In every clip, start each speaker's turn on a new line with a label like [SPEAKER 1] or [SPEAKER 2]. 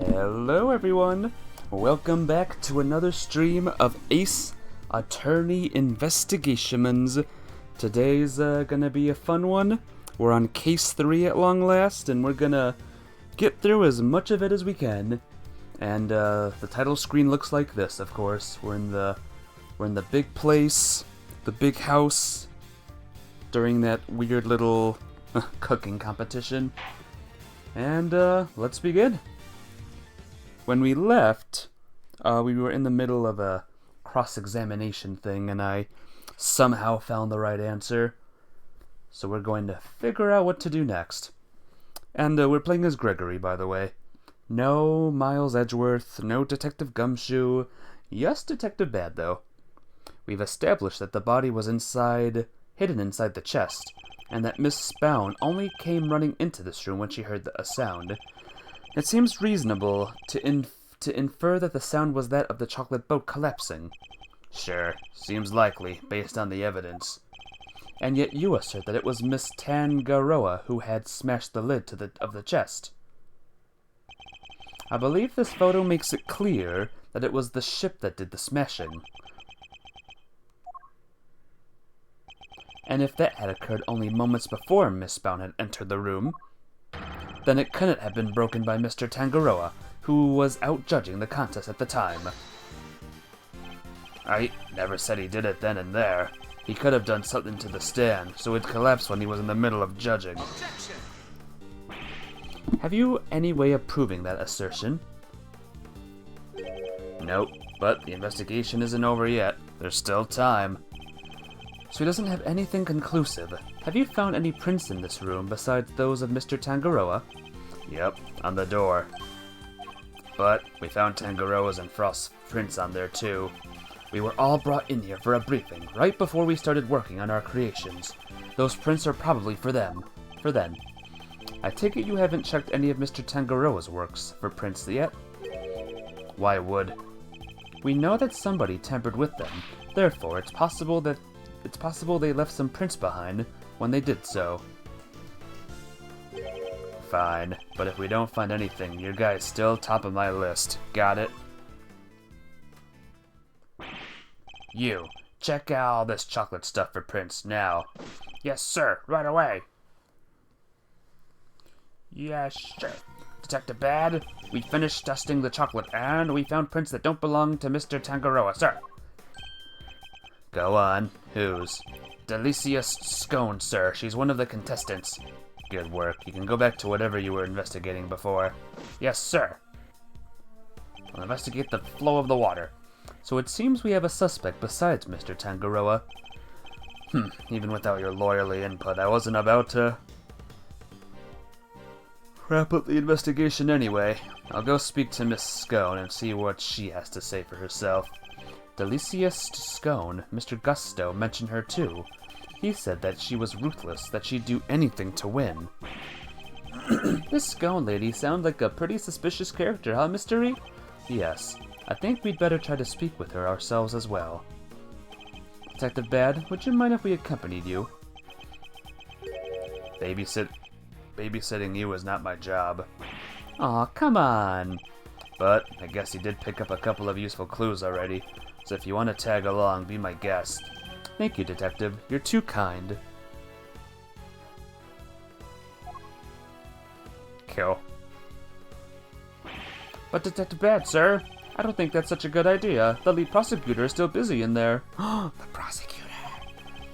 [SPEAKER 1] Hello everyone, welcome back to another stream of Ace Attorney Investigations. Today's gonna be a fun one. We're on case 3 at long last, and we're gonna get through as much of it as we can. And the title screen looks like this, of course. We're in the big place, the big house, during that weird little cooking competition. And let's begin. When we left, we were in the middle of a cross-examination thing, and I somehow found the right answer. So we're going to figure out what to do next. And we're playing as Gregory, by the way. No Miles Edgeworth, no Detective Gumshoe. Yes, Detective Bad, though. We've established that the body was hidden inside the chest, and that Miss Spown only came running into this room when she heard a sound. It seems reasonable to infer that the sound was that of the chocolate boat collapsing. Sure, seems likely, based on the evidence. And yet you assert that it was Miss Tangaroa who had smashed the lid of the chest. I believe this photo makes it clear that it was the ship that did the smashing. And if that had occurred only moments before Miss Spown had entered the room, then it couldn't have been broken by Mr. Tangaroa, who was out judging the contest at the time. I never said he did it then and there. He could have done something to the stand, so it collapsed when he was in the middle of judging. Objection! Have you any way of proving that assertion? Nope, but the investigation isn't over yet. There's still time. So he doesn't have anything conclusive. Have you found any prints in this room besides those of Mr. Tangaroa? Yep, on the door. But we found Tangaroa's and Frost's prints on there too. We were all brought in here for a briefing right before we started working on our creations. Those prints are probably for them. For then. I take it you haven't checked any of Mr. Tangaroa's works for prints yet? Why would? We know that somebody tampered with them. Therefore, it's possible they left some prints behind when they did so. Fine, but if we don't find anything, your guy's still top of my list. Got it? You, check out all this chocolate stuff for prints now. Yes, sir, right away. Yes, sir. Detective Bad, we finished dusting the chocolate, and we found prints that don't belong to Mr. Tangaroa, sir. Go on. Whose? Delicia Scone, sir. She's one of the contestants. Good work. You can go back to whatever you were investigating before. Yes, sir. I'll investigate the flow of the water. So it seems we have a suspect besides Mr. Tangaroa. Even without your lawyerly input, I wasn't about to wrap up the investigation anyway. I'll go speak to Miss Scone and see what she has to say for herself. Delicia Scone, Mr. Gusto mentioned her too. He said that she was ruthless, that she'd do anything to win. This Scone lady sounds like a pretty suspicious character, huh, Mystery? Yes, I think we'd better try to speak with her ourselves as well. Detective Bad, would you mind if we accompanied you? Babysitting you is not my job. Aw, come on. But I guess you did pick up a couple of useful clues already. So if you want to tag along, be my guest. Thank you, Detective. You're too kind. Kill. But Detective Bad, sir, I don't think that's such a good idea. The lead prosecutor is still busy in there. The prosecutor.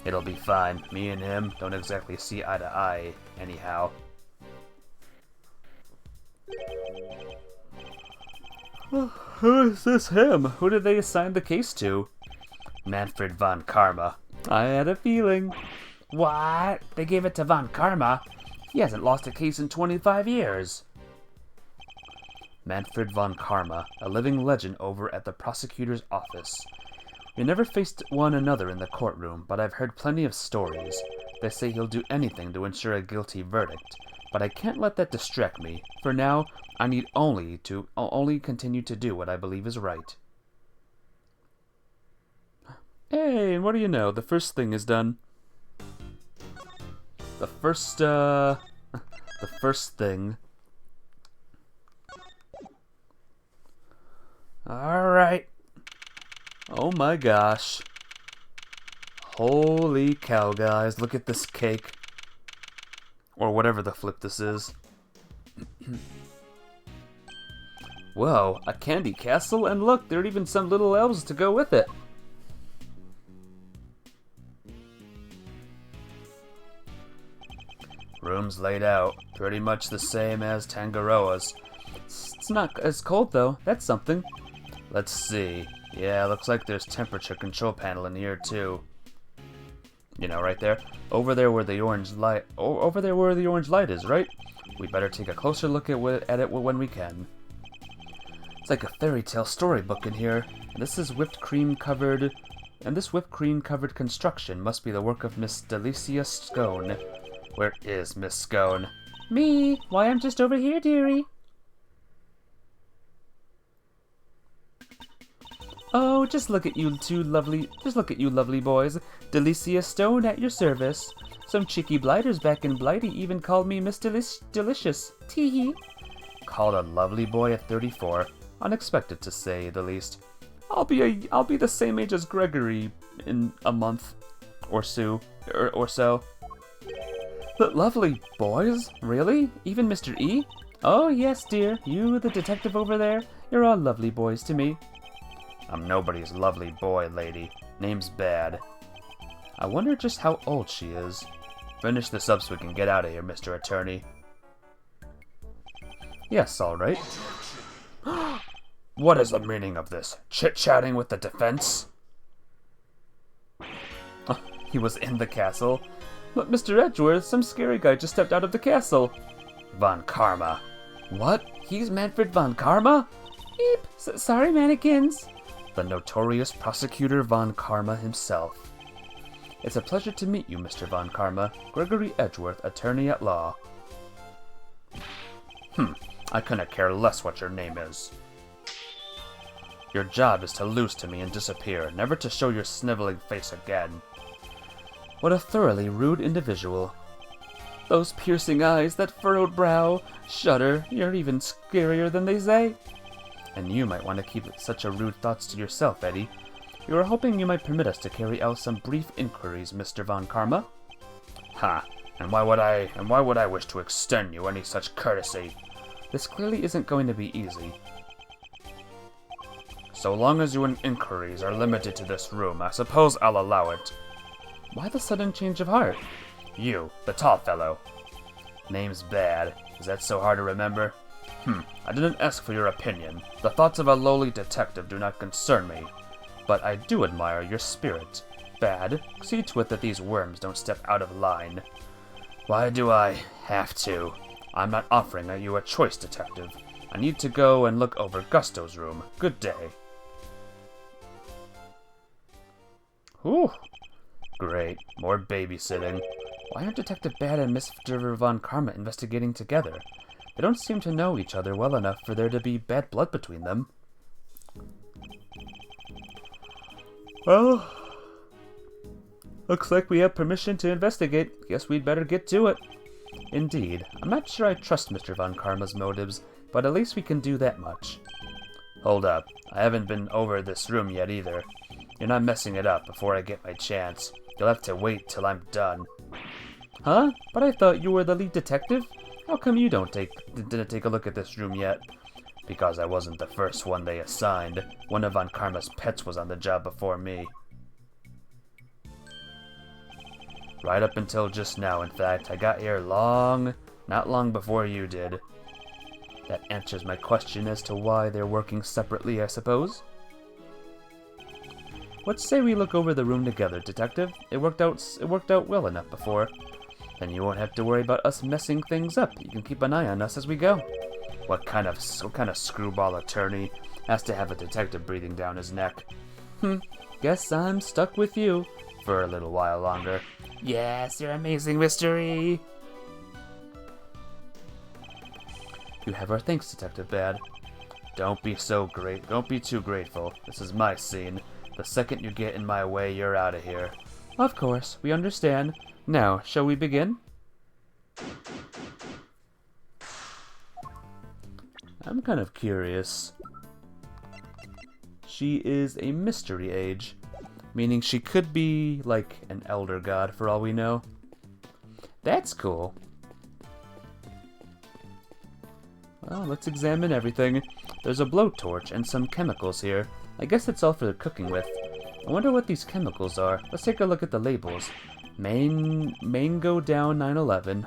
[SPEAKER 1] It'll be fine. Me and him don't exactly see eye to eye, anyhow. Who is this him? Who did they assign the case to? Manfred von Karma. I had a feeling. What? They gave it to von Karma? He hasn't lost a case in 25 years. Manfred von Karma, a living legend over at the prosecutor's office. We never faced one another in the courtroom, but I've heard plenty of stories. They say he'll do anything to ensure a guilty verdict. But I can't let that distract me. For now, I need only continue to do what I believe is right. Hey, and what do you know? The first thing is done. The first thing Oh my gosh. Holy cow, guys. Look at this cake. Or whatever the flip this is. Whoa, a candy castle? And look, there are even some little elves to go with it. Room's laid out. Pretty much the same as Tangaroa's. It's not as cold, though. That's something. Let's see. Yeah, looks like there's temperature control panel in here, too. You know, right there. Over there where the orange light... Oh, over there where the orange light is, right? We better take a closer look at it when we can. It's like a fairy tale storybook in here. And this is whipped cream covered... And this whipped cream covered construction must be the work of Miss Delicia Scone. Where is Miss Scone? Me! Why, I'm just over here, dearie. Oh, just look at you lovely boys. Delicia Stone at your service. Some cheeky blighters back in Blighty even called me Miss Delicious. Tee-hee. Called a lovely boy at 34. Unexpected, to say the least. I'll be the same age as Gregory in a month or so. But lovely boys? Really? Even Mr. E? Oh, yes, dear. You, the detective over there, you're all lovely boys to me. I'm nobody's lovely boy, lady. Name's Bad. I wonder just how old she is. Finish this up so we can get out of here, Mr. Attorney. Yes, all right. What is the meaning of this? Chit-chatting with the defense? He was in the castle. But Mr. Edgeworth, some scary guy just stepped out of the castle. Von Karma. What? He's Manfred Von Karma? Beep. Sorry, mannequins. The notorious prosecutor Von Karma himself. It's a pleasure to meet you, Mr. Von Karma. Gregory Edgeworth, attorney at law. I couldn't care less what your name is. Your job is to lose to me and disappear, never to show your sniveling face again. What a thoroughly rude individual. Those piercing eyes, that furrowed brow. Shudder, you're even scarier than they say. And you might want to keep such a rude thoughts to yourself, Eddie. We were hoping you might permit us to carry out some brief inquiries, Mr. Von Karma. Ha! And why would I wish to extend you any such courtesy? This clearly isn't going to be easy. So long as your inquiries are limited to this room, I suppose I'll allow it. Why the sudden change of heart? You, the tall fellow. Name's Bad. Is that so hard to remember? I didn't ask for your opinion. The thoughts of a lowly detective do not concern me. But I do admire your spirit. Bad, see to it that these worms don't step out of line. Why do I have to? I'm not offering you a choice, detective. I need to go and look over Gusto's room. Good day. Whew. Great. More babysitting. Why aren't Detective Bad and Mr. Von Karma investigating together? They don't seem to know each other well enough for there to be bad blood between them. Well, looks like we have permission to investigate. Guess we'd better get to it. Indeed. I'm not sure I trust Mr. Von Karma's motives, but at least we can do that much. Hold up. I haven't been over this room yet either. You're not messing it up before I get my chance. You'll have to wait till I'm done. Huh? But I thought you were the lead detective? How come you didn't take a look at this room yet? Because I wasn't the first one they assigned. One of Von Karma's pets was on the job before me. Right up until just now, in fact. I got here not long before you did. That answers my question as to why they're working separately, I suppose. Let's say we look over the room together, Detective. It worked out well enough before. Then you won't have to worry about us messing things up. You can keep an eye on us as we go. What kind of screwball attorney has to have a detective breathing down his neck? Guess I'm stuck with you for a little while longer. Yes, you're amazing, Mr. E. You have our thanks, Detective Bad. Don't be too grateful. This is my scene. The second you get in my way, you're out of here. Of course, we understand. Now, shall we begin? I'm kind of curious. she is a mystery age, meaning she could be like an elder god for all we know. That's cool. Well, let's examine everything. There's a blowtorch and some chemicals here. I guess it's all for cooking with. I wonder what these chemicals are. Let's take a look at the labels. Mango Down 911,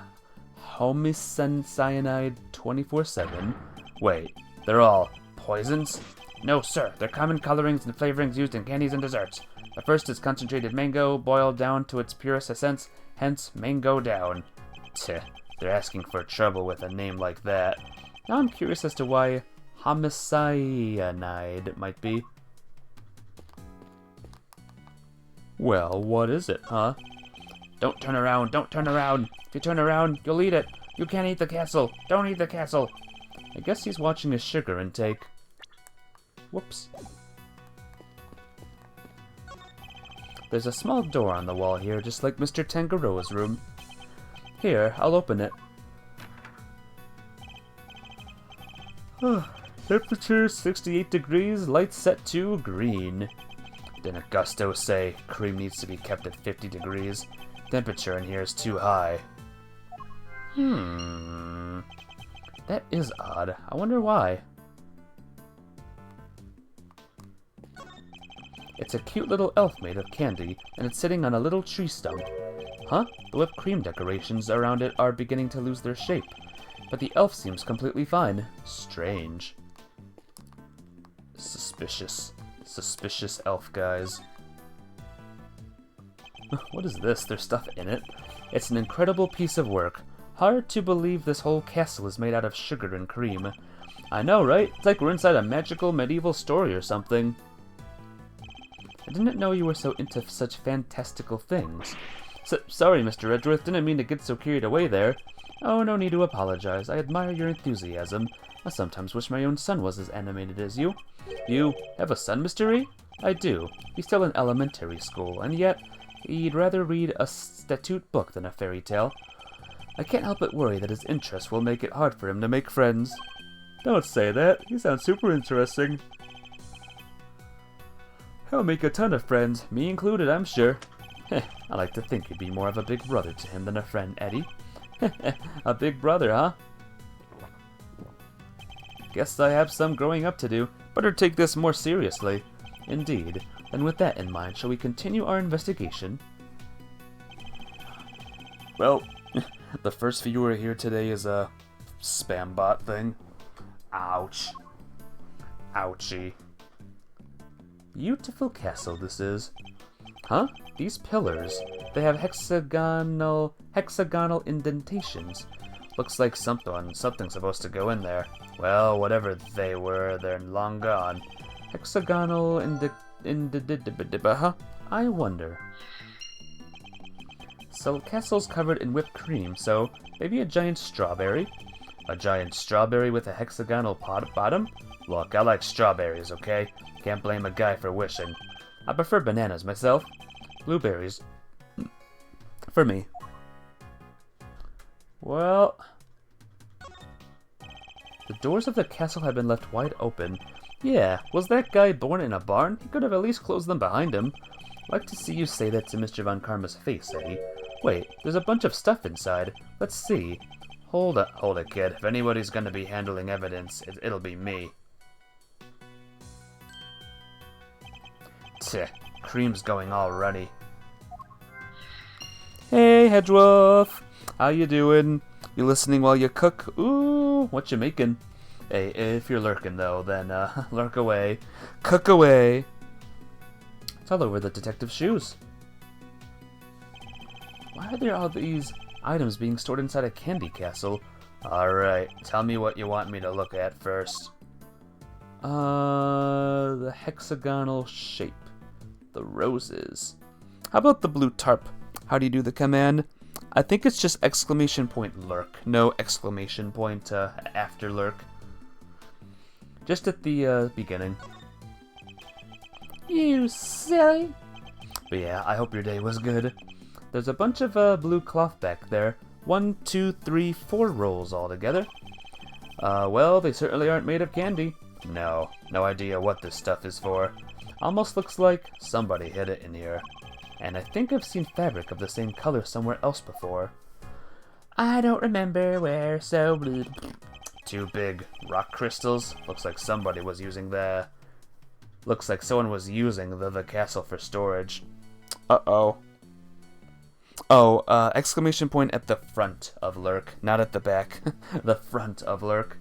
[SPEAKER 1] Homicyanide 24/7. Wait, they're all poisons? No, sir. They're common colorings and flavorings used in candies and desserts. The first is concentrated mango, boiled down to its purest essence, hence Mango Down. Tch, they're asking for trouble with a name like that. Now I'm curious as to why homicyanide might be. Well, what is it, huh? Don't turn around, don't turn around. If you turn around, you'll eat it. You can't eat the castle. Don't eat the castle. I guess he's watching his sugar intake. Whoops. There's a small door on the wall here, just like Mr. Tangaroa's room. Here, I'll open it. Temperature 68 degrees, light set to green. Didn't Gusto say cream needs to be kept at 50 degrees? Temperature in here is too high. That is odd. I wonder why. It's a cute little elf made of candy, and it's sitting on a little tree stump. Huh? The whipped cream decorations around it are beginning to lose their shape, but the elf seems completely fine. Strange. Suspicious. Suspicious elf guys. What is this? There's stuff in it? It's an incredible piece of work. Hard to believe this whole castle is made out of sugar and cream. I know, right? It's like we're inside a magical medieval story or something. I didn't know you were so into such fantastical things. Sorry, Mr. Edgeworth, didn't mean to get so carried away there. Oh, no need to apologize. I admire your enthusiasm. I sometimes wish my own son was as animated as you. You have a son, Mr. E? I do. He's still in elementary school, and yet he'd rather read a statute book than a fairy tale. I can't help but worry that his interest will make it hard for him to make friends. Don't say that. He sounds super interesting. He'll make a ton of friends, me included, I'm sure. I like to think you'd be more of a big brother to him than a friend, Eddie. A big brother, huh? Guess I have some growing up to do. Better take this more seriously. Indeed. And with that in mind, shall we continue our investigation? Well, the first viewer here today is a spam bot thing. Ouch. Ouchie. Beautiful castle this is. Huh? These pillars. They have hexagonal indentations. Looks like something's supposed to go in there. Well, whatever they were, they're long gone. Hexagonal huh? I wonder. So castle's covered in whipped cream, so maybe a giant strawberry? A giant strawberry with a hexagonal bottom? Look, I like strawberries, okay? Can't blame a guy for wishing. I prefer bananas myself. Blueberries. For me. Well... The doors of the castle have been left wide open. Yeah, was that guy born in a barn? He could have at least closed them behind him. I'd like to see you say that to Mr. Von Karma's face, Eddie. Wait, there's a bunch of stuff inside. Let's see. Hold it, kid. If anybody's gonna be handling evidence, it'll be me. Tch, cream's going already. Hey, Hedgeworth! How you doing? You listening while you cook? Ooh, what you making? Hey, if you're lurking though, then lurk away. Cook away! It's all over the detective's shoes. Why are there all these items being stored inside a candy castle? Alright, tell me what you want me to look at first. The hexagonal shape. The roses. How about the blue tarp? How do you do the command? I think it's just exclamation point lurk. No exclamation point after lurk. Just at the beginning. You silly. But yeah, I hope your day was good. There's a bunch of blue cloth back there. 1, 2, 3, 4 rolls altogether. Well, they certainly aren't made of candy. No idea what this stuff is for. Almost looks like somebody hid it in here. And I think I've seen fabric of the same color somewhere else before. I don't remember where, so blue. Two big rock crystals. Looks like somebody was using Looks like someone was using the castle for storage. Uh-oh. Oh, exclamation point at the front of Lurk, not at the back. The front of Lurk.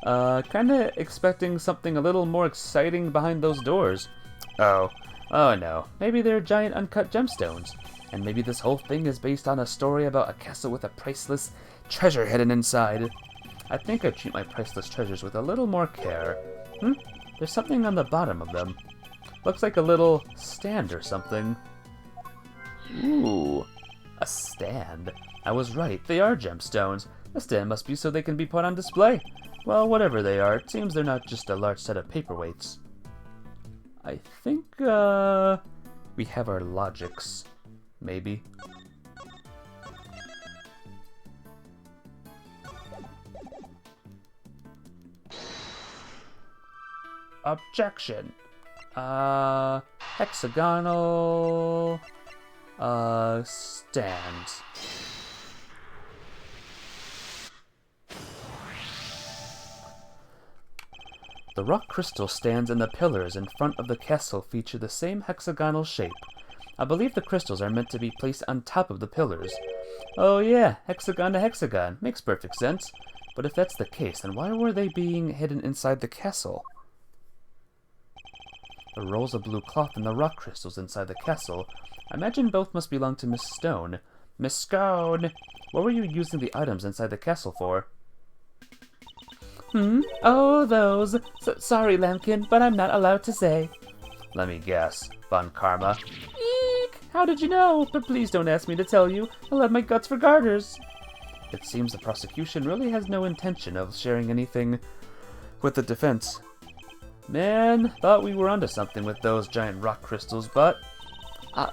[SPEAKER 1] Kinda expecting something a little more exciting behind those doors. Oh no. Maybe they're giant uncut gemstones. And maybe this whole thing is based on a story about a castle with a priceless treasure hidden inside. I think I'd treat my priceless treasures with a little more care. There's something on the bottom of them. Looks like a little stand or something. Ooh, a stand. I was right, they are gemstones. A stand must be so they can be put on display. Well, whatever they are, it seems they're not just a large set of paperweights. I think, we have our logics. Maybe. Objection. Hexagonal... stands. The rock crystal stands and the pillars in front of the castle feature the same hexagonal shape. I believe the crystals are meant to be placed on top of the pillars. Oh yeah, hexagon to hexagon. Makes perfect sense. But if that's the case, then why were they being hidden inside the castle? The rolls of blue cloth and the rock crystals inside the castle. I imagine both must belong to Miss Stone. Miss Stone! What were you using the items inside the castle for? Oh, those. Sorry, Lambkin, but I'm not allowed to say. Let me guess. Von Karma. Eek! How did you know? But please don't ask me to tell you. I'll have my guts for garters. It seems the prosecution really has no intention of sharing anything with the defense. Man, thought we were onto something with those giant rock crystals, but...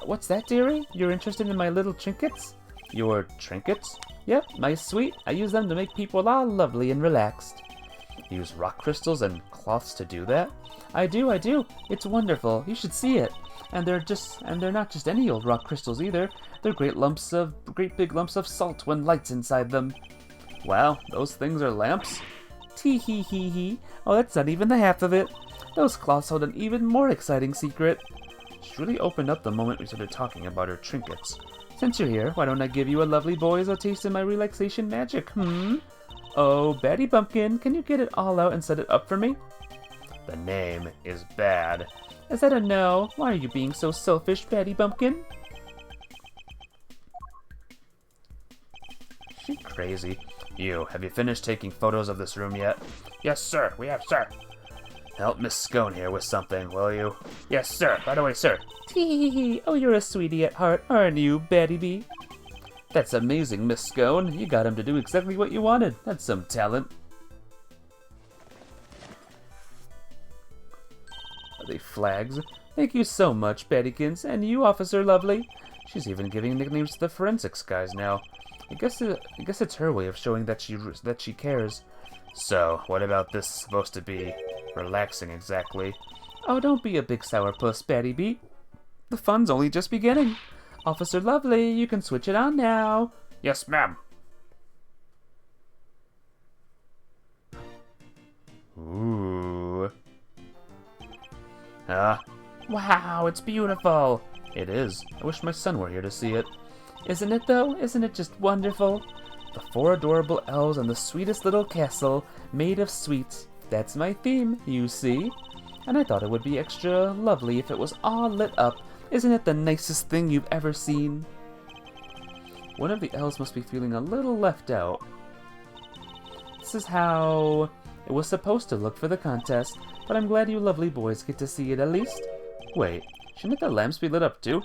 [SPEAKER 1] what's that, dearie? You're interested in my little trinkets? Your trinkets? Yep, my sweet. I use them to make people all lovely and relaxed. Use rock crystals and cloths to do that? I do. It's wonderful. You should see it. And they're not just any old rock crystals either. They're great big lumps of salt when light's inside them. Wow, those things are lamps? Tee hee hee hee. Oh, that's not even the half of it. Those cloths hold an even more exciting secret. She really opened up the moment we started talking about her trinkets. Since you're here, why don't I give you a lovely boys a taste of my relaxation magic, Oh, Batty Bumpkin, can you get it all out and set it up for me? The name is bad. Is that a no? Why are you being so selfish, Batty Bumpkin? Is she crazy? You, have you finished taking photos of this room yet? Yes, sir, we have, sir. Help Miss Scone here with something, will you? Yes, sir. By the way, sir. Tee-hee-hee. Oh, you're a sweetie at heart, aren't you, Batty Bee? That's amazing, Miss Scone. You got him to do exactly what you wanted. That's some talent. Are they flags? Thank you so much, Battykins. And you, Officer Lovely. She's even giving nicknames to the forensics guys now. I guess it's her way of showing that she cares. So, what about this supposed to be relaxing exactly? Oh, don't be a big sourpuss, Batty Bee. The fun's only just beginning. Officer Lovely, you can switch it on now. Yes, ma'am. Ooh. Wow, it's beautiful. It is. I wish my son were here to see it. Isn't it, though? Isn't it just wonderful? The 4 adorable elves on the sweetest little castle, made of sweets. That's my theme, you see. And I thought it would be extra lovely if it was all lit up. Isn't it the nicest thing you've ever seen? One of the elves must be feeling a little left out. This is how it was supposed to look for the contest, but I'm glad you lovely boys get to see it at least. Wait, shouldn't the lamps be lit up too?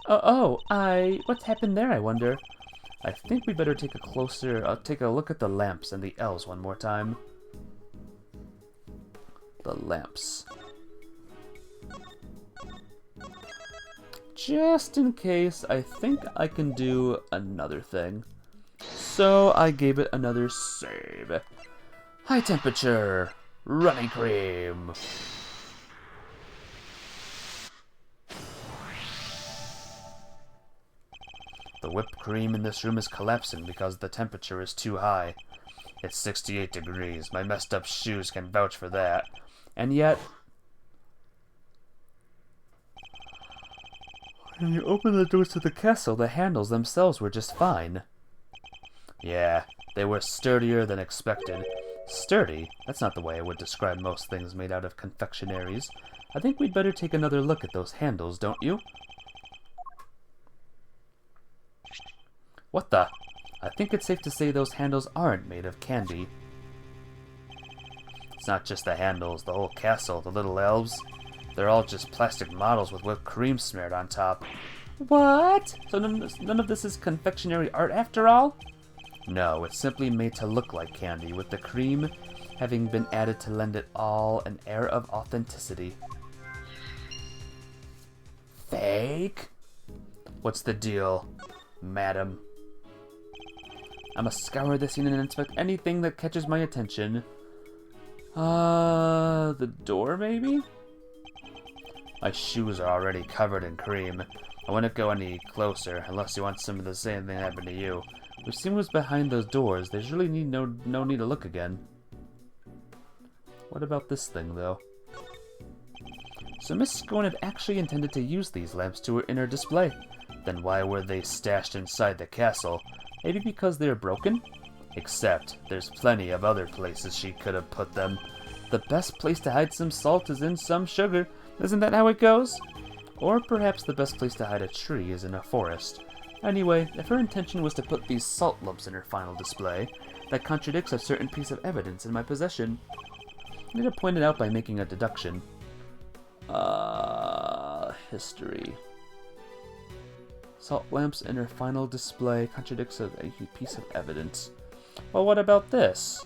[SPEAKER 1] What happened there, I wonder? I think we better take a look at the lamps and the elves one more time. The lamps. Just in case, I think I can do another thing. So I gave it another save. High temperature, running cream. The whipped cream in this room is collapsing because the temperature is too high. It's 68 degrees. My messed up shoes can vouch for that. And yet, when you open the doors to the castle, the handles themselves were just fine. Yeah, they were sturdier than expected. Sturdy? That's not the way I would describe most things made out of confectionaries. I think we'd better take another look at those handles, don't you? What the? I think it's safe to say those handles aren't made of candy. It's not just the handles, the whole castle, the little elves. They're all just plastic models with whipped cream smeared on top. What? So none of this is confectionery art after all? No, it's simply made to look like candy, with the cream having been added to lend it all an air of authenticity. Fake? What's the deal, madam? I must scour the scene and inspect anything that catches my attention. The door maybe? My shoes are already covered in cream. I wouldn't go any closer unless you want some of the same thing happen to you. We've seen what's behind those doors. There's really no need to look again. What about this thing, though? So Miss Scone had actually intended to use these lamps in her display. Then why were they stashed inside the castle? Maybe because they're broken? Except, there's plenty of other places she could have put them. The best place to hide some salt is in some sugar. Isn't that how it goes? Or perhaps the best place to hide a tree is in a forest. Anyway, if her intention was to put these salt lumps in her final display, that contradicts a certain piece of evidence in my possession. I need to point it out by making a deduction. History. Salt lamps in her final display contradicts a piece of evidence. Well, what about this?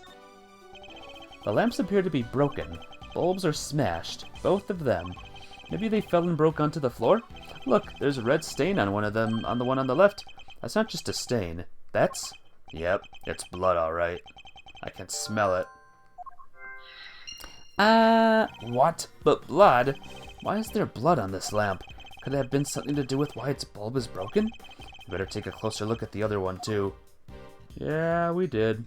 [SPEAKER 1] The lamps appear to be broken. Bulbs are smashed, both of them. Maybe they fell and broke onto the floor? Look, there's a red stain on one of them, on the one on the left. That's not just a stain. That's... Yep, it's blood, alright. I can smell it. What? But blood? Why is there blood on this lamp? Could it have been something to do with why its bulb is broken? We better take a closer look at the other one, too. Yeah, we did.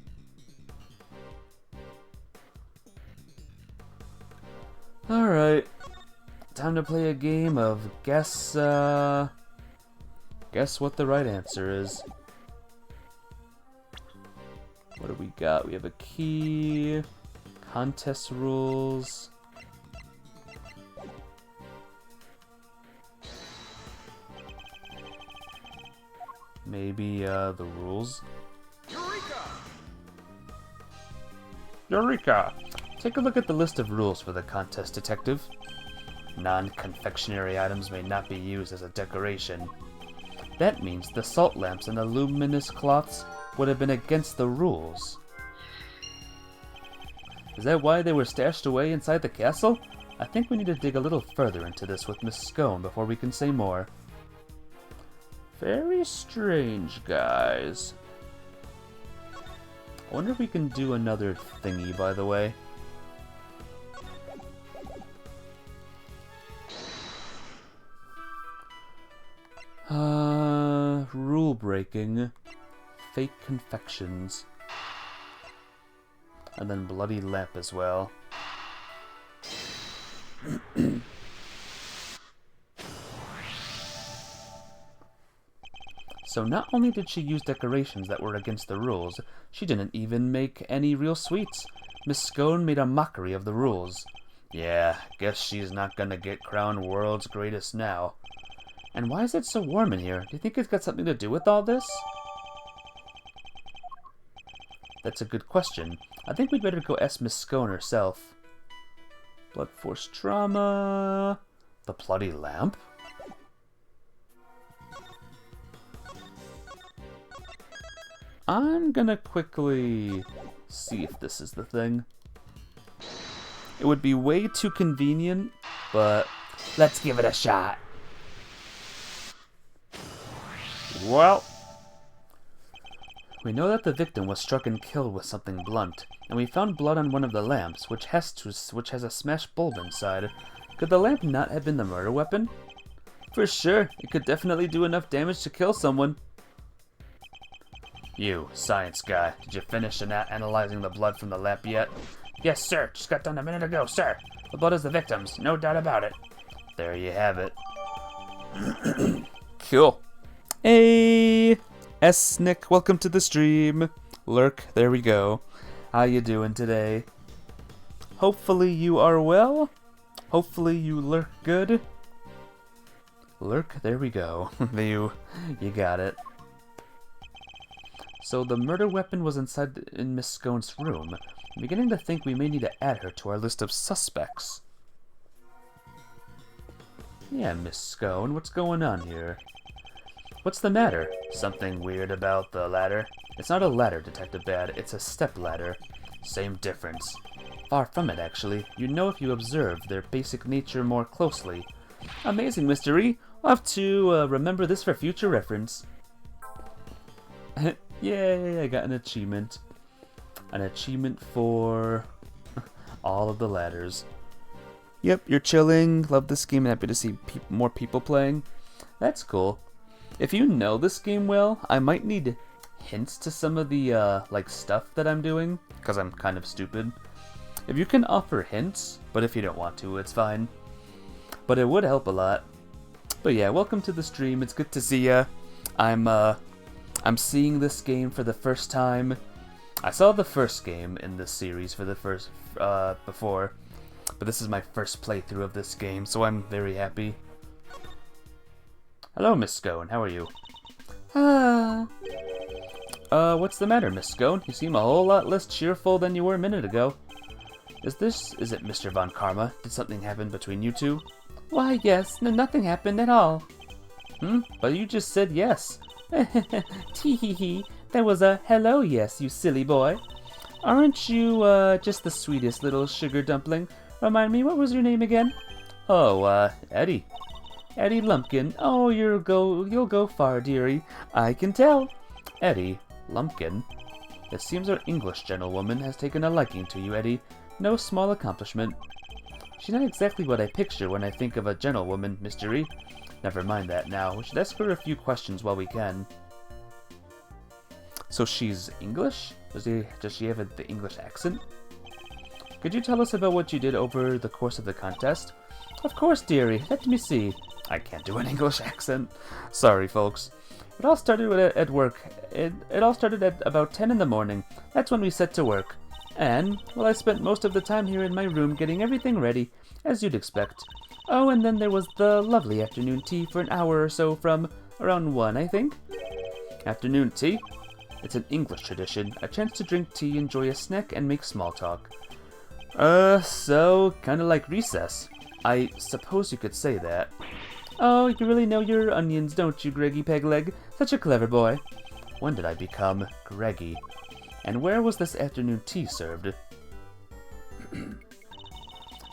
[SPEAKER 1] Alright. Time to play a game of guess what the right answer is. What do we got? We have a key, contest rules. Maybe the rules. Eureka! Take a look at the list of rules for the contest, detective. Non-confectionery items may not be used as a decoration. That means the salt lamps and the luminous cloths would have been against the rules. Is that why they were stashed away inside the castle? I think we need to dig a little further into this with Miss Scone before we can say more. Very strange, guys. I wonder if we can do another thingy, by the way. Rule breaking, fake confections, and then bloody lamp as well. So not only did she use decorations that were against the rules, she didn't even make any real sweets. Miss Scone made a mockery of the rules. Yeah, guess she's not gonna get crowned world's greatest now. And why is it so warm in here? Do you think it's got something to do with all this? That's a good question. I think we'd better go ask Miss Scone herself. Blood force trauma... The bloody lamp? I'm gonna quickly see if this is the thing. It would be way too convenient, but let's give it a shot. Well, We know that the victim was struck and killed with something blunt, and we found blood on one of the lamps, which has a smashed bulb inside. Could the lamp not have been the murder weapon? For sure, it could definitely do enough damage to kill someone. You, science guy, did you finish analyzing the blood from the lamp yet? Yes, sir, just got done a minute ago, sir. The blood is the victim's, no doubt about it. There you have it. Cool. Hey, S-Nick, welcome to the stream. Lurk, there we go. How you doing today? Hopefully you are well. Hopefully you lurk good. Lurk, there we go. you got it. So the murder weapon was inside in Miss Scone's room. I'm beginning to think we may need to add her to our list of suspects. Yeah, Miss Scone, what's going on here? What's the matter? Something weird about the ladder? It's not a ladder, Detective Bad, it's a step ladder. Same difference. Far from it, actually. You know if you observe their basic nature more closely. Amazing mystery. I'll have to remember this for future reference. Yay, I got an achievement. An achievement for all of the ladders. Yep, you're chilling. Love this game. Happy to see more people playing. That's cool. If you know this game well, I might need hints to some of the like stuff that I'm doing, because I'm kind of stupid. If you can offer hints, but if you don't want to, it's fine. But it would help a lot. But yeah, welcome to the stream. It's good to see ya. I'm seeing this game for the first time. I saw the first game in this series for the first before, but this is my first playthrough of this game, so I'm very happy. Hello, Miss Scone. How are you? What's the matter, Miss Scone? You seem a whole lot less cheerful than you were a minute ago. Is it Mr. Von Karma? Did something happen between you two? Why, yes. No, nothing happened at all. But you just said yes. Tee-hee-hee. That was a hello yes, you silly boy. Aren't you, just the sweetest little sugar dumpling? Remind me, what was your name again? Oh, Eddie. Eddie Lumpkin. Oh, you'll go far, dearie. I can tell. Eddie Lumpkin. It seems our English gentlewoman has taken a liking to you, Eddie. No small accomplishment. She's not exactly what I picture when I think of a gentlewoman, Mystery. Never mind that now. We should ask her a few questions while we can. So she's English? Does she have the English accent? Could you tell us about what you did over the course of the contest? Of course, dearie. Let me see. I can't do an English accent. Sorry, folks. It all started at work. It all started at about 10 in the morning. That's when we set to work. And, well, I spent most of the time here in my room getting everything ready, as you'd expect. Oh, and then there was the lovely afternoon tea for an hour or so from around 1, I think. Afternoon tea? It's an English tradition, a chance to drink tea, enjoy a snack, and make small talk. So, kinda like recess. I suppose you could say that. Oh, you really know your onions, don't you, Greggy Pegleg? Such a clever boy. When did I become Greggy? And where was this afternoon tea served?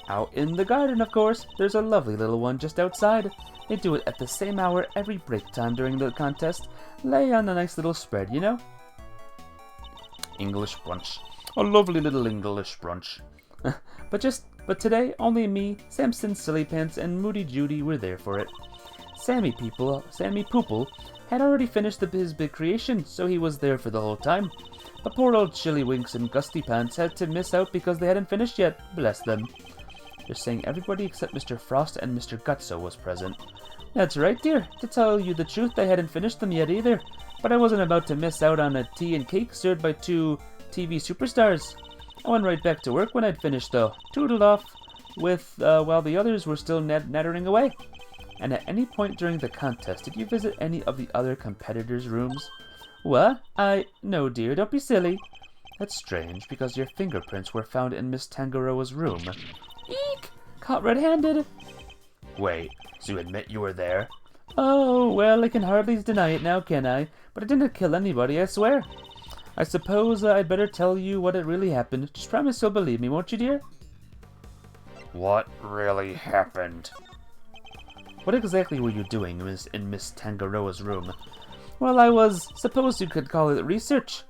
[SPEAKER 1] Out in the garden, of course. There's a lovely little one just outside. They do it at the same hour every break time during the contest. Lay on a nice little spread, you know? English brunch. A lovely little English brunch. But today, only me, Samson Sillypants, and Moody Judy were there for it. Sammy Poople had already finished his big creation, so he was there for the whole time. But poor old Chillywinks and Gusty Pants had to miss out because they hadn't finished yet. Bless them. They're saying everybody except Mr. Frost and Mr. Gutso was present. That's right, dear. To tell you the truth, I hadn't finished them yet either. But I wasn't about to miss out on a tea and cake served by 2 TV superstars. I went right back to work when I'd finished, though. Tootled off while the others were still nattering away. And at any point during the contest, did you visit any of the other competitors' rooms? What? No, dear, don't be silly. That's strange, because your fingerprints were found in Miss Tangaroa's room. Eek! Caught red-handed. Wait, so you admit you were there? Oh, well, I can hardly deny it now, can I? But I didn't kill anybody, I swear. I suppose I'd better tell you what it really happened. Just promise you'll believe me, won't you, dear? What really happened? What exactly were you doing in Miss Tangaroa's room? Well, I was, suppose you could call it research.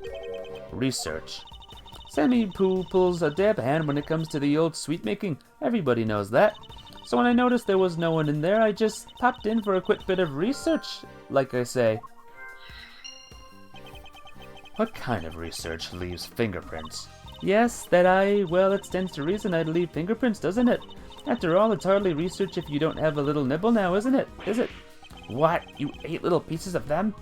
[SPEAKER 1] Research. Sammy Poo pulls a dab hand when it comes to the old sweet making. Everybody knows that. So when I noticed there was no one in there, I just popped in for a quick bit of research, like I say. What kind of research leaves fingerprints? Yes, well, it stands to reason I'd leave fingerprints, doesn't it? After all, it's hardly research if you don't have a little nibble now, isn't it? Is it? What? You ate little pieces of them?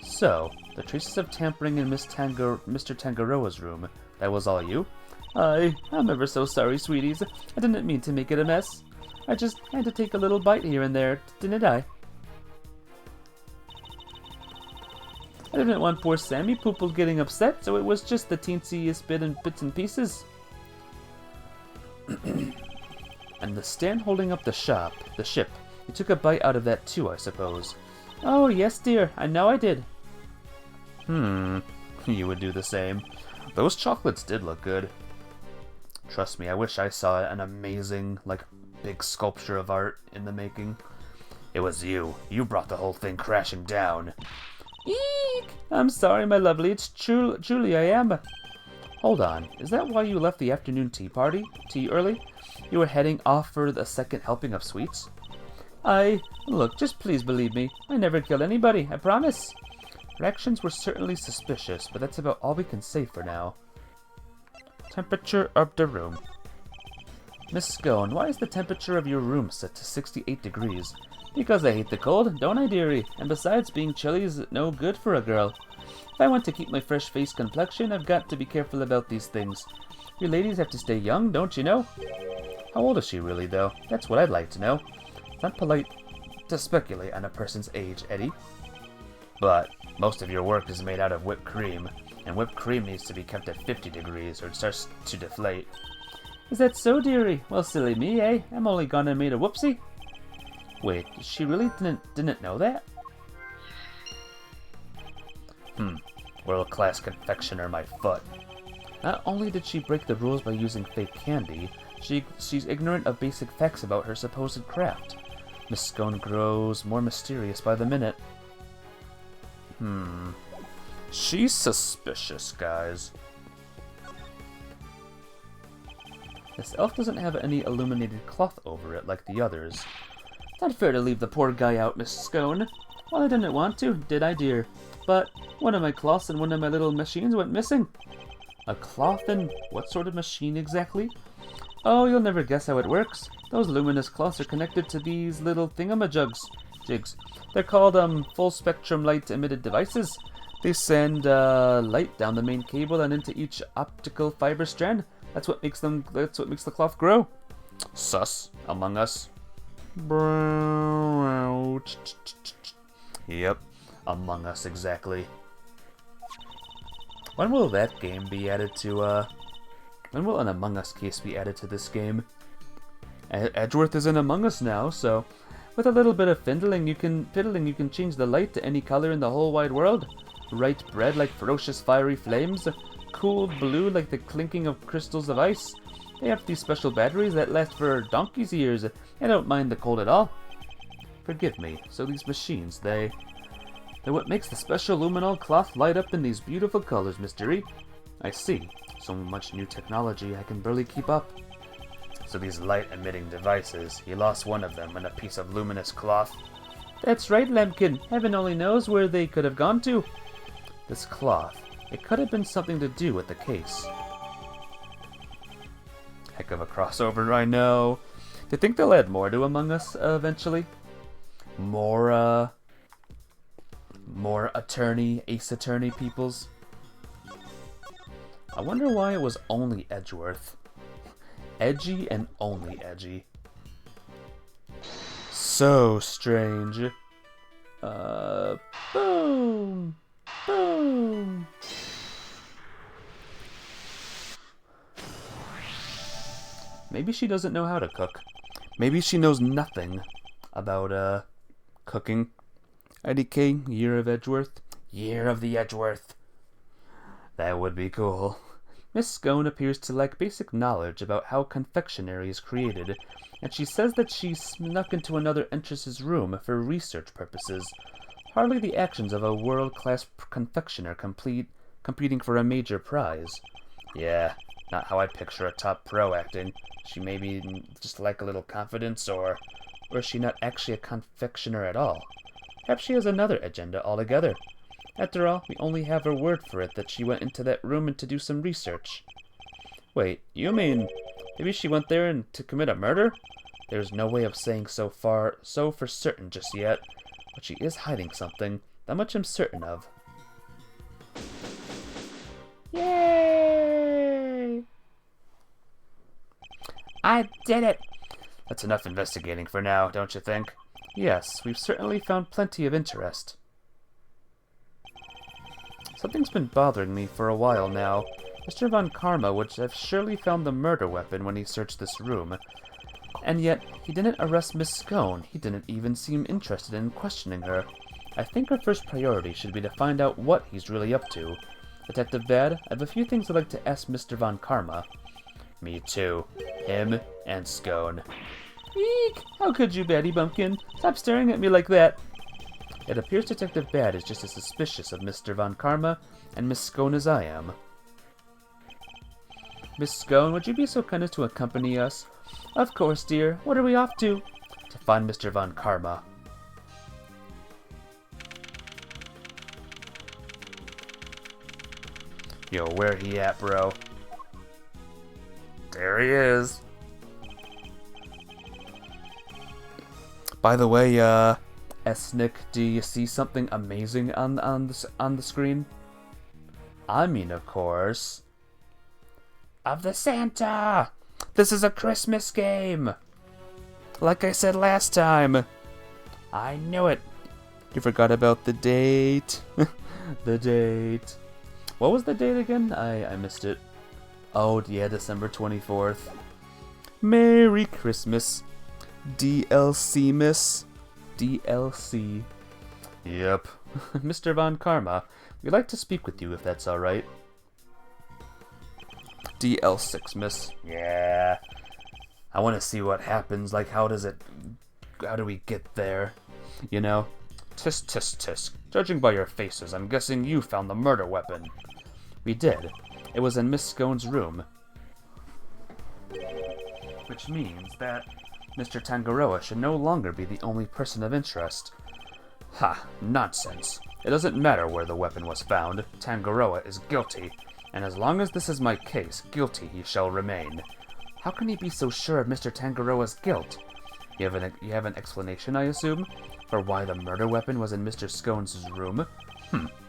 [SPEAKER 1] So, the traces of tampering in Mr. Tangaroa's room, that was all you? I'm ever so sorry, sweeties. I didn't mean to make it a mess. I just had to take a little bite here and there, didn't I? I didn't want poor Sammy Poople getting upset, so it was just the teensiest bits and pieces. And the stand holding up the ship. You took a bite out of that too, I suppose. Oh, yes, dear. I know I did. You would do the same. Those chocolates did look good. Trust me, I wish I saw an amazing, big sculpture of art in the making. It was you. You brought the whole thing crashing down. Eek! I'm sorry, my lovely. It's truly I am. Hold on. Is that why you left the afternoon tea early? You were heading off for the second helping of sweets? Look, just please believe me. I never killed anybody, I promise. Your actions were certainly suspicious, but that's about all we can say for now. Temperature of the room. Miss Scone, why is the temperature of your room set to 68 degrees? Because I hate the cold, don't I, dearie? And besides, being chilly is no good for a girl. If I want to keep my fresh-faced complexion, I've got to be careful about these things. You ladies have to stay young, don't you know? How old is she really, though? That's what I'd like to know. It's not polite to speculate on a person's age, Eddie. But most of your work is made out of whipped cream, and whipped cream needs to be kept at 50 degrees or it starts to deflate. Is that so, dearie? Well, silly me, eh? I'm only gone and made a whoopsie. Wait, she really didn't know that? World-class confectioner, my foot. Not only did she break the rules by using fake candy, she's ignorant of basic facts about her supposed craft. Miss Scone grows more mysterious by the minute. She's suspicious, guys. This elf doesn't have any illuminated cloth over it like the others. Not fair to leave the poor guy out, Miss Scone. Well, I didn't want to, did I, dear? But one of my cloths and one of my little machines went missing. A cloth and what sort of machine exactly? Oh, you'll never guess how it works. Those luminous cloths are connected to these little thingamajugs. They're called full-spectrum light-emitted devices. They send light down the main cable and into each optical fiber strand. That's what makes the cloth grow. Sus, Among Us. Yep, Among Us exactly. When will that game be added to, when will an Among Us case be added to this game? Edgeworth is in Among Us now, so with a little bit of fiddling, you can change the light to any color in the whole wide world. Bright red like ferocious fiery flames, cool blue like the clinking of crystals of ice. They have these special batteries that last for donkey's years. I don't mind the cold at all. Forgive me, so these machines, they're what makes the special luminol cloth light up in these beautiful colors, Mystery. I see. So much new technology, I can barely keep up. So these light-emitting devices, you lost one of them in a piece of luminous cloth? That's right, Lemkin. Heaven only knows where they could have gone to. This cloth, it could have been something to do with the case. Heck of a crossover, I know. Do you think they'll add more to Among Us eventually? More Ace Attorney peoples? I wonder why it was only Edgeworth. Edgy and only edgy. So strange. Boom! Boom! Maybe she doesn't know how to cook. Maybe she knows nothing about, cooking. IDK, Year of Edgeworth. Year of the Edgeworth. That would be cool. Miss Scone appears to lack basic knowledge about how confectionery is created, and she says that she snuck into another entrant's room for research purposes. hardly the actions of a world-class confectioner competing for a major prize. Yeah, not how I picture a top pro acting. She may be just like a little confidence, or is she not actually a confectioner at all? Perhaps she has another agenda altogether. After all, we only have her word for it that she went into that room and to do some research. Wait, you mean maybe she went there and to commit a murder? There's no way of saying so for certain just yet, but she is hiding something. That much I'm certain of. Yay! I did it! That's enough investigating for now, don't you think? Yes, we've certainly found plenty of interest. Something's been bothering me for a while now. Mr. Von Karma would have surely found the murder weapon when he searched this room. And yet, he didn't arrest Miss Scone. He didn't even seem interested in questioning her. I think our first priority should be to find out what he's really up to. Detective Bad, I have a few things I'd like to ask Mr. Von Karma. Me too. Him and Scone. Eek! How could you, Batty Bumpkin? Stop staring at me like that! It appears Detective Bad is just as suspicious of Mr. Von Karma and Miss Scone as I am. Miss Scone, would you be so kind as to accompany us? Of course, dear. What are we off to? To find Mr. Von Karma. Yo, where he at, bro? There he is. By the way, Esnick, do you see something amazing on the screen? I mean, of course, of the Santa. This is a Christmas game. Like I said last time. I knew it. You forgot about the date. The date. What was the date again? I missed it. Oh, yeah, December 24th. Merry Christmas. DLC, miss. DLC. Yep. Mr. Von Karma, we'd like to speak with you if that's alright. DL6, miss. Yeah. I want to see what happens. Like, how do we get there? You know? Tisk, tisk, tisk. Judging by your faces, I'm guessing you found the murder weapon. We did. It was in Miss Scone's room. Which means that Mr. Tangaroa should no longer be the only person of interest. Ha, nonsense. It doesn't matter where the weapon was found. Tangaroa is guilty, and as long as this is my case, guilty he shall remain. How can he be so sure of Mr. Tangaroa's guilt? You have an explanation, I assume, for why the murder weapon was in Mr. Scone's room?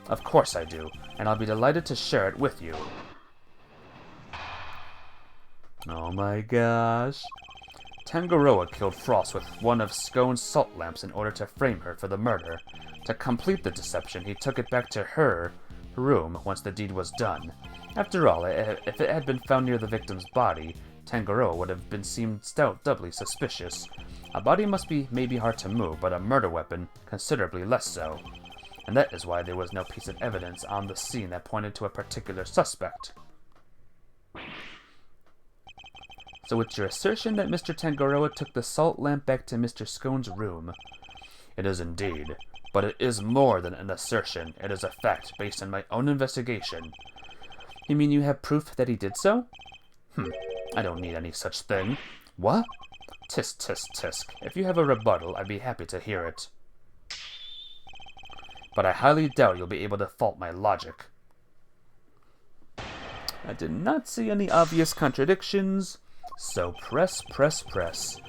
[SPEAKER 1] Of course I do, and I'll be delighted to share it with you. Oh my gosh. Tangaroa killed Frost with one of Scone's salt lamps in order to frame her for the murder. To complete the deception, he took it back to her room once the deed was done. After all, if it had been found near the victim's body, Tangaroa would have been seemed doubly suspicious. A body must be maybe hard to move, but a murder weapon considerably less so. And that is why there was no piece of evidence on the scene that pointed to a particular suspect. So it's your assertion that Mr. Tangaroa took the salt lamp back to Mr. Scone's room? It is indeed, but it is more than an assertion. It is a fact based on my own investigation. You mean you have proof that he did so? I don't need any such thing. What? Tisk, tisk, tisk. If you have a rebuttal, I'd be happy to hear it. But I highly doubt you'll be able to fault my logic. I did not see any obvious contradictions, so press, press, press.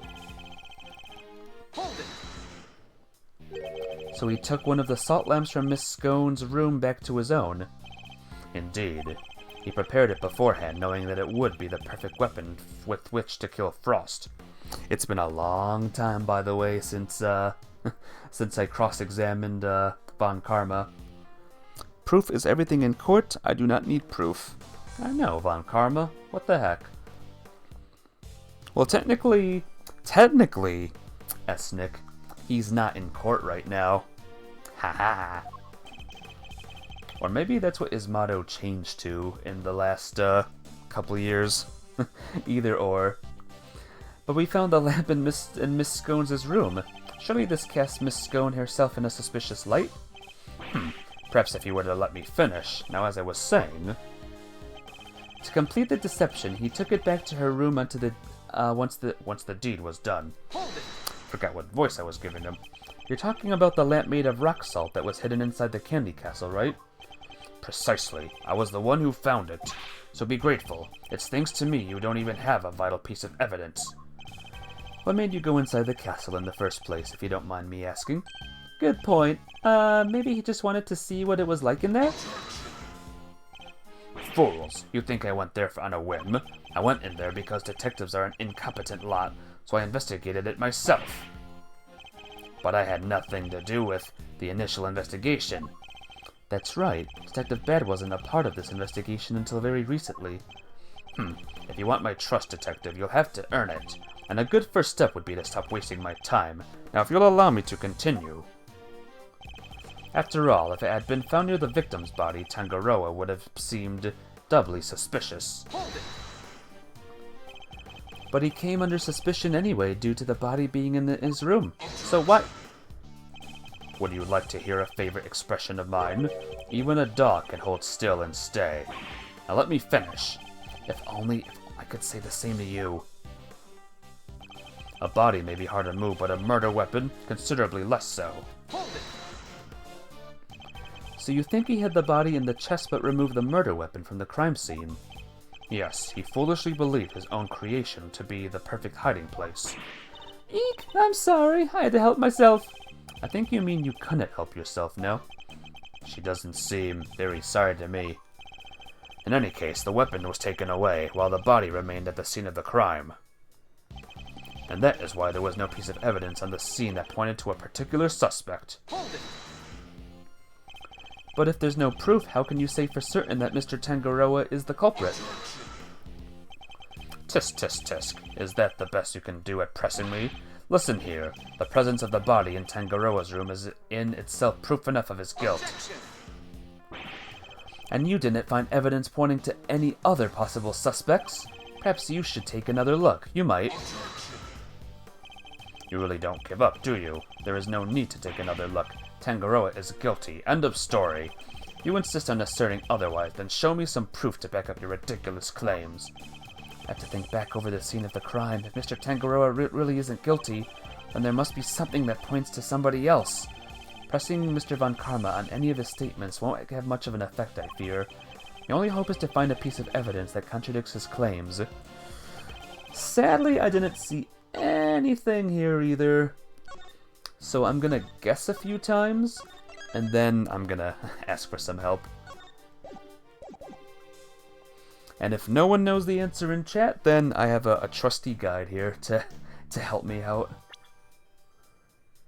[SPEAKER 2] Hold it!
[SPEAKER 1] So he took one of the salt lamps from Miss Scone's room back to his own. Indeed. He prepared it beforehand, knowing that it would be the perfect weapon with which to kill Frost. It's been a long time, by the way, since since I cross-examined Von Karma. Proof is everything in court. I do not need proof. I know, Von Karma. What the heck? Well, technically, Esnick, he's not in court right now. Ha ha. Or maybe that's what his motto changed to in the last couple years. Either or. But we found the lamp in Miss Scone's room. Surely this casts Miss Scone herself in a suspicious light? Perhaps if he were to let me finish. Now, as I was saying... To complete the deception, he took it back to her room once the deed was done. Forgot what voice I was giving him. You're talking about the lamp made of rock salt that was hidden inside the candy castle, right? Precisely. I was the one who found it. So be grateful. It's thanks to me you don't even have a vital piece of evidence. What made you go inside the castle in the first place, if you don't mind me asking? Good point. Maybe he just wanted to see what it was like in there? Fools! You think I went there on a whim? I went in there because detectives are an incompetent lot, so I investigated it myself. But I had nothing to do with the initial investigation. That's right. Detective Bad wasn't a part of this investigation until very recently. If you want my trust, Detective, you'll have to earn it. And a good first step would be to stop wasting my time. Now, if you'll allow me to continue... After all, if it had been found near the victim's body, Tangaroa would have seemed doubly suspicious. But he came under suspicion anyway due to the body being in his room. So what? Would you like to hear a favorite expression of mine? Even a dog can hold still and stay. Now let me finish. If only I could say the same to you. A body may be hard to move, but a murder weapon, considerably less so. So you think he hid the body in the chest but removed the murder weapon from the crime scene? Yes, he foolishly believed his own creation to be the perfect hiding place. Eek, I'm sorry, I had to help myself. I think you mean you couldn't help yourself, no? She doesn't seem very sorry to me. In any case, the weapon was taken away, while the body remained at the scene of the crime. And that is why there was no piece of evidence on the scene that pointed to a particular suspect. But if there's no proof, how can you say for certain that Mr. Tangaroa is the culprit? Tisk, tisk, tisk. Is that the best you can do at pressing me? Listen here. The presence of the body in Tangaroa's room is in itself proof enough of his guilt. And you didn't find evidence pointing to any other possible suspects? Perhaps you should take another look. You might. You really don't give up, do you? There is no need to take another look. Tangaroa is guilty. End of story. If you insist on asserting otherwise, then show me some proof to back up your ridiculous claims. I have to think back over the scene of the crime. If Mr. Tangaroa really isn't guilty, then there must be something that points to somebody else. Pressing Mr. Von Karma on any of his statements won't have much of an effect, I fear. The only hope is to find a piece of evidence that contradicts his claims. Sadly, I didn't see anything here either. So I'm gonna guess a few times, and then I'm gonna ask for some help. And if no one knows the answer in chat, then I have a trusty guide here to help me out.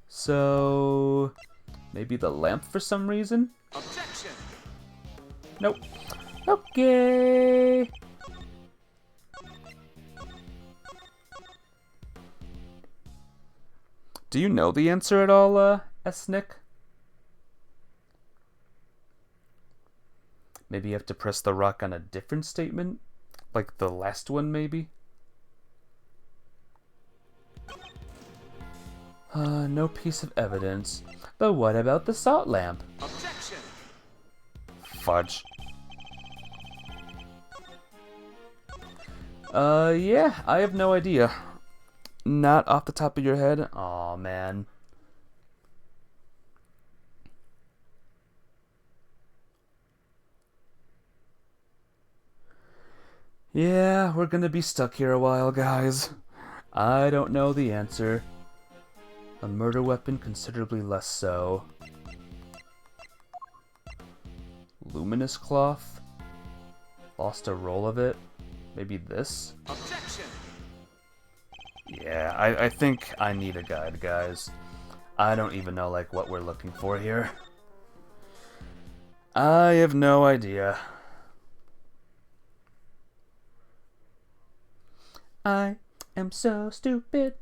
[SPEAKER 1] So... maybe the lamp for some reason?
[SPEAKER 2] Objection!
[SPEAKER 1] Nope. Okay! Do you know the answer at all, S-Nick? Maybe you have to press the rock on a different statement? Like the last one, maybe? No piece of evidence. But what about the salt lamp?
[SPEAKER 2] Objection!
[SPEAKER 1] Fudge. Yeah, I have no idea. Not off the top of your head? Aw, man. Yeah, we're gonna be stuck here a while, guys. I don't know the answer. A murder weapon, considerably less so. Luminous cloth? Lost a roll of it? Maybe this?
[SPEAKER 2] Objection!
[SPEAKER 1] Yeah, I think I need a guide, guys. I don't even know, like, what we're looking for here. I have no idea. I am so stupid.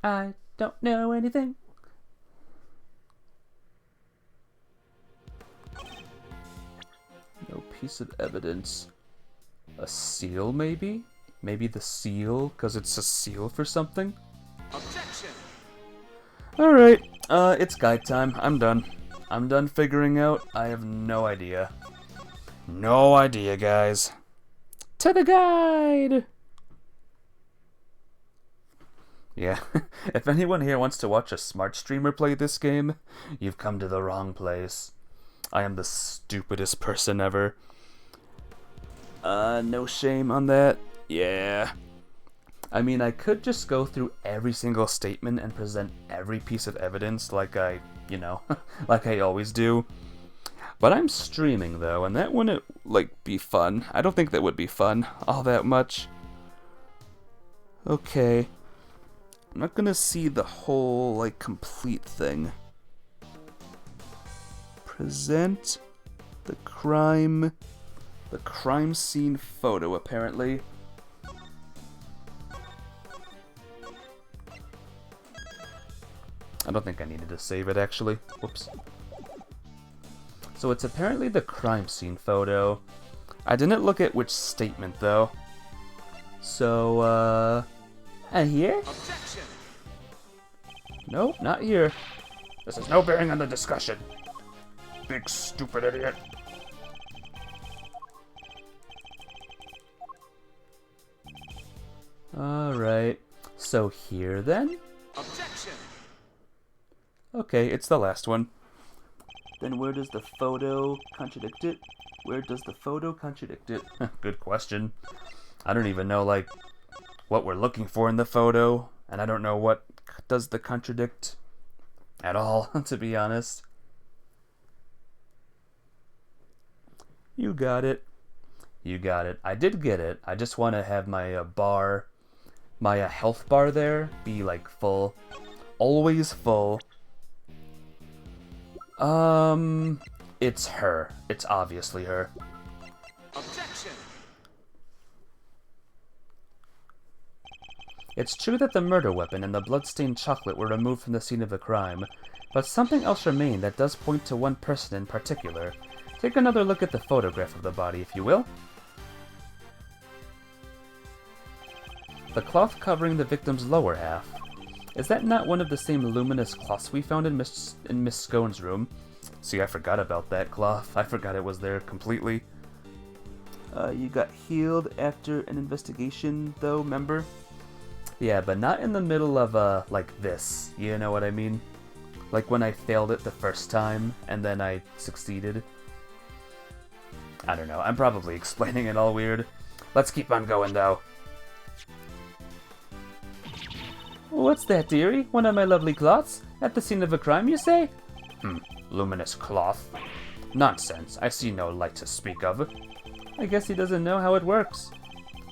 [SPEAKER 1] I don't know anything. No piece of evidence. A seal, maybe? Maybe the seal, because it's a seal for something?
[SPEAKER 2] Objection!
[SPEAKER 1] Alright, it's guide time. I'm done. I'm done figuring out. I have no idea. No idea, guys. To the guide! Yeah, if anyone here wants to watch a smart streamer play this game, you've come to the wrong place. I am the stupidest person ever. No shame on that. Yeah. I mean, I could just go through every single statement and present every piece of evidence like I, like I always do. But I'm streaming, though, and that wouldn't, be fun. I don't think that would be fun all that much. Okay. I'm not gonna see the whole, complete thing. Present the crime scene photo, apparently. I don't think I needed to save it, actually. Whoops. So it's apparently the crime scene photo. I didn't look at which statement, though. So, and here?
[SPEAKER 2] Objection!
[SPEAKER 1] Nope, not here. This has no bearing on the discussion. Big stupid idiot. Alright. So here, then?
[SPEAKER 2] Objection!
[SPEAKER 1] Okay, it's the last one. Then where does the photo contradict it? Where does the photo contradict it? Good question. I don't even know, what we're looking for in the photo, and I don't know what does the contradict at all, to be honest. You got it. You got it. I did get it. I just want to have my my health bar there be, full. Always full. It's her. It's obviously her.
[SPEAKER 2] Objection!
[SPEAKER 1] It's true that the murder weapon and the blood-stained chocolate were removed from the scene of the crime, but something else remained that does point to one person in particular. Take another look at the photograph of the body, if you will. The cloth covering the victim's lower half. Is that not one of the same luminous cloths we found in Miss Scone's room? See, I forgot about that cloth. I forgot it was there completely. You got healed after an investigation, though, remember? Yeah, but not in the middle of, this. You know what I mean? Like when I failed it the first time, and then I succeeded. I don't know. I'm probably explaining it all weird. Let's keep on going, though. What's that, dearie? One of my lovely cloths? At the scene of a crime, you say? Luminous cloth. Nonsense. I see no light to speak of. I guess he doesn't know how it works.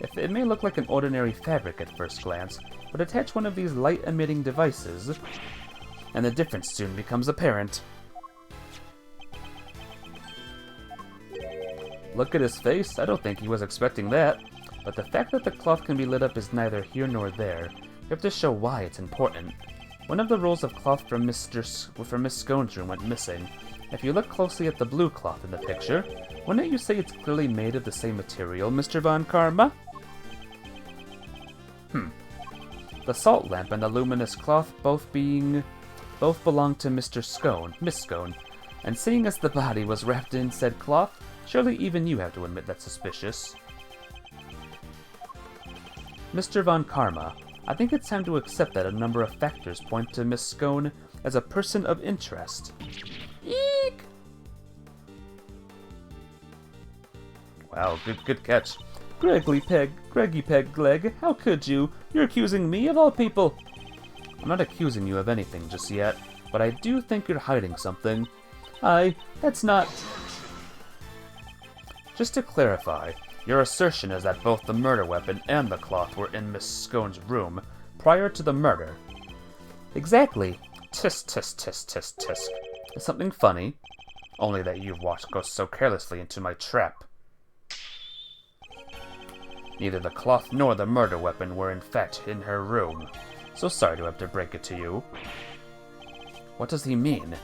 [SPEAKER 1] If it may look like an ordinary fabric at first glance, but attach one of these light-emitting devices, and the difference soon becomes apparent. Look at his face. I don't think he was expecting that. But the fact that the cloth can be lit up is neither here nor there. We have to show why it's important. One of the rolls of cloth from Miss Scone's room went missing. If you look closely at the blue cloth in the picture, wouldn't you say it's clearly made of the same material, Mr. Von Karma? The salt lamp and the luminous cloth both belong to Miss Scone, and seeing as the body was wrapped in said cloth, surely even you have to admit that's suspicious. Mr. Von Karma, I think it's time to accept that a number of factors point to Miss Scone as a person of interest. Eek! Wow, good catch. Greggy Peg Gleg, how could you? You're accusing me of all people. I'm not accusing you of anything just yet, but I do think you're hiding something. That's not... Just to clarify, your assertion is that both the murder weapon and the cloth were in Miss Scone's room prior to the murder. Exactly. Tisk, tisk, tisk, tisk, tisk. Is something funny? Only that you've watched go so carelessly into my trap. Neither the cloth nor the murder weapon were in fact in her room. So sorry to have to break it to you. What does he mean?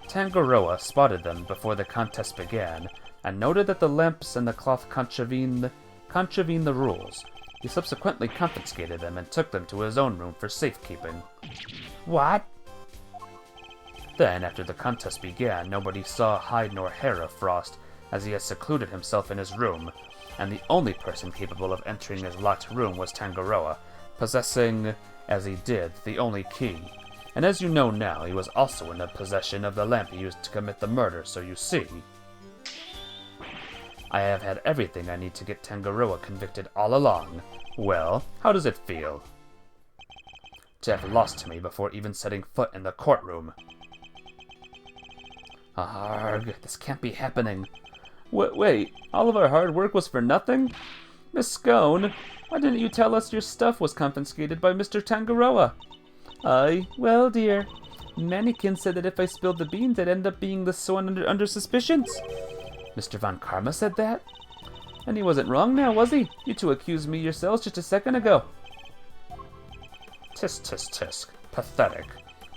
[SPEAKER 1] Tangaroa spotted them before the contest began, and noted that the lamps and the cloth contravened the rules. He subsequently confiscated them and took them to his own room for safekeeping. What? Then, after the contest began, nobody saw hide nor hair of Frost, as he had secluded himself in his room, and the only person capable of entering his locked room was Tangaroa, possessing, as he did, the only key. And as you know now, he was also in the possession of the lamp he used to commit the murder, so you see, I have had everything I need to get Tangaroa convicted all along. Well, how does it feel to have lost to me before even setting foot in the courtroom? Arg, this can't be happening. Wait, all of our hard work was for nothing? Miss Scone, why didn't you tell us your stuff was confiscated by Mr. Tangaroa? Well, dear, Mannequin said that if I spilled the beans, I'd end up being the one under suspicions. Mr. Von Karma said that? And he wasn't wrong now, was he? You two accused me yourselves just a second ago. Tisk, tisk, tisk. Pathetic.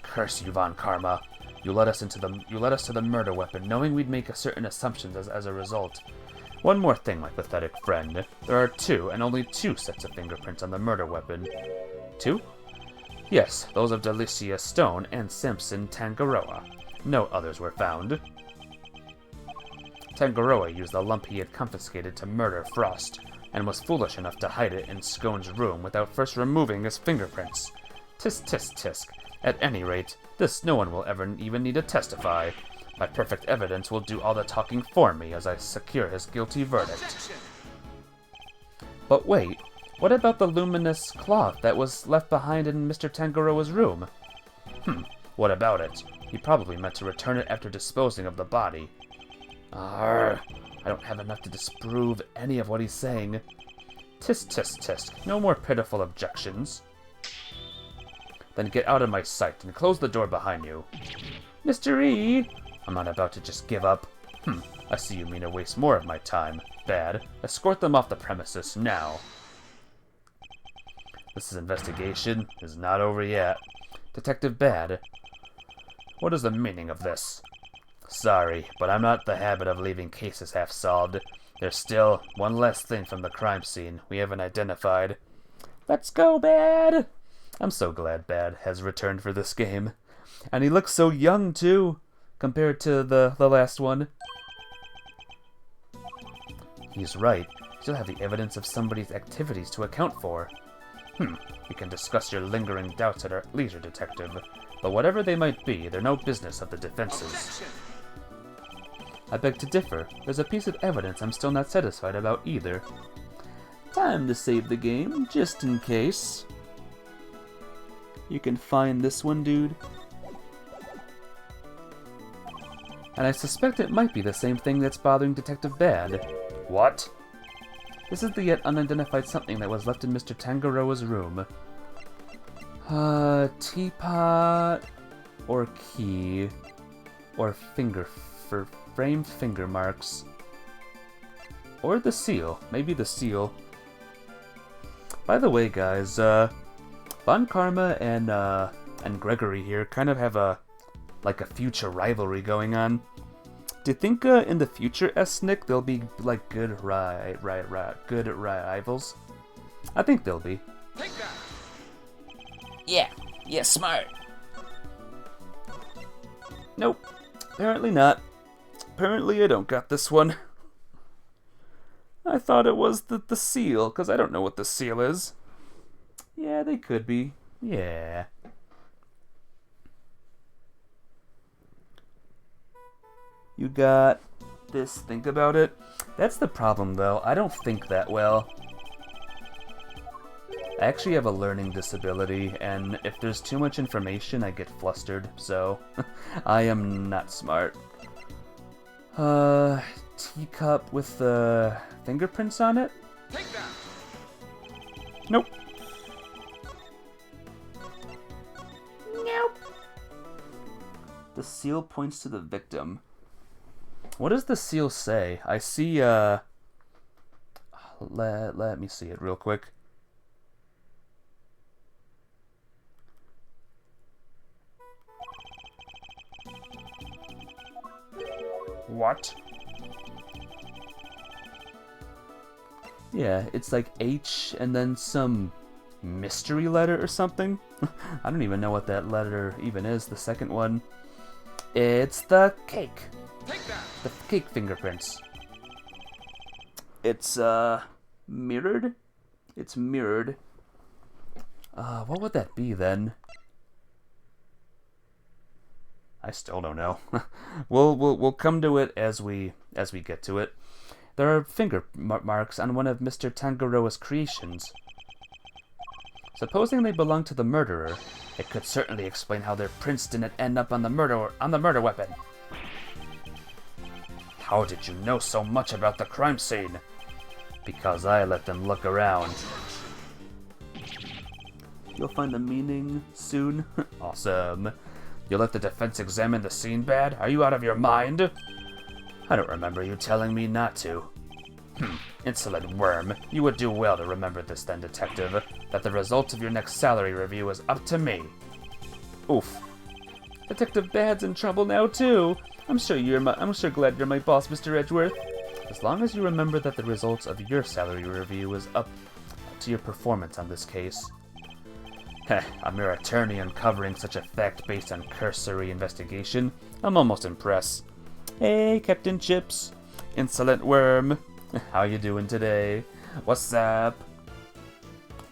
[SPEAKER 1] Curse you, Von Karma. You led us to the murder weapon, knowing we'd make certain assumptions as a result. One more thing, my pathetic friend. There are 2, and only 2 sets of fingerprints on the murder weapon. 2? Yes, those of Delicia Stone and Simpson Tangaroa. No others were found. Tangaroa used the lump he had confiscated to murder Frost, and was foolish enough to hide it in Scone's room without first removing his fingerprints. Tisk, tisk, tisk. At any rate, this no one will ever even need to testify. My perfect evidence will do all the talking for me as I secure his guilty verdict.
[SPEAKER 2] Objection.
[SPEAKER 1] But wait, what about the luminous cloth that was left behind in Mr. Tangaroa's room? What about it? He probably meant to return it after disposing of the body. I don't have enough to disprove any of what he's saying. Tisk, tisk, tisk. No more pitiful objections. Then get out of my sight and close the door behind you. Mr. E! I'm not about to just give up. I see you mean to waste more of my time. Bad. Escort them off the premises now. This investigation is not over yet. Detective Bad, what is the meaning of this? Sorry, but I'm not in the habit of leaving cases half-solved. There's still one last thing from the crime scene we haven't identified. Let's go, Bad! I'm so glad Bad has returned for this game. And he looks so young, too, compared to the last one. He's right. You still have the evidence of somebody's activities to account for. We can discuss your lingering doubts at our leisure, Detective. But whatever they might be, they're no business of the defense's.
[SPEAKER 2] Objection.
[SPEAKER 1] I beg to differ. There's a piece of evidence I'm still not satisfied about either. Time to save the game, just in case. You can find this one, dude. And I suspect it might be the same thing that's bothering Detective Bad. What? This is the yet unidentified something that was left in Mr. Tangaroa's room. Teapot, or key, or framed finger marks, or the seal. Maybe the seal. By the way, guys, Von Karma and Gregory here kind of have a future rivalry going on. Do you think in the future, Snick, they'll be like good rivals? I think they'll be.
[SPEAKER 2] Take that.
[SPEAKER 3] Yeah, smart.
[SPEAKER 1] Nope. Apparently not. Apparently I don't got this one. I thought it was the seal, because I don't know what the seal is. Yeah, they could be. Yeah. You got this, think about it. That's the problem, though. I don't think that well. I actually have a learning disability, and if there's too much information, I get flustered, so I am not smart. Teacup with the fingerprints on it?
[SPEAKER 2] Take that.
[SPEAKER 1] Nope.
[SPEAKER 3] Nope.
[SPEAKER 1] The seal points to the victim. What does the seal say? I see, let me see it real quick. What? Yeah, it's like H and then some mystery letter or something. I don't even know what that letter even is, the second one. It's the cake.
[SPEAKER 2] Take that.
[SPEAKER 1] The cake fingerprints. It's, mirrored? It's mirrored. What would that be then? I still don't know. We'll come to it as we get to it. There are finger marks on one of Mr. Tangaroa's creations. Supposing they belong to the murderer, it could certainly explain how their prints didn't end up on the murder weapon. How did you know so much about the crime scene? Because I let them look around. You'll find the meaning soon. Awesome. You let the defense examine the scene bad? Are you out of your mind? I don't remember you telling me not to. Insolent worm. You would do well to remember this then, detective, that the result of your next salary review is up to me. Oof. Detective Bad's in trouble now too. I'm sure glad you're my boss, Mr. Edgeworth. As long as you remember that the results of your salary review is up to your performance on this case. Heh, a mere attorney uncovering such a fact based on cursory investigation. I'm almost impressed. Hey, Captain Chips. Insolent worm. How you doing today? What's up?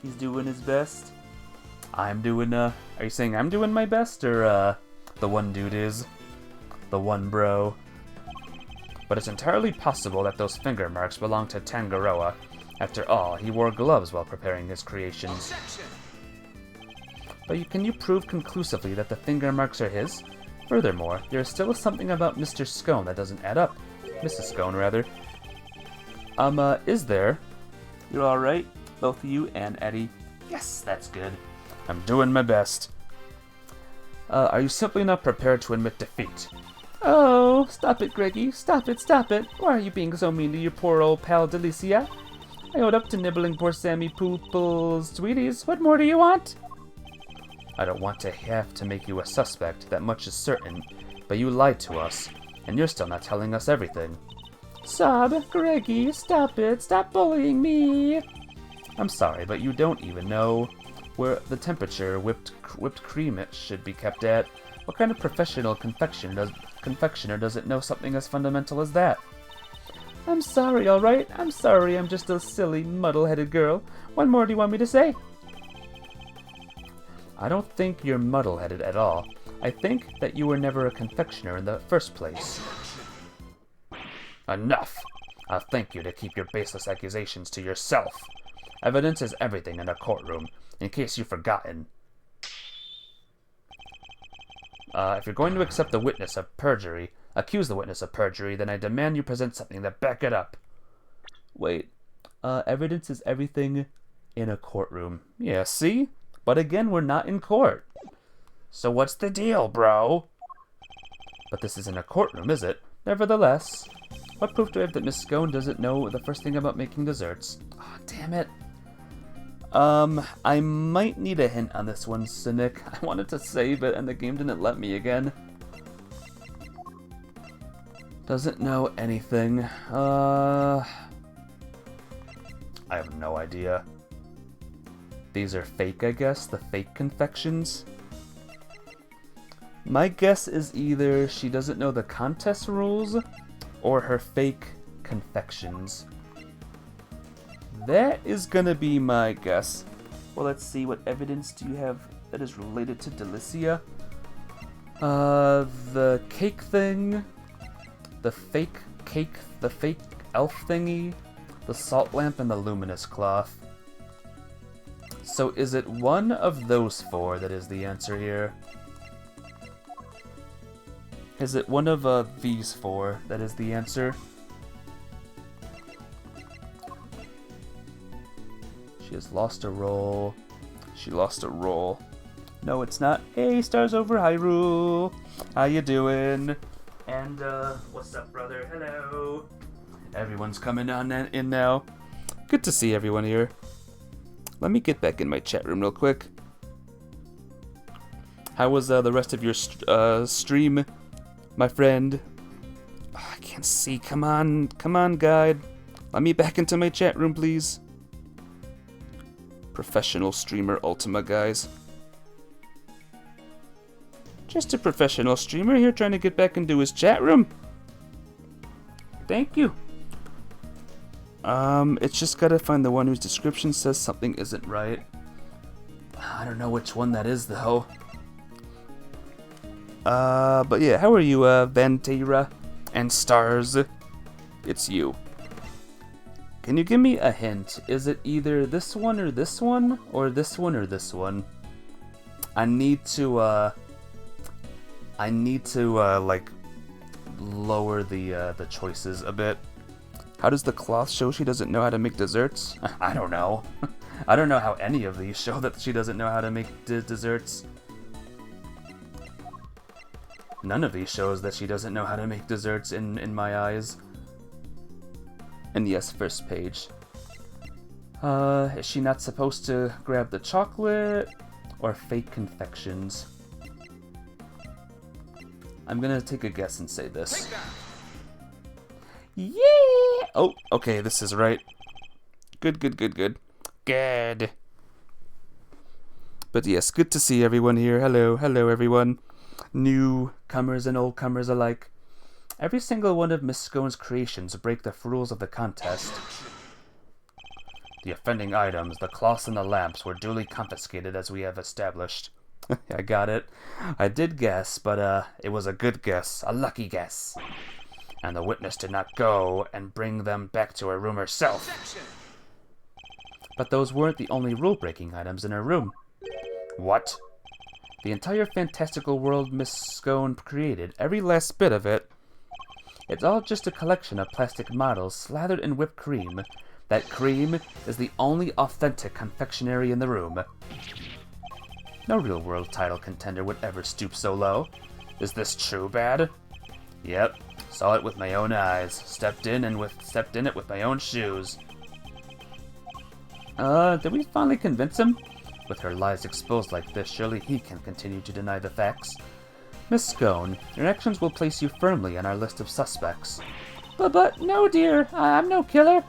[SPEAKER 1] He's doing his best. I'm doing, are you saying I'm doing my best, or, the one dude is? The one bro? But it's entirely possible that those finger marks belong to Tangaroa. After all, he wore gloves while preparing his creations.
[SPEAKER 2] Objection.
[SPEAKER 1] But can you prove conclusively that the finger marks are his? Furthermore, there is still something about Mr. Scone that doesn't add up. Mrs. Scone, rather. Is there? You're alright? Both you and Eddie? Yes, that's good. I'm doing my best. Are you simply not prepared to admit defeat? Oh, stop it, Greggy. Stop it, stop it. Why are you being so mean to your poor old pal Delicia? I owed up to nibbling poor Sammy Poople's sweeties. What more do you want? I don't want to have to make you a suspect, that much is certain, but you lied to us, and you're still not telling us everything. Sob, Greggy, stop it, stop bullying me! I'm sorry, but you don't even know where the temperature whipped cream should be kept at. What kind of professional confectioner doesn't know something as fundamental as that? I'm sorry, alright? I'm sorry, I'm just a silly, muddle-headed girl. What more do you want me to say? I don't think you're muddle-headed at all. I think that you were never a confectioner in the first place. Enough! I'll thank you to keep your baseless accusations to yourself. Evidence is everything in a courtroom, in case you've forgotten. If you're going to accuse the witness of perjury, then I demand you present something to back it up. Wait, evidence is everything in a courtroom. Yeah, see? But again, we're not in court. So what's the deal, bro? But this isn't a courtroom, is it? Nevertheless, what proof do I have that Miss Scone doesn't know the first thing about making desserts? Oh, damn it. I might need a hint on this one, Cynic. I wanted to save it, and the game didn't let me again. Doesn't know anything. I have no idea. These are fake, I guess? The fake confections? My guess is either she doesn't know the contest rules, or her fake confections. That is gonna be my guess. Well, let's see, what evidence do you have that is related to Delicia? The cake thing, the fake cake, the fake elf thingy, the salt lamp, and the luminous cloth. So is it one of those four that is the answer here? Is it one of these four that is the answer? She has lost a roll. She lost a roll. No, it's not. Hey, Stars over Hyrule. How you doing? And, what's up, brother? Hello. Everyone's coming on in now. Good to see everyone here. Let me get back in my chat room real quick. How was the rest of your stream, my friend? Oh, I can't see. Come on, guide. Let me back into my chat room, please. Professional streamer Ultima, guys. Just a professional streamer here trying to get back into his chat room. Thank you. It's just gotta find the one whose description says something isn't right. I don't know which one that is, though. But yeah, how are you, Vantera and Stars? It's you. Can you give me a hint? Is it either this one or this one? Or this one or this one? I need to, like, lower the choices a bit. How does the cloth show she doesn't know how to make desserts? I don't know. I don't know how any of these show that she doesn't know how to make desserts. None of these shows that she doesn't know how to make desserts in my eyes. And yes, first page. Is she not supposed to grab the chocolate or fake confections? I'm gonna take a guess and say this. Yeah! Oh, okay, this is right. Good. Good. But yes, good to see everyone here. Hello everyone. Newcomers and old comers alike. Every single one of Miss Scone's creations break the rules of the contest. The offending items, the cloths and the lamps, were duly confiscated as we have established. I got it. I did guess, but it was a good guess, a lucky guess. And the witness did not go and bring them back to her room herself.
[SPEAKER 2] Objection.
[SPEAKER 1] But those weren't the only rule-breaking items in her room. What? The entire fantastical world Miss Scone created, every last bit of it. It's all just a collection of plastic models slathered in whipped cream. That cream is the only authentic confectionery in the room. No real-world title contender would ever stoop so low. Is this true, Bad? Yep. Saw it with my own eyes. Stepped in it with my own shoes. Did we finally convince him? With her lies exposed like this, surely he can continue to deny the facts. Miss Scone, your actions will place you firmly on our list of suspects. But no, dear. I'm no killer.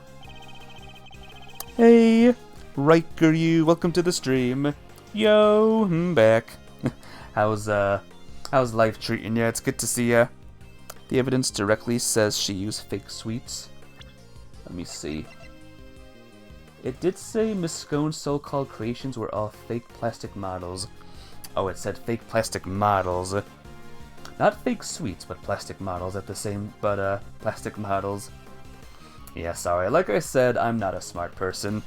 [SPEAKER 1] Hey, Riker, you. Welcome to the stream. Yo, I'm back. How's life treating ya? It's good to see ya. The evidence directly says she used fake sweets. Let me see. It did say Miss Scone's so-called creations were all fake plastic models. Oh, it said fake plastic models. Not fake sweets, but plastic models plastic models. Yeah, sorry. Like I said, I'm not a smart person.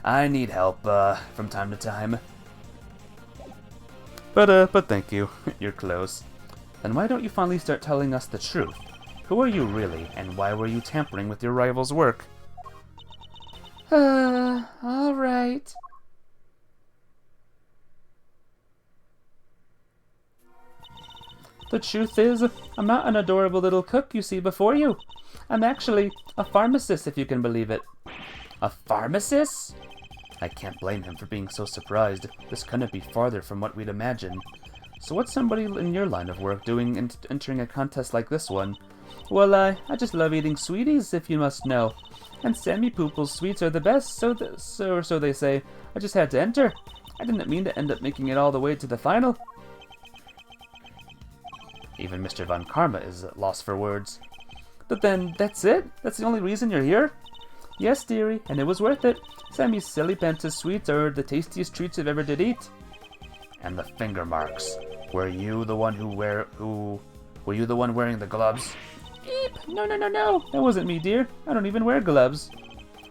[SPEAKER 1] I need help, from time to time. But thank you. You're close. Then why don't you finally start telling us the truth? Who are you really, and why were you tampering with your rival's work? Alright. The truth is, I'm not an adorable little cook you see before you. I'm actually a pharmacist, if you can believe it. A pharmacist? I can't blame him for being so surprised. This couldn't be farther from what we'd imagined. So what's somebody in your line of work doing entering a contest like this one? Well, I just love eating sweeties, if you must know. And Sammy Poople's sweets are the best, so they say. I just had to enter. I didn't mean to end up making it all the way to the final. Even Mr. Von Karma is lost for words. But then, that's it? That's the only reason you're here? Yes, dearie, and it was worth it. Sammy's silly Banta sweets are the tastiest treats I've ever did eat. And the finger marks. Were you the one wearing the gloves? Eep! No. That wasn't me, dear. I don't even wear gloves.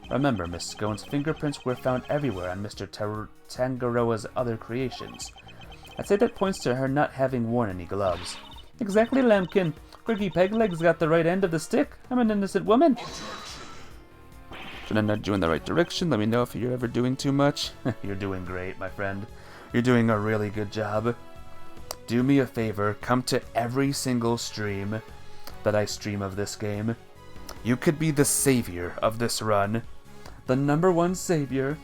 [SPEAKER 1] Remember, Miss Scone's fingerprints were found everywhere on Mr. Tangaroa's other creations. I'd say that points to her not having worn any gloves. Exactly, Lambkin. Quirky Peglegs got the right end of the stick. I'm an innocent woman. Should I nudge you in the right direction? Let me know if you're ever doing too much. You're doing great, my friend. You're doing a really good job. Do me a favor, come to every single stream that I stream of this game. You could be the savior of this run. The #1 savior.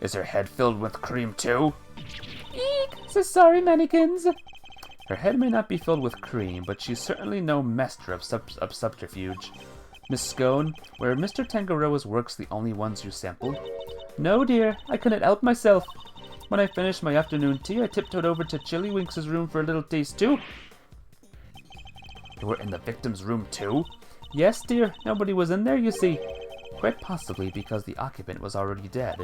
[SPEAKER 1] Is her head filled with cream too? Eek! So sorry, mannequins. Her head may not be filled with cream, but she's certainly no master of subterfuge. Miss Scone, were Mr. Tangaroa's works the only ones you sampled? No, dear, I couldn't help myself. When I finished my afternoon tea, I tiptoed over to Chillywinks' room for a little taste too. You were in the victim's room too? Yes, dear. Nobody was in there, you see. Quite possibly because the occupant was already dead.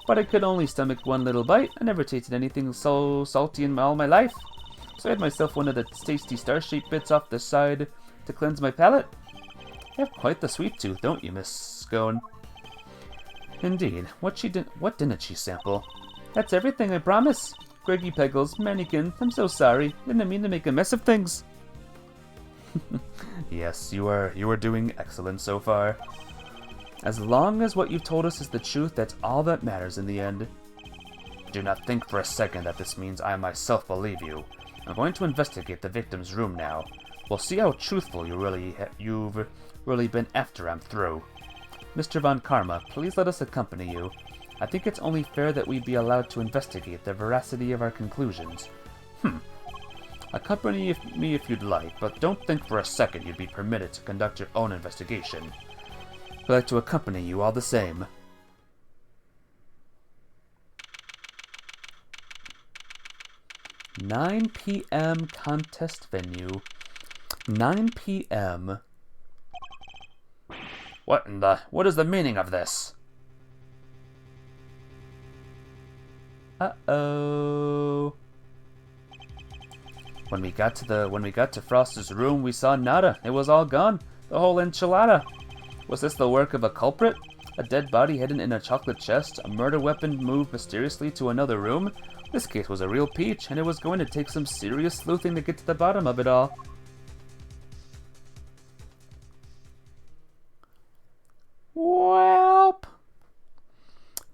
[SPEAKER 1] But I could only stomach one little bite. I never tasted anything so salty in all my life. So I had myself one of the tasty star-shaped bits off the side to cleanse my palate. You have quite the sweet tooth, don't you, Miss Scone? Indeed. What didn't she sample? That's everything, I promise. Greggy Peggles, Mannequin, I'm so sorry. Didn't mean to make a mess of things. Yes, you are doing excellent so far. As long as what you've told us is the truth, that's all that matters in the end. Do not think for a second that this means I myself believe you. I'm going to investigate the victim's room now. We'll see how truthful you've really been after I'm through. Mr. Von Karma, please let us accompany you. I think it's only fair that we be allowed to investigate the veracity of our conclusions. Accompany me if you'd like, but don't think for a second you'd be permitted to conduct your own investigation. I'd like to accompany you all the same. "9 p.m. contest venue. 9 p.m. What is the meaning of this? Uh-oh. When we got to Frost's room, we saw nada. It was all gone. The whole enchilada. Was this the work of a culprit? A dead body hidden in a chocolate chest? A murder weapon moved mysteriously to another room? This case was a real peach, and it was going to take some serious sleuthing to get to the bottom of it all. Welp.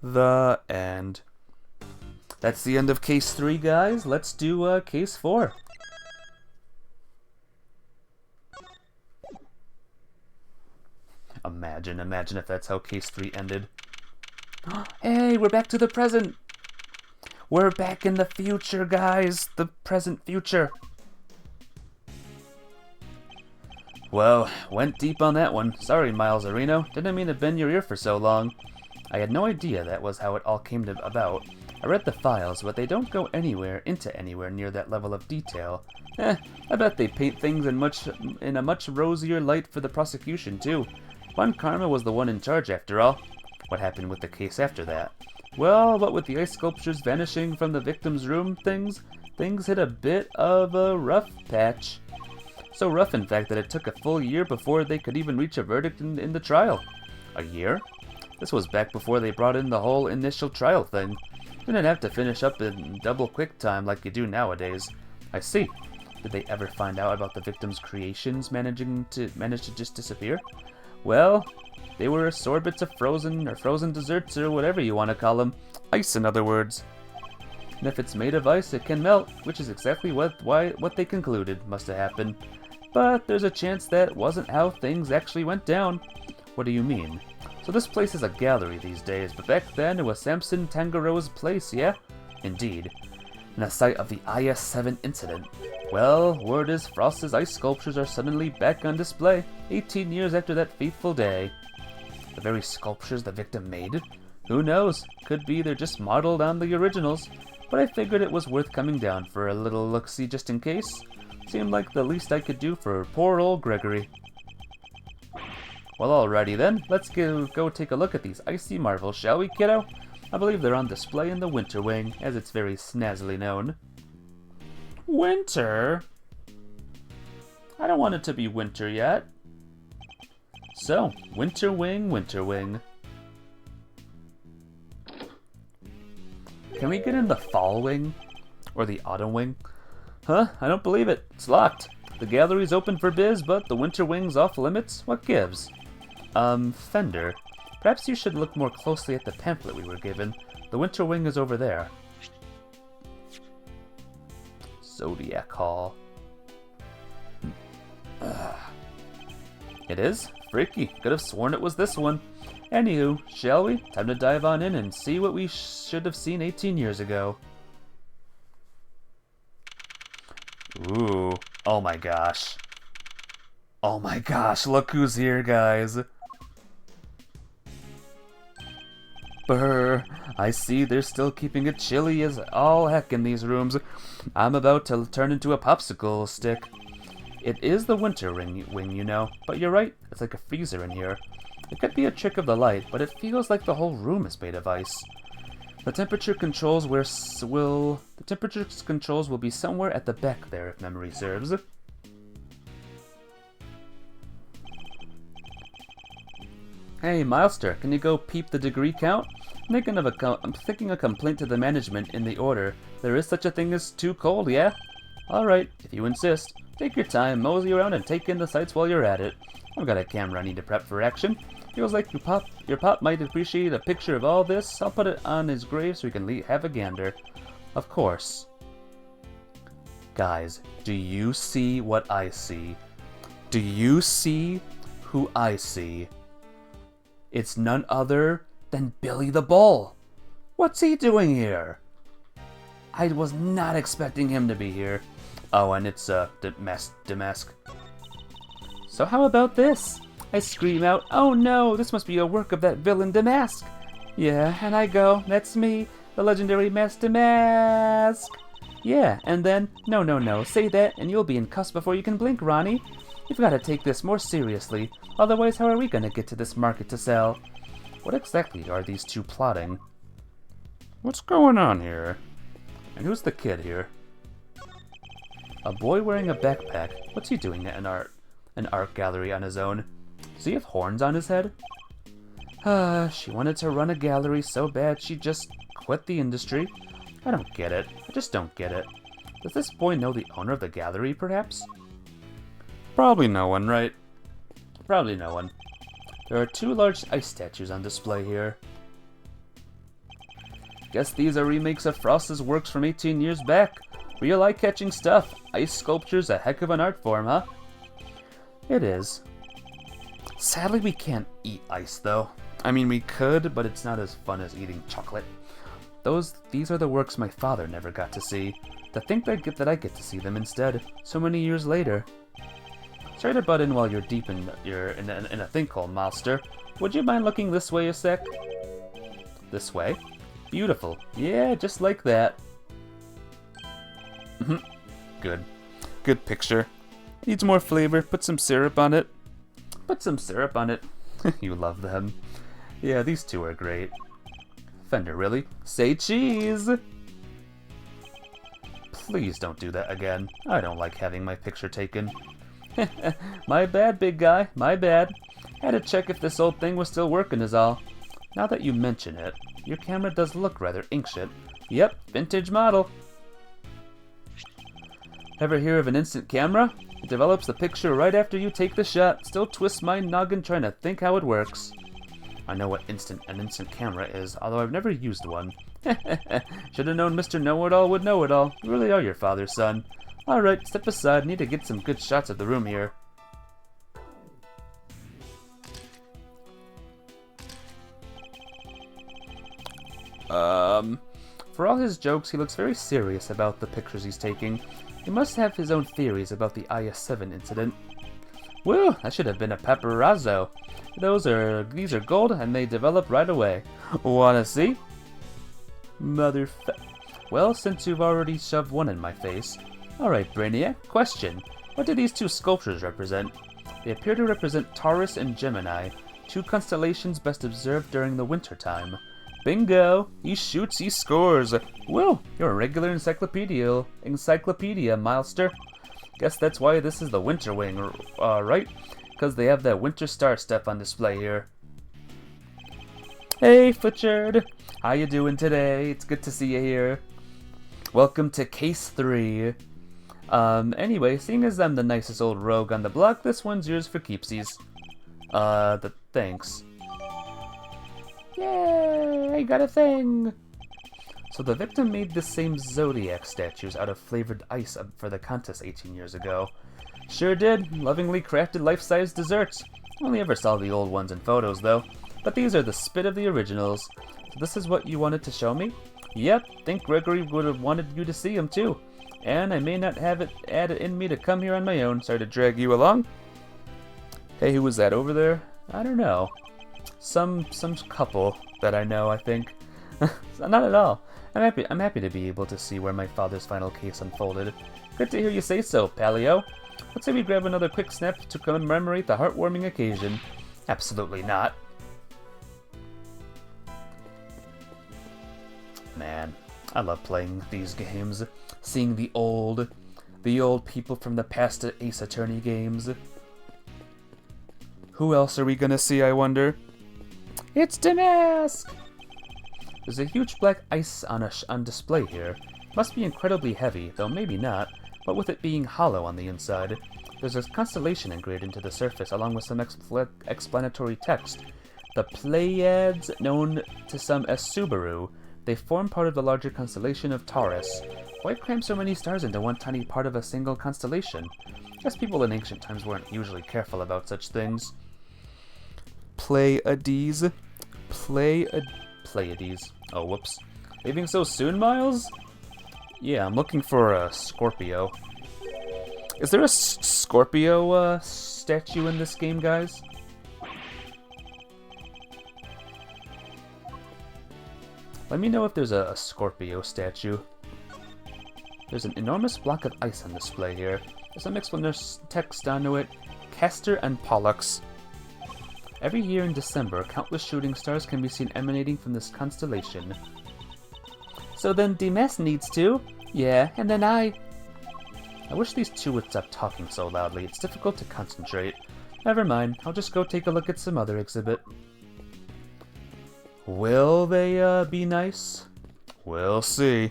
[SPEAKER 1] The end. That's the end of case 3, guys. Let's do case 4. Imagine if that's how case 3 ended. Hey, we're back to the present. We're back in the future, guys. The present future. Well, went deep on that one. Sorry, Miles Areno. Didn't mean to bend your ear for so long. I had no idea that was how it all came about. I read the files, but they don't go anywhere near that level of detail. I bet they paint things in a much rosier light for the prosecution, too. Von Karma was the one in charge, after all. What happened with the case after that? Well, what with the ice sculptures vanishing from the victim's room, things hit a bit of a rough patch. So rough, in fact, that it took a full year before they could even reach a verdict in the trial. A year? This was back before they brought in the whole initial trial thing. Didn't have to finish up in double quick time like you do nowadays. I see. Did they ever find out about the victim's creations managed to just disappear? Well, they were sorbets of frozen desserts, or whatever you want to call them. Ice, in other words. And if it's made of ice, it can melt, which is exactly what they concluded must have happened. But there's a chance that wasn't how things actually went down. What do you mean? So this place is a gallery these days, but back then it was Samson Tangaroa's place, yeah? Indeed. And the site of the IS-7 incident. Well, word is Frost's ice sculptures are suddenly back on display, 18 years after that fateful day. The very sculptures the victim made? Who knows? Could be they're just modeled on the originals. But I figured it was worth coming down for a little look-see just in case. Seemed like the least I could do for poor old Gregory. Well, alrighty then. Let's go take a look at these icy marvels, shall we, kiddo? I believe they're on display in the Winter Wing, as it's very snazzily known. Winter? I don't want it to be winter yet. So, Winter Wing, Winter Wing. Can we get in the Fall Wing? Or the Autumn Wing? Huh? I don't believe it. It's locked. The gallery's open for biz, but the Winter Wing's off limits? What gives? Fender. Perhaps you should look more closely at the pamphlet we were given. The Winter Wing is over there. Zodiac Hall. It is? Freaky. Could have sworn it was this one. Anywho, shall we? Time to dive on in and see what we should have seen 18 years ago. Ooh. Oh my gosh. Oh my gosh, look who's here, guys. Brr. I see they're still keeping it chilly as all heck in these rooms. I'm about to turn into a popsicle stick. It is the winter wing, you know, but you're right, it's like a freezer in here. It could be a trick of the light, but it feels like the whole room is made of ice. The temperature controls will be somewhere at the back there, if memory serves. Hey, Milester, can you go peep the degree count? I'm thinking a complaint to the management in the order. There is such a thing as too cold, yeah? Alright, if you insist. Take your time, mosey around and take in the sights while you're at it. I've got a camera I need to prep for action. Feels like your pop might appreciate a picture of all this. I'll put it on his grave so he can have a gander. Of course. Guys, do you see what I see? Do you see who I see? It's none other than Billy the Bull. What's he doing here? I was not expecting him to be here. Oh, and it's Damask. So how about this? I scream out, oh no, this must be a work of that villain Damask. Yeah, and I go, that's me, the legendary Master Mask. Yeah, and then, no, say that and you'll be in cuffs before you can blink, Ronnie. You've got to take this more seriously, otherwise how are we going to get to this market to sell? What exactly are these two plotting? What's going on here? And who's the kid here? A boy wearing a backpack. What's he doing at an art gallery on his own? Does he have horns on his head? She wanted to run a gallery so bad she just quit the industry. I don't get it. I just don't get it. Does this boy know the owner of the gallery, perhaps? Probably no one, right? Probably no one. There are two large ice statues on display here. Guess these are remakes of Frost's works from 18 years back. Real eye-catching stuff. Ice sculpture's a heck of an art form, huh? It is. Sadly, we can't eat ice, though. I mean, we could, but it's not as fun as eating chocolate. These are the works my father never got to see. To think that I get to see them instead, so many years later. Sorry to butt in while you're deep in a think hole, Milester. Would you mind looking this way a sec? This way? Beautiful. Yeah, just like that. Good. Good picture. Needs more flavor. Put some syrup on it. Put some syrup on it. You love them. Yeah, these two are great. Fender, really? Say cheese! Please don't do that again. I don't like having my picture taken. My bad, big guy. My bad. Had to check if this old thing was still working is all. Now that you mention it, your camera does look rather ancient. Yep, vintage model. Ever hear of an instant camera? It develops the picture right after you take the shot. Still twists my noggin trying to think how it works. I know what an instant camera is, although I've never used one. Should have known Mr. Know-It-All would know it all. You really are your father's son. Alright, step aside. Need to get some good shots of the room here. For all his jokes, he looks very serious about the pictures he's taking. He must have his own theories about the IS-7 incident. Woo, that should have been a paparazzo. These are gold and they develop right away. Wanna see? Well, since you've already shoved one in my face. Alright, Brainiac, question. What do these two sculptures represent? They appear to represent Taurus and Gemini, two constellations best observed during the winter time. Bingo! He shoots, he scores! Woo! You're a regular encyclopedia, Milester. Guess that's why this is the winter wing, right? Because they have that winter star stuff on display here. Hey, Fletchard! How you doing today? It's good to see you here. Welcome to Case 3. Anyway, seeing as I'm the nicest old rogue on the block, this one's yours for keepsies. Thanks. Yay, I got a thing! So the victim made the same Zodiac statues out of flavored ice for the contest 18 years ago. Sure did. Lovingly crafted life-size desserts. Only ever saw the old ones in photos, though. But these are the spit of the originals. So this is what you wanted to show me? Yep, think Gregory would have wanted you to see him, too. And I may not have it in me to come here on my own. Sorry to drag you along. Hey, who was that over there? I don't know. Some couple that I know, I think. Not at all. I'm happy to be able to see where my father's final case unfolded. Good to hear you say so, Paleo. Let's say we grab another quick snap to commemorate the heartwarming occasion. Absolutely not. Man, I love playing these games. Seeing the old people from the past Ace Attorney games. Who else are we gonna see, I wonder? It's Damask! There's a huge black ice on display here. Must be incredibly heavy, though maybe not, but with it being hollow on the inside. There's a constellation engraved into the surface, along with some explanatory text. The Pleiades, known to some as Subaru, they form part of the larger constellation of Taurus. Why cram so many stars into one tiny part of a single constellation? Guess people in ancient times weren't usually careful about such things. Pleiades? Pleiades. Oh, whoops. Leaving so soon, Miles? Yeah, I'm looking for a Scorpio. Is there a Scorpio statue in this game, guys? Let me know if there's a Scorpio statue. There's an enormous block of ice on display here. There's some explanatory text onto it. Castor and Pollux. Every year in December, countless shooting stars can be seen emanating from this constellation. So then Damask needs to? Yeah, and then I wish these two would stop talking so loudly. It's difficult to concentrate. Never mind, I'll just go take a look at some other exhibit. Will they be nice? We'll see.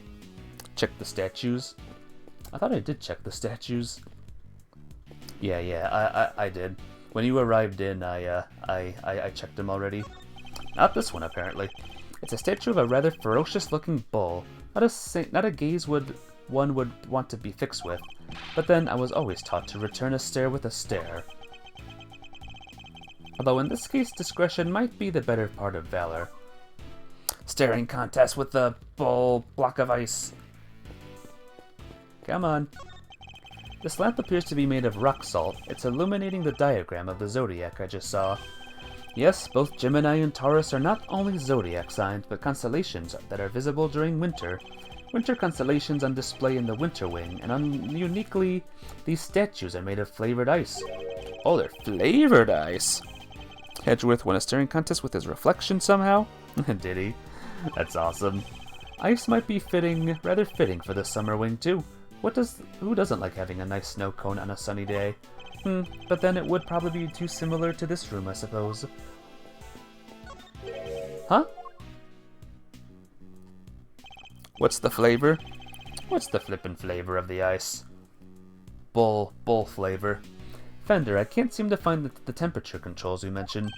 [SPEAKER 1] Check the statues. I thought I did check the statues. Yeah, I did. When you arrived in, I checked them already. Not this one, apparently. It's a statue of a rather ferocious-looking bull. Not a gaze one would want to be fixed with. But then I was always taught to return a stare with a stare. Although in this case, discretion might be the better part of valor. Staring contest with the bull block of ice. Come on. This lamp appears to be made of rock salt. It's illuminating the diagram of the zodiac I just saw. Yes, both Gemini and Taurus are not only zodiac signs, but constellations that are visible during winter. Winter constellations on display in the Winter Wing, and uniquely, these statues are made of flavored ice. Oh, they're flavored ice! Hedgeworth won a staring contest with his reflection somehow? Did he? That's awesome. Ice might be rather fitting for the Summer Wing too. Who doesn't like having a nice snow cone on a sunny day? But then it would probably be too similar to this room, I suppose. Huh? What's the flavor? What's the flippin' flavor of the ice? Bull flavor. Fender, I can't seem to find the temperature controls you mentioned.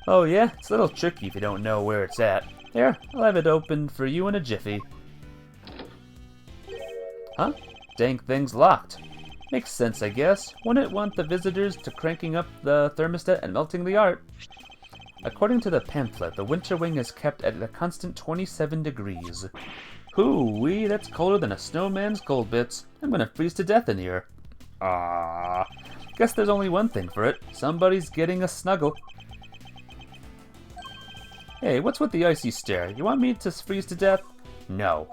[SPEAKER 1] Oh yeah? It's a little tricky if you don't know where it's at. Here, I'll have it open for you in a jiffy. Huh? Dang thing's locked. Makes sense, I guess. Wouldn't want the visitors to cranking up the thermostat and melting the art. According to the pamphlet, the Winter Wing is kept at a constant 27 degrees. Hoo-wee, that's colder than a snowman's cold bits. I'm gonna freeze to death in here. Ah, guess there's only one thing for it. Somebody's getting a snuggle. Hey, what's with the icy stare? You want me to freeze to death? No.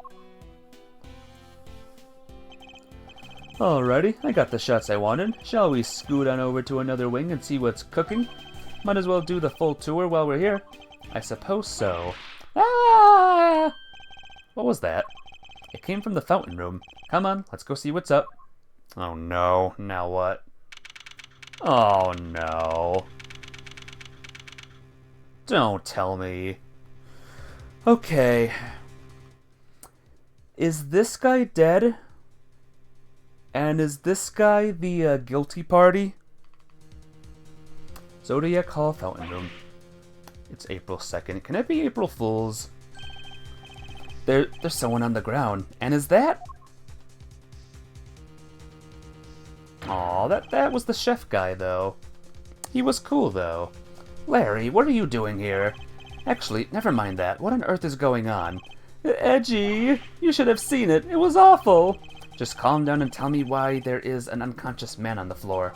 [SPEAKER 1] Alrighty, I got the shots I wanted. Shall we scoot on over to another wing and see what's cooking? Might as well do the full tour while we're here. I suppose so. Ah! What was that? It came from the fountain room. Come on, let's go see what's up. Oh no, now what? Oh no. Don't tell me. Okay. Is this guy dead? And is this guy the guilty party? Zodiac Hall Fountain Room. It's April 2nd. Can it be April Fool's? There's someone on the ground. And is that? Aw, that was the chef guy, though. He was cool, though. Larry, what are you doing here? Actually, never mind that. What on earth is going on? Edgy! You should have seen it. It was awful! Just calm down and tell me why there is an unconscious man on the floor.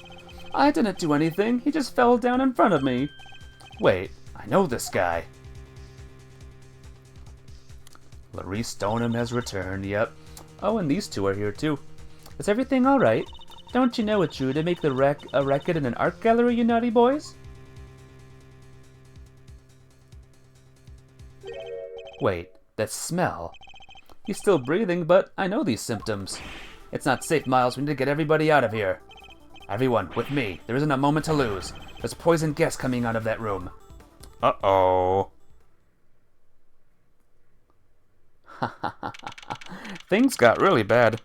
[SPEAKER 1] I didn't do anything. He just fell down in front of me. Wait, I know this guy. Larice Stoneham has returned, yep. Oh, and these two are here too. Is everything alright? Don't you know it's true to make a racket in an art gallery, you naughty boys? Wait, that smell. He's still breathing, but I know these symptoms. It's not safe, Miles. We need to get everybody out of here. Everyone, with me. There isn't a moment to lose. There's poison gas coming out of that room. Uh-oh. Things got really bad.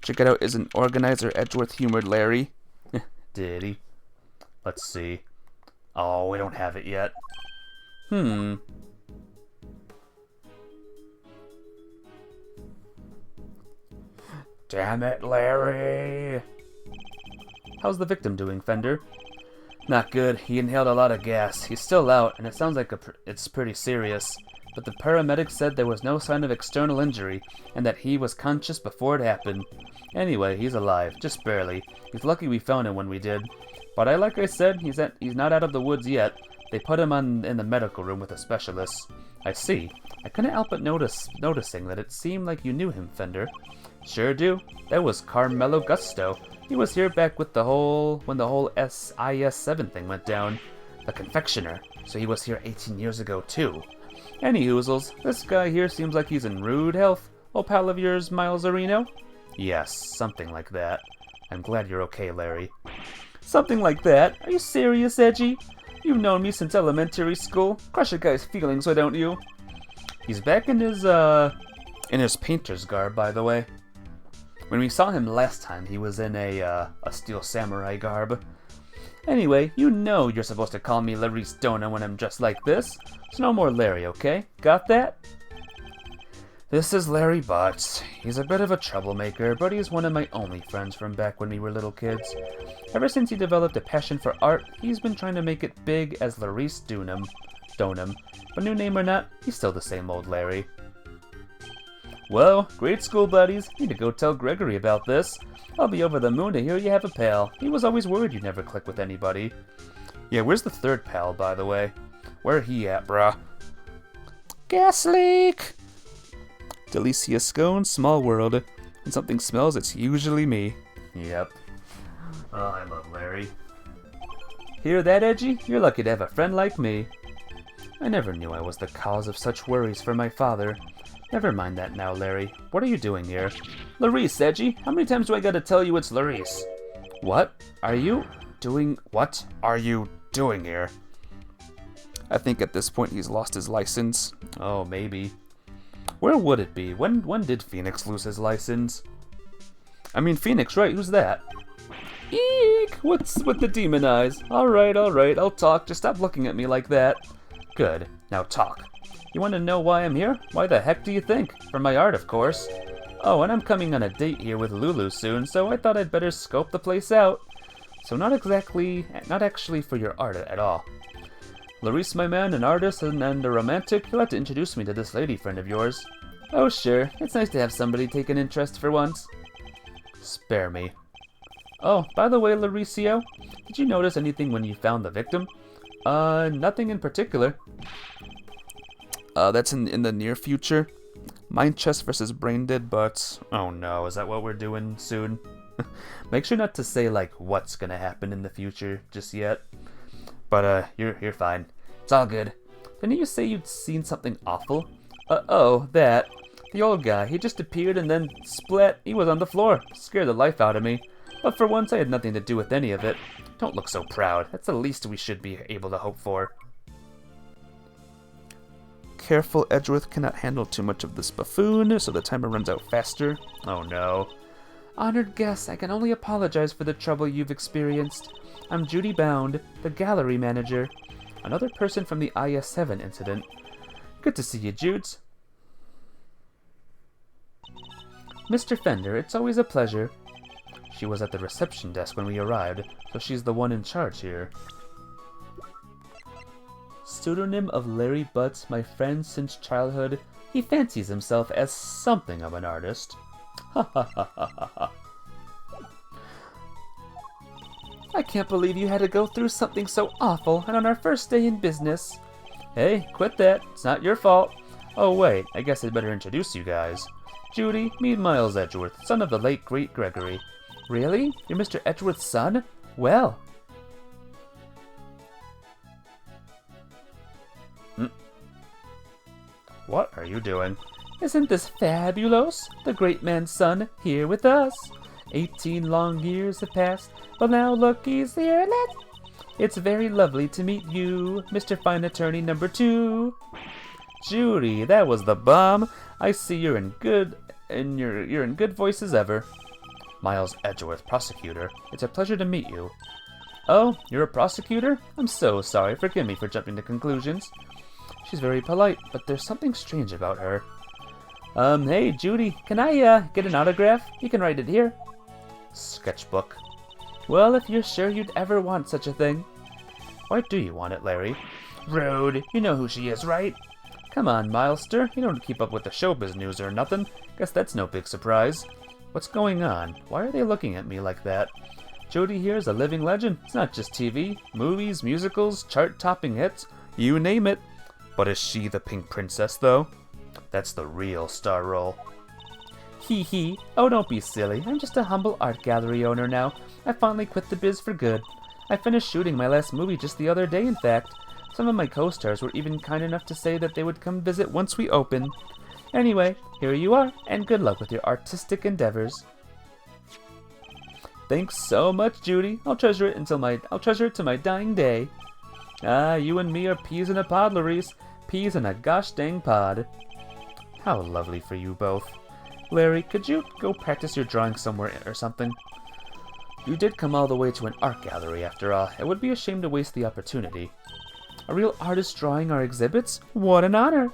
[SPEAKER 1] Check it out, isn't Organizer Edgeworth humored Larry? Did he? Let's see. Oh, we don't have it yet. Damn it, Larry! How's the victim doing, Fender? Not good. He inhaled a lot of gas. He's still out, and it sounds like it's pretty serious. But the paramedic said there was no sign of external injury, and that he was conscious before it happened. Anyway, he's alive, just barely. He's lucky we found him when we did. But like I said, he's not out of the woods yet. They put him in the medical room with a specialist. I see. I couldn't help but noticing that it seemed like you knew him, Fender. Sure do. That was Carmelo Gusto. He was here back with when the whole SIS-7 thing went down. The confectioner. So he was here 18 years ago, too. Any hoozles, this guy here seems like he's in rude health. Old pal of yours, Miles Areno? Yes, something like that. I'm glad you're okay, Larry. Something like that? Are you serious, Edgy? You've known me since elementary school. Crush a guy's feelings, why don't you? He's back in his painter's garb, by the way. When we saw him last time, he was in a steel samurai garb. Anyway, you know you're supposed to call me Larry Stoneham when I'm dressed like this. So no more Larry, okay? Got that? This is Larry Butts. He's a bit of a troublemaker, but he's one of my only friends from back when we were little kids. Ever since he developed a passion for art, he's been trying to make it big as Larry Stoneham. But new name or not, he's still the same old Larry. Well, great school buddies. Need to go tell Gregory about this. I'll be over the moon to hear you have a pal. He was always worried you'd never click with anybody. Yeah, where's the third pal, by the way? Where he at, bruh? Gas leak! Delicia Scone, small world. When something smells, it's usually me. Yep. Oh, I love Larry. Hear that, Edgy? You're lucky to have a friend like me. I never knew I was the cause of such worries for my father. Never mind that now, Larry. What are you doing here? Larice, Edgy, how many times do I gotta tell you it's Larice? What are you doing here? I think at this point he's lost his license. Oh, maybe. Where would it be? When did Phoenix lose his license? I mean, Phoenix, right? Who's that? Eek! What's with the demon eyes? Alright, I'll talk. Just stop looking at me like that. Good. Now talk. You want to know why I'm here? Why the heck do you think? For my art, of course. Oh, and I'm coming on a date here with Lulu soon, so I thought I'd better scope the place out. So not actually for your art at all. Larice, my man, an artist and a romantic, you'll have to introduce me to this lady friend of yours. Oh, sure. It's nice to have somebody take an interest for once. Spare me. Oh, by the way, Laricio, did you notice anything when you found the victim? Nothing in particular. That's in the near future. Mind chest versus brain dead, but oh no, is that what we're doing soon? Make sure not to say like what's gonna happen in the future just yet. But you're fine. It's all good. Didn't you say you'd seen something awful? Oh, that. The old guy, he just appeared and then splat. He was on the floor. Scared the life out of me. But for once I had nothing to do with any of it. Don't look so proud. That's the least we should be able to hope for. Careful, Edgeworth cannot handle too much of this buffoon, so the timer runs out faster. Oh no. Honored guests, I can only apologize for the trouble you've experienced. I'm Judy Bound, the gallery manager. Another person from the IS-7 incident. Good to see you, Judes. Mr. Fender, it's always a pleasure. She was at the reception desk when we arrived, so she's the one in charge here. Pseudonym of Larry Butts, my friend since childhood. He fancies himself as something of an artist. Ha ha ha ha ha ha. I can't believe you had to go through something so awful and on our first day in business. Hey, quit that. It's not your fault. Oh wait, I guess I'd better introduce you guys. Judy, meet Miles Edgeworth, son of the late great Gregory. Really? You're Mr. Edgeworth's son? Well. What are you doing? Isn't this fabulous? The great man's son here with us. 18 long years have passed, but now look, he's here. It's very lovely to meet you, Mr. Fine Attorney number 2. Judy, that was the bomb. I see you're in good voice as ever. Miles Edgeworth, prosecutor. It's a pleasure to meet you. Oh, you're a prosecutor? I'm so sorry. Forgive me for jumping to conclusions. She's very polite, but there's something strange about her. Hey, Judy, can I, get an autograph? You can write it here. Sketchbook. Well, if you're sure you'd ever want such a thing. Why do you want it, Larry? Rude. You know who she is, right? Come on, Milester. You don't keep up with the showbiz news or nothing. Guess that's no big surprise. What's going on? Why are they looking at me like that? Jody here is a living legend. It's not just TV, movies, musicals, chart-topping hits. You name it. But is she the Pink Princess, though? That's the real star role. Hee hee. Oh, don't be silly. I'm just a humble art gallery owner now. I finally quit the biz for good. I finished shooting my last movie just the other day, in fact. Some of my co-stars were even kind enough to say that they would come visit once we open. Anyway, here you are, and good luck with your artistic endeavors. Thanks so much, Judy. I'll treasure it to my dying day. Ah, you and me are peas in a pod, Larice. Peas in a gosh dang pod. How lovely for you both. Larry, could you go practice your drawing somewhere or something? You did come all the way to an art gallery, after all. It would be a shame to waste the opportunity. A real artist drawing our exhibits? What an honor!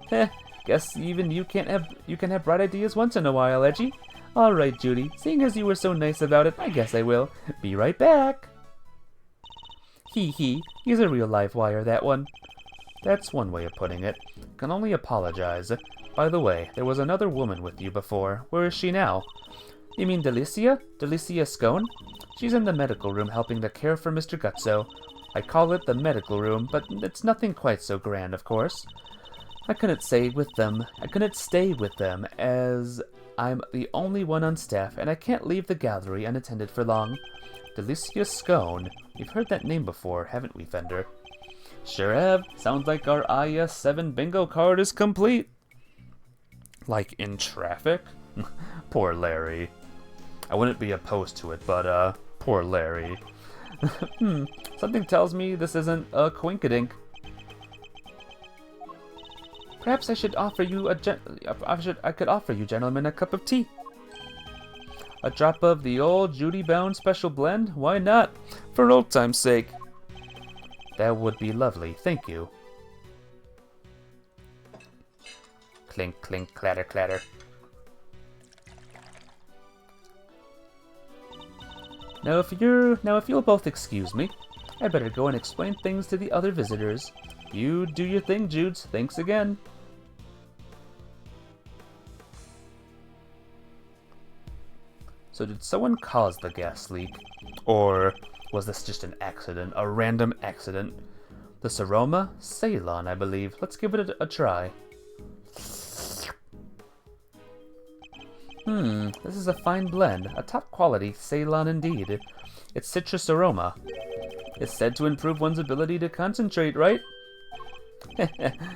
[SPEAKER 1] Heh, guess even you can have bright ideas once in a while, Edgy. All right, Judy. Seeing as you were so nice about it, I guess I will. Be right back. Hee hee. He's a real live wire, that one. That's one way of putting it. Can only apologize. By the way, there was another woman with you before. Where is she now? You mean Delicia? Delicia Scone? She's in the medical room helping to care for Mr. Gutso. I call it the medical room, but it's nothing quite so grand, of course. I couldn't stay with them, as I'm the only one on staff, and I can't leave the gallery unattended for long. Delicia Scone. You've heard that name before, haven't we, Fender? Sure have. Sounds like our IS-7 bingo card is complete. Like in traffic? Poor Larry. I wouldn't be opposed to it, but, poor Larry. Something tells me this isn't a coinkydink. Perhaps I should offer you I could offer you gentlemen a cup of tea. A drop of the old Judy Bound special blend? Why not? For old time's sake. That would be lovely, thank you. Clink, clink, clatter, clatter. Now if you'll both excuse me, I better go and explain things to the other visitors. You do your thing, Judes. Thanks again. So did someone cause the gas leak? Or was this just an accident, a random accident? This aroma? Ceylon, I believe. Let's give it a try. This is a fine blend. A top quality Ceylon indeed. Its citrus aroma. It's said to improve one's ability to concentrate, right?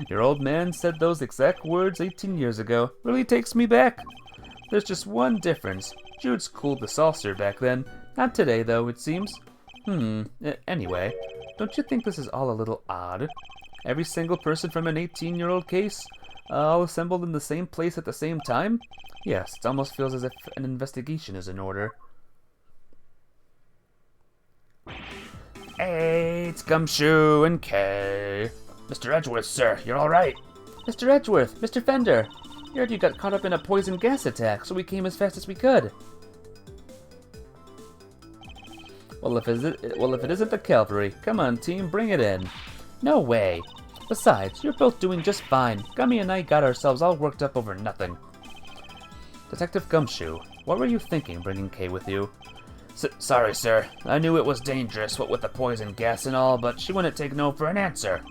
[SPEAKER 1] Your old man said those exact words 18 years ago. Really takes me back. There's just one difference. Jude's cooled the saucer back then. Not today, though, it seems. Anyway, don't you think this is all a little odd? Every single person from an 18-year-old case, all assembled in the same place at the same time? Yes, it almost feels as if an investigation is in order. Hey, it's Gumshoe and Kay. Mr. Edgeworth, sir, you're all right. Mr. Edgeworth, Mr. Fender. We heard you got caught up in a poison gas attack, so we came as fast as we could. Well, if it isn't the cavalry, come on, team, bring it in. No way. Besides, you're both doing just fine. Gummy and I got ourselves all worked up over nothing. Detective Gumshoe, what were you thinking bringing Kay with you? Sorry, sir. I knew it was dangerous, what with the poison gas and all, but she wouldn't take no for an answer.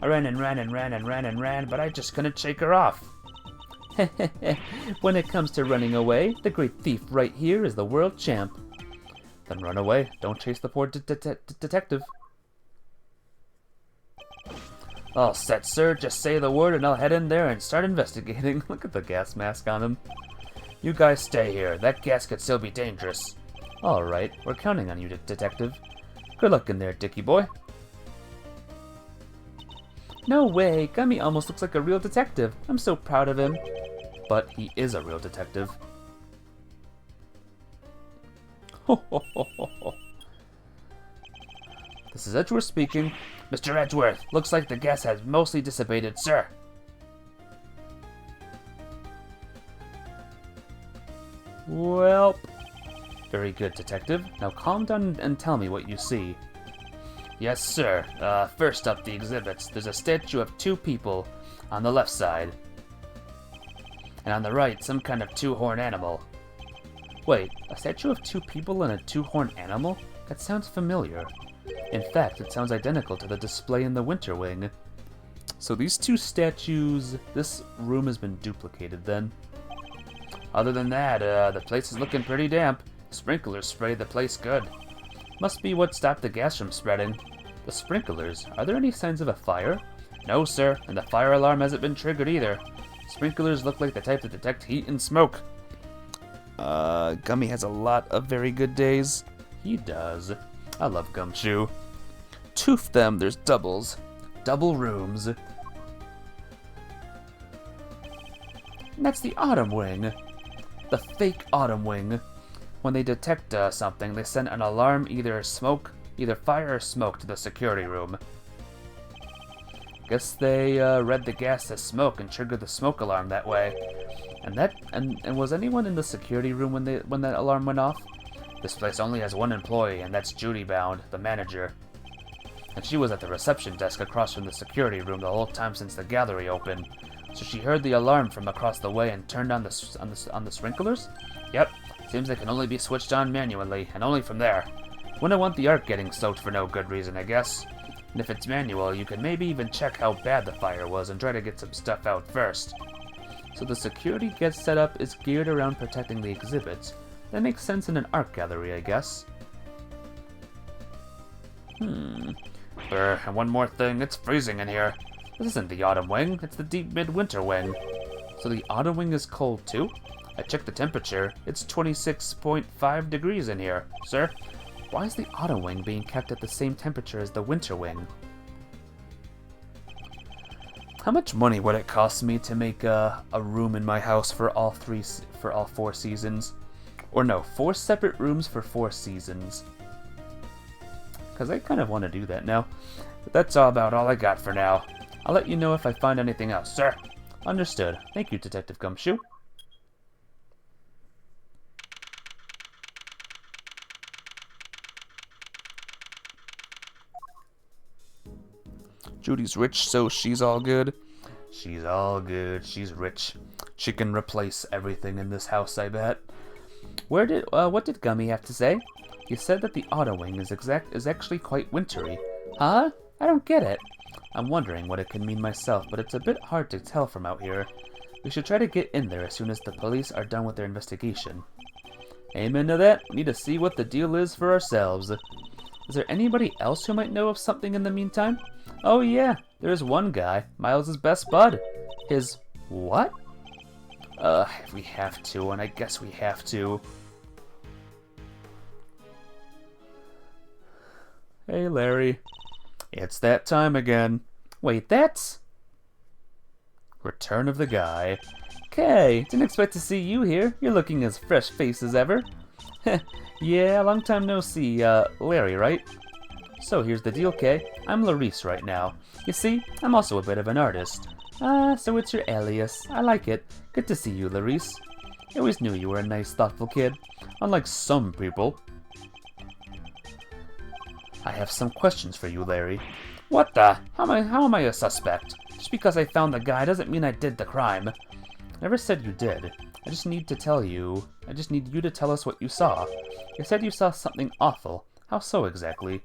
[SPEAKER 1] I ran and ran and ran and ran and ran, but I just couldn't shake her off. When it comes to running away, the great thief right here is the world champ. Then run away. Don't chase the poor detective. All set, sir. Just say the word and I'll head in there and start investigating. Look at the gas mask on him. You guys stay here. That gas could still be dangerous. All right. We're counting on you, detective. Good luck in there, Dickie boy. No way. Gummy almost looks like a real detective. I'm so proud of him. But he is a real detective. Ho ho ho ho ho. This is Edgeworth speaking. Mr. Edgeworth, looks like the gas has mostly dissipated, sir. Well, very good, detective. Now calm down and tell me what you see. Yes, sir. First up, the exhibits. There's a statue of two people on the left side. And on the right, some kind of two-horned animal. Wait, a statue of two people and a two-horned animal? That sounds familiar. In fact, it sounds identical to the display in the Winter Wing. So these two statues, this room has been duplicated then. Other than that, the place is looking pretty damp. Sprinklers sprayed the place good. Must be what stopped the gas from spreading. The sprinklers, are there any signs of a fire? No, sir, and the fire alarm hasn't been triggered either. Sprinklers look like the type that detect heat and smoke. Gummy has a lot of very good days. He does. I love Gumshoe. Tooth them, there's doubles. Double rooms. And that's the Autumn Wing. The fake Autumn Wing. When they detect something, they send an alarm, either fire or smoke, to the security room. Guess they read the gas as smoke and triggered the smoke alarm that way. And was anyone in the security room when that alarm went off? This place only has one employee, and that's Judy Bound, the manager. And she was at the reception desk across from the security room the whole time since the gallery opened. So she heard the alarm from across the way and turned on the sprinklers? Yep, seems they can only be switched on manually, and only from there. Wouldn't want the art getting soaked for no good reason, I guess. And if it's manual, you can maybe even check how bad the fire was and try to get some stuff out first. So the security gets set up is geared around protecting the exhibits. That makes sense in an art gallery, I guess. And one more thing, it's freezing in here. This isn't the Autumn Wing, it's the deep midwinter wing. So the Autumn Wing is cold too? I checked the temperature, it's 26.5 degrees in here. Sir, why is the Autumn Wing being kept at the same temperature as the Winter Wing? How much money would it cost me to make a room in my house for all 4 seasons? Or no, 4 separate rooms for 4 seasons. Because I kind of want to do that now. But that's about all I got for now. I'll let you know if I find anything else, sir. Understood. Thank you, Detective Gumshoe. Judy's rich, so she's all good. She's all good. She's rich. She can replace everything in this house, I bet. What did Gummy have to say? He said that the Autumn Wing is actually quite wintry. Huh? I don't get it. I'm wondering what it can mean myself, but it's a bit hard to tell from out here. We should try to get in there as soon as the police are done with their investigation. Amen to that. We need to see what the deal is for ourselves. Is there anybody else who might know of something in the meantime? Oh yeah, there's one guy, Miles' best bud. His what? We have to, and I guess we have to. Hey Larry. It's that time again. Wait, that's... Return of the Guy. Kay, didn't expect to see you here. You're looking as fresh-faced as ever. Yeah, long time no see, Larry, right? So here's the deal, Kay. I'm Larice right now. You see, I'm also a bit of an artist. Ah, so it's your alias. I like it. Good to see you, Larice. I always knew you were a nice, thoughtful kid. Unlike some people. I have some questions for you, Larry. What the? How am I a suspect? Just because I found the guy doesn't mean I did the crime. I never said you did. I just need you to tell us what you saw. You said you saw something awful. How so exactly?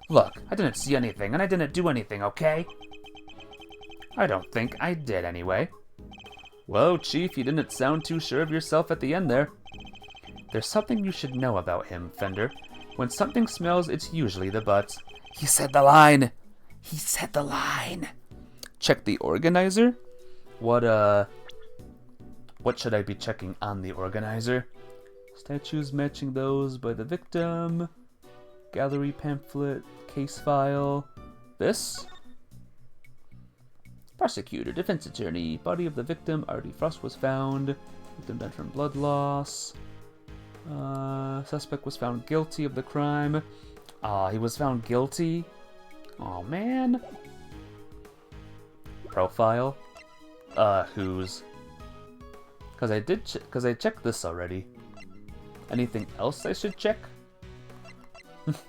[SPEAKER 1] Look, I didn't see anything, and I didn't do anything, okay? I don't think I did anyway. Whoa, Chief, you didn't sound too sure of yourself at the end there. There's something you should know about him, Fender. When something smells, it's usually the butts. He said the line! He said the line! Check the organizer? What should I be checking on the organizer? Statues matching those by the victim. Gallery pamphlet. Case file. This? Prosecutor, defense attorney. Body of the victim, Artie Frost, was found. Victim died from blood loss. Suspect was found guilty of the crime. He was found guilty? Oh man. Profile? Whose? Because I checked this already. Anything else I should check?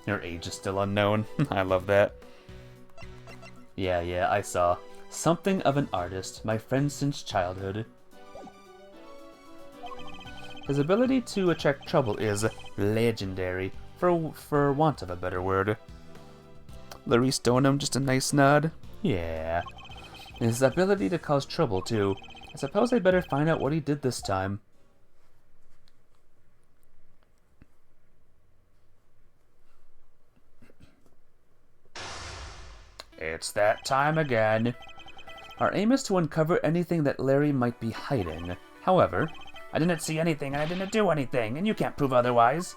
[SPEAKER 1] Your age is still unknown. I love that. Yeah, I saw. Something of an artist, my friend since childhood. His ability to attract trouble is legendary, for want of a better word. Larry Stoneham, just a nice nod. Yeah. His ability to cause trouble, too. I suppose I better find out what he did this time. It's that time again. Our aim is to uncover anything that Larry might be hiding. However, I didn't see anything and I didn't do anything, and you can't prove otherwise.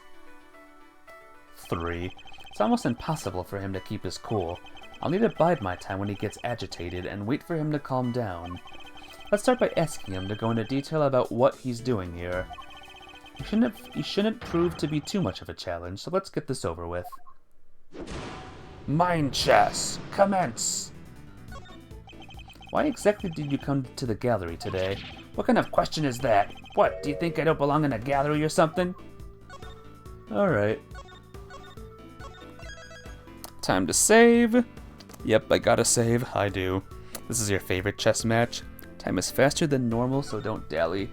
[SPEAKER 1] 3. It's almost impossible for him to keep his cool. I'll need to bide my time when he gets agitated and wait for him to calm down. Let's start by asking him to go into detail about what he's doing here. He shouldn't prove to be too much of a challenge, so let's get this over with. Mind chess, commence! Why exactly did you come to the gallery today? What kind of question is that? What, do you think I don't belong in a gallery or something? Alright. Time to save. Yep, I gotta save. I do. This is your favorite chess match. Time is faster than normal, so don't dally.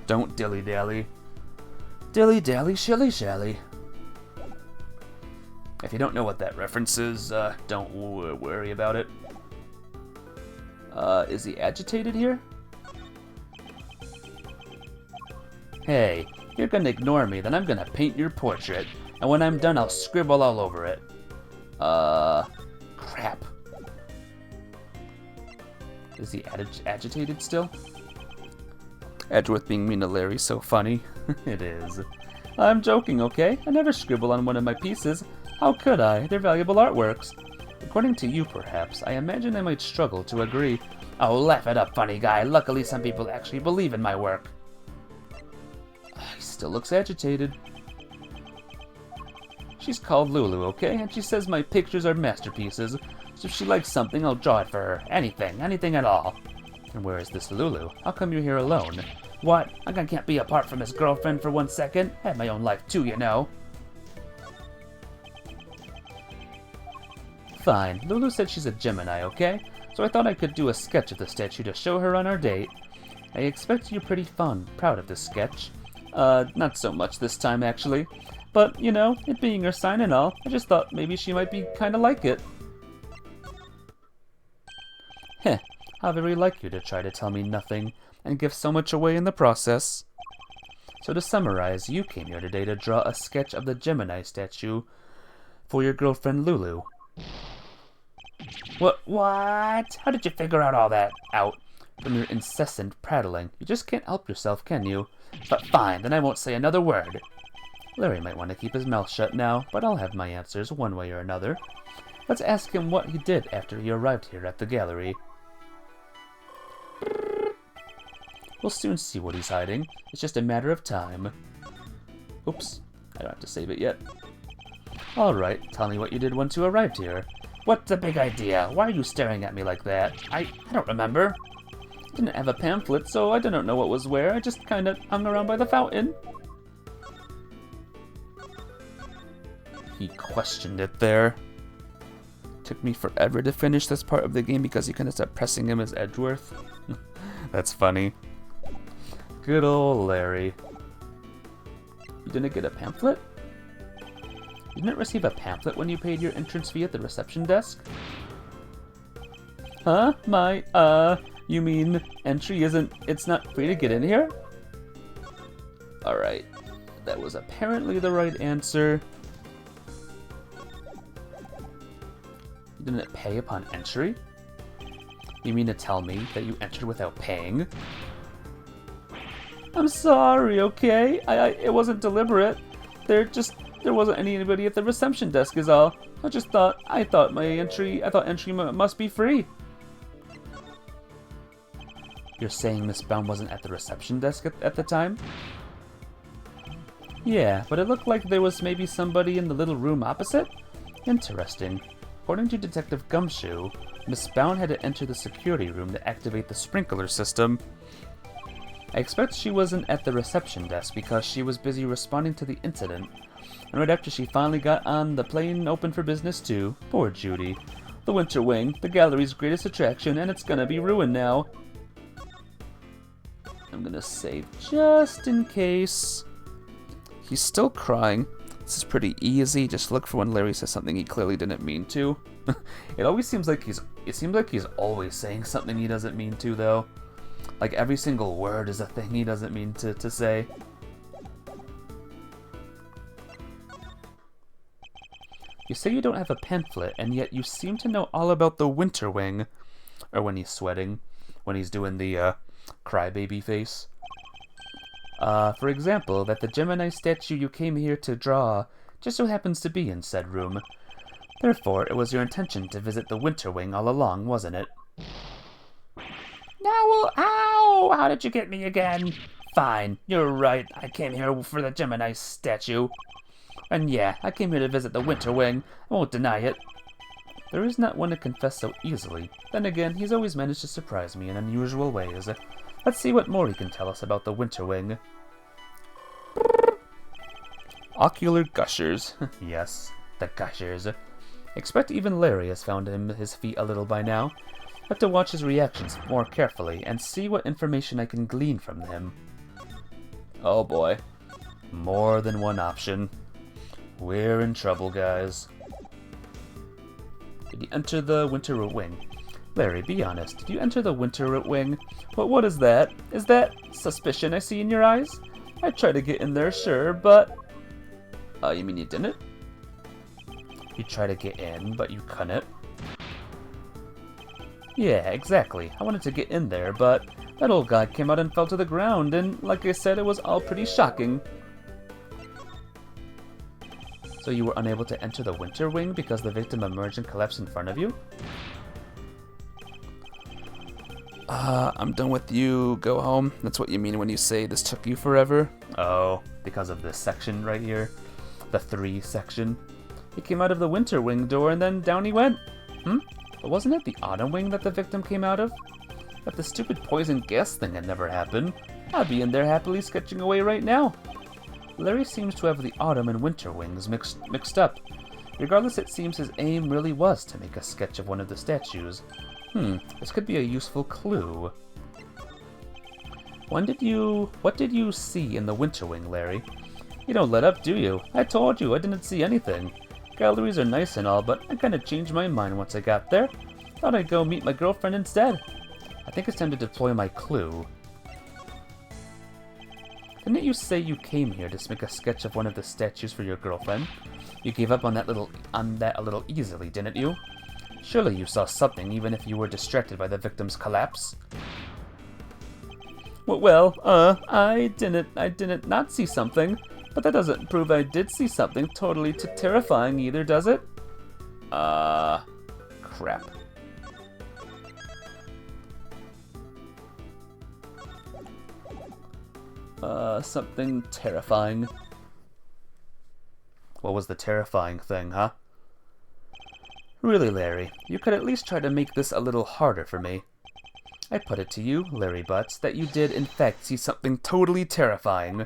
[SPEAKER 1] Don't dilly-dally. Dilly-dally, shilly-shally. If you don't know what that reference is, don't worry about it. Is he agitated here? Hey, you're gonna ignore me, then I'm gonna paint your portrait. And when I'm done, I'll scribble all over it. Crap. Is he agitated still? Edgeworth being mean to Larry's so funny. It is. I'm joking, okay? I never scribble on one of my pieces. How could I? They're valuable artworks. According to you, perhaps, I imagine I might struggle to agree. Oh, laugh it up, funny guy. Luckily, some people actually believe in my work. He still looks agitated. She's called Lulu, okay? And she says my pictures are masterpieces. So if she likes something, I'll draw it for her. Anything at all. And where is this Lulu? How come you're here alone? What? I can't be apart from his girlfriend for 1 second. I have my own life too, you know. Fine. Lulu said she's a Gemini, okay? So I thought I could do a sketch of the statue to show her on our date. I expect you're pretty proud of this sketch. Not so much this time, actually. But, you know, it being her sign and all, I just thought maybe she might be kinda like it. Heh, how very like you to try to tell me nothing, and give so much away in the process. So to summarize, you came here today to draw a sketch of the Gemini statue for your girlfriend Lulu. What? How did you figure out all that? Out from your incessant prattling. You just can't help yourself, can you? But fine, then I won't say another word. Larry might want to keep his mouth shut now, but I'll have my answers one way or another. Let's ask him what he did after he arrived here at the gallery. We'll soon see what he's hiding. It's just a matter of time. Oops, I don't have to save it yet. Alright, tell me what you did once you arrived here. What's the big idea? Why are you staring at me like that? I don't remember. I didn't have a pamphlet, so I don't know what was where. I just kinda hung around by the fountain. He questioned it there. Took me forever to finish this part of the game because you couldn't stop pressing him as Edgeworth. That's funny. Good old Larry. You didn't get a pamphlet? You didn't receive a pamphlet when you paid your entrance fee at the reception desk? Huh? You mean entry it's not free to get in here? Alright, that was apparently the right answer. You didn't pay upon entry? You mean to tell me that you entered without paying? I'm sorry, okay? It wasn't deliberate. There wasn't anybody at the reception desk is all. I thought entry must be free. You're saying Miss Brown wasn't at the reception desk at the time? Yeah, but it looked like there was maybe somebody in the little room opposite? Interesting. According to Detective Gumshoe, Miss Brown had to enter the security room to activate the sprinkler system. I expect she wasn't at the reception desk because she was busy responding to the incident. And right after she finally got on, the plane opened for business too. Poor Judy. The Winter Wing, the gallery's greatest attraction, and it's gonna be ruined now. I'm gonna save just in case. He's still crying. This is pretty easy. Just look for when Larry says something he clearly didn't mean to. It seems like he's always saying something he doesn't mean to, though. Like every single word is a thing he doesn't mean to say. You say you don't have a pamphlet, and yet you seem to know all about the Winter Wing. Or when he's sweating. When he's doing the, crybaby face. For example, that the Gemini statue you came here to draw just so happens to be in said room. Therefore, it was your intention to visit the Winter Wing all along, wasn't it? No, ow! How did you get me again? Fine, you're right. I came here for the Gemini statue. And yeah, I came here to visit the Winter Wing. I won't deny it. There is not one to confess so easily. Then again, he's always managed to surprise me in unusual ways. Let's see what more he can tell us about the Winter Wing. Ocular gushers. Yes, the gushers. Expect even Larry has found his feet a little by now. Have to watch his reactions more carefully and see what information I can glean from him. Oh boy. More than one option. We're in trouble, guys. Did you enter the Winter Wing? Larry, be honest. Did you enter the Winter Wing? What is that? Is that suspicion I see in your eyes? I tried to get in there, sure, but... you mean you didn't? You tried to get in, but you couldn't? Yeah, exactly. I wanted to get in there, but that old guy came out and fell to the ground, and like I said, it was all pretty shocking. So you were unable to enter the Winter Wing because the victim emerged and collapsed in front of you? I'm done with you. Go home. That's what you mean when you say this took you forever? Oh, because of this section right here. The 3 section. He came out of the Winter Wing door and then down he went. But wasn't it the Autumn Wing that the victim came out of? If the stupid poison gas thing had never happened, I'd be in there happily sketching away right now. Larry seems to have the Autumn and Winter Wings mixed up. Regardless, it seems his aim really was to make a sketch of one of the statues. This could be a useful clue. What did you see in the Winter Wing, Larry? You don't let up, do you? I told you, I didn't see anything. Galleries are nice and all, but I kinda changed my mind once I got there. Thought I'd go meet my girlfriend instead. I think it's time to deploy my clue. Didn't you say you came here to make a sketch of one of the statues for your girlfriend? You gave up on that a little easily, didn't you? Surely you saw something, even if you were distracted by the victim's collapse. Well, I didn't not see something, but that doesn't prove I did see something totally terrifying either, does it? Crap. Something terrifying. What was the terrifying thing, huh? Really, Larry, you could at least try to make this a little harder for me. I put it to you, Larry Butts, that you did in fact see something totally terrifying.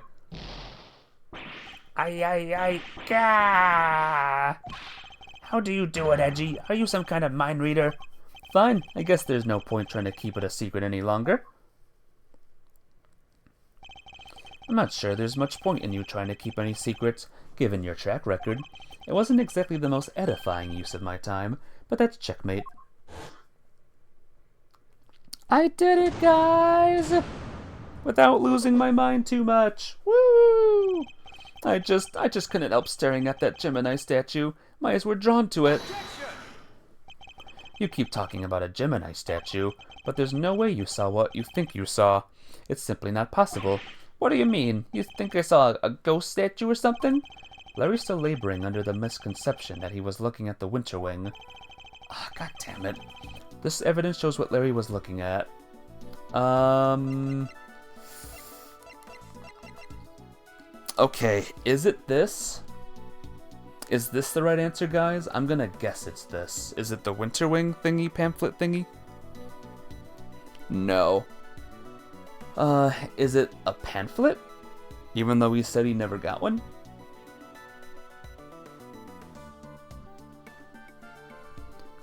[SPEAKER 1] Gah! How do you do it, Edgy? Are you some kind of mind reader? Fine, I guess there's no point trying to keep it a secret any longer. I'm not sure there's much point in you trying to keep any secrets, given your track record. It wasn't exactly the most edifying use of my time, but that's checkmate. I did it, guys! Without losing my mind too much. Woo! I just couldn't help staring at that Gemini statue. My eyes were drawn to it. You keep talking about a Gemini statue, but there's no way you saw what you think you saw. It's simply not possible. What do you mean? You think I saw a ghost statue or something? Larry's still laboring under the misconception that he was looking at the Winter Wing. Ah, god damn it. This evidence shows what Larry was looking at. Okay, is it this? Is this the right answer, guys? I'm gonna guess it's this. Is it the Winter Wing thingy, pamphlet thingy? No. Is it a pamphlet? Even though he said he never got one?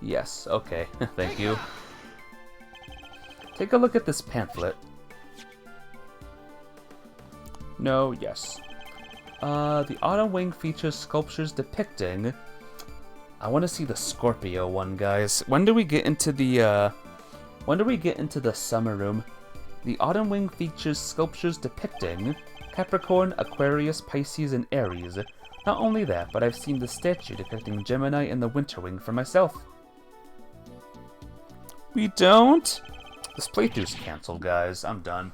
[SPEAKER 1] Yes, okay, thank you. Take a look at this pamphlet. No, yes. The Autumn Wing features sculptures depicting... I want to see the Scorpio one, guys. When do we get into the summer room? The Autumn Wing features sculptures depicting Capricorn, Aquarius, Pisces, and Aries. Not only that, but I've seen the statue depicting Gemini and the Winter Wing for myself. We don't? This playthrough's canceled, guys. I'm done.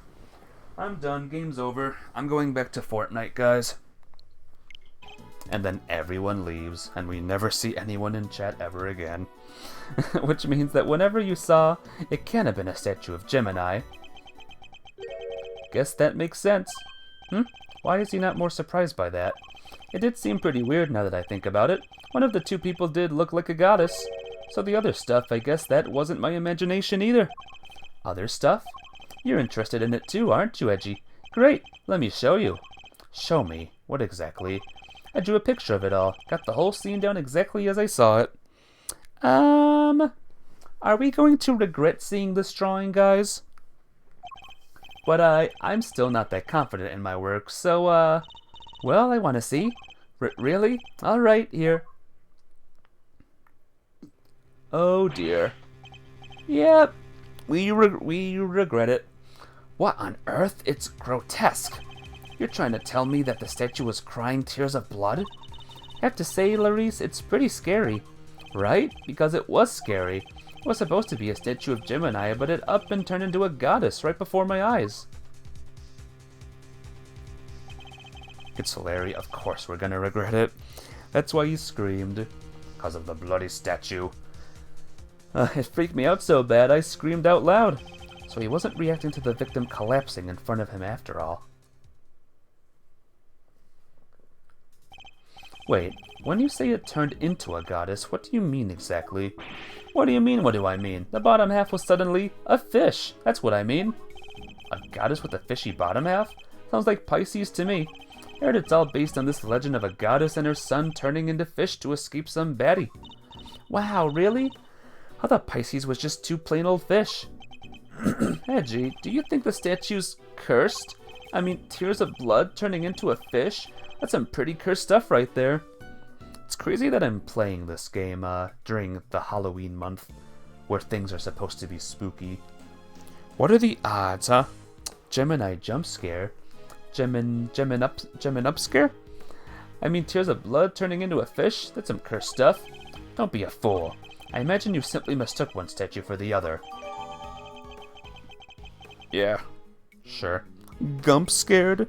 [SPEAKER 1] I'm done. Game's over. I'm going back to Fortnite, guys. And then everyone leaves, and we never see anyone in chat ever again. Which means that whenever you saw, it can't have been a statue of Gemini. Guess that makes sense. Why is he not more surprised by that? It did seem pretty weird now that I think about it. One of the two people did look like a goddess. So the other stuff, I guess that wasn't my imagination either. Other stuff? You're interested in it too, aren't you, Edgy? Great, let me show you. Show me? What exactly? I drew a picture of it all. Got the whole scene down exactly as I saw it. Are we going to regret seeing this drawing, guys? But I'm still not that confident in my work, so, well, I want to see. Really? Alright, here. Oh dear. Yep, we regret it. What on earth? It's grotesque. You're trying to tell me that the statue was crying tears of blood? I have to say, Larisse, it's pretty scary. Right? Because it was scary. It was supposed to be a statue of Gemini, but it up and turned into a goddess right before my eyes. It's Larry, of course we're gonna regret it. That's why he screamed. Because of the bloody statue. It freaked me out so bad I screamed out loud. So he wasn't reacting to the victim collapsing in front of him after all. Wait, when you say it turned into a goddess, what do you mean exactly? What do you mean, what do I mean? The bottom half was suddenly a fish. That's what I mean. A goddess with a fishy bottom half? Sounds like Pisces to me. I heard it's all based on this legend of a goddess and her son turning into fish to escape some baddie. Wow, really? I thought Pisces was just two plain old fish. Edgy, do you think the statue's cursed? I mean, tears of blood turning into a fish? That's some pretty cursed stuff right there. It's crazy that I'm playing this game during the Halloween month, where things are supposed to be spooky. What are the odds, huh? Gemini jump scare? Gemin up scare? I mean, tears of blood turning into a fish? That's some cursed stuff. Don't be a fool. I imagine you simply mistook one statue for the other. Yeah, sure. Gump scared?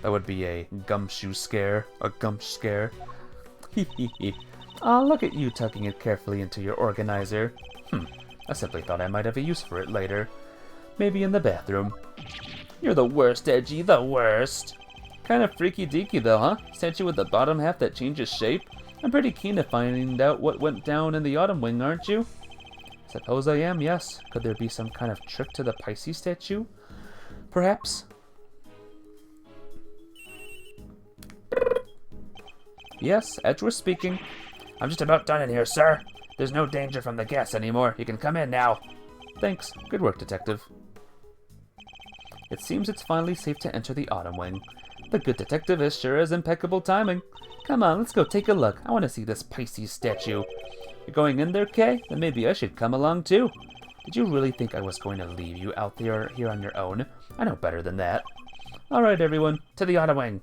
[SPEAKER 1] That would be a gumshoe scare, a gump scare. Hee. Oh, look at you tucking it carefully into your organizer. I simply thought I might have a use for it later. Maybe in the bathroom. You're the worst, Edgy, the worst. Kind of freaky deaky though, huh? Statue with the bottom half that changes shape? I'm pretty keen to find out what went down in the Autumn Wing, aren't you? Suppose I am, yes. Could there be some kind of trick to the Pisces statue? Perhaps? Yes, Edgeworth speaking. I'm just about done in here, sir. There's no danger from the gas anymore. You can come in now. Thanks. Good work, Detective. It seems it's finally safe to enter the Autumn Wing. The good detective is sure as impeccable timing. Come on, let's go take a look. I want to see this Pisces statue. You're going in there, Kay? Then maybe I should come along too. Did you really think I was going to leave you out there here on your own? I know better than that. Alright, everyone, to the Auto Wing.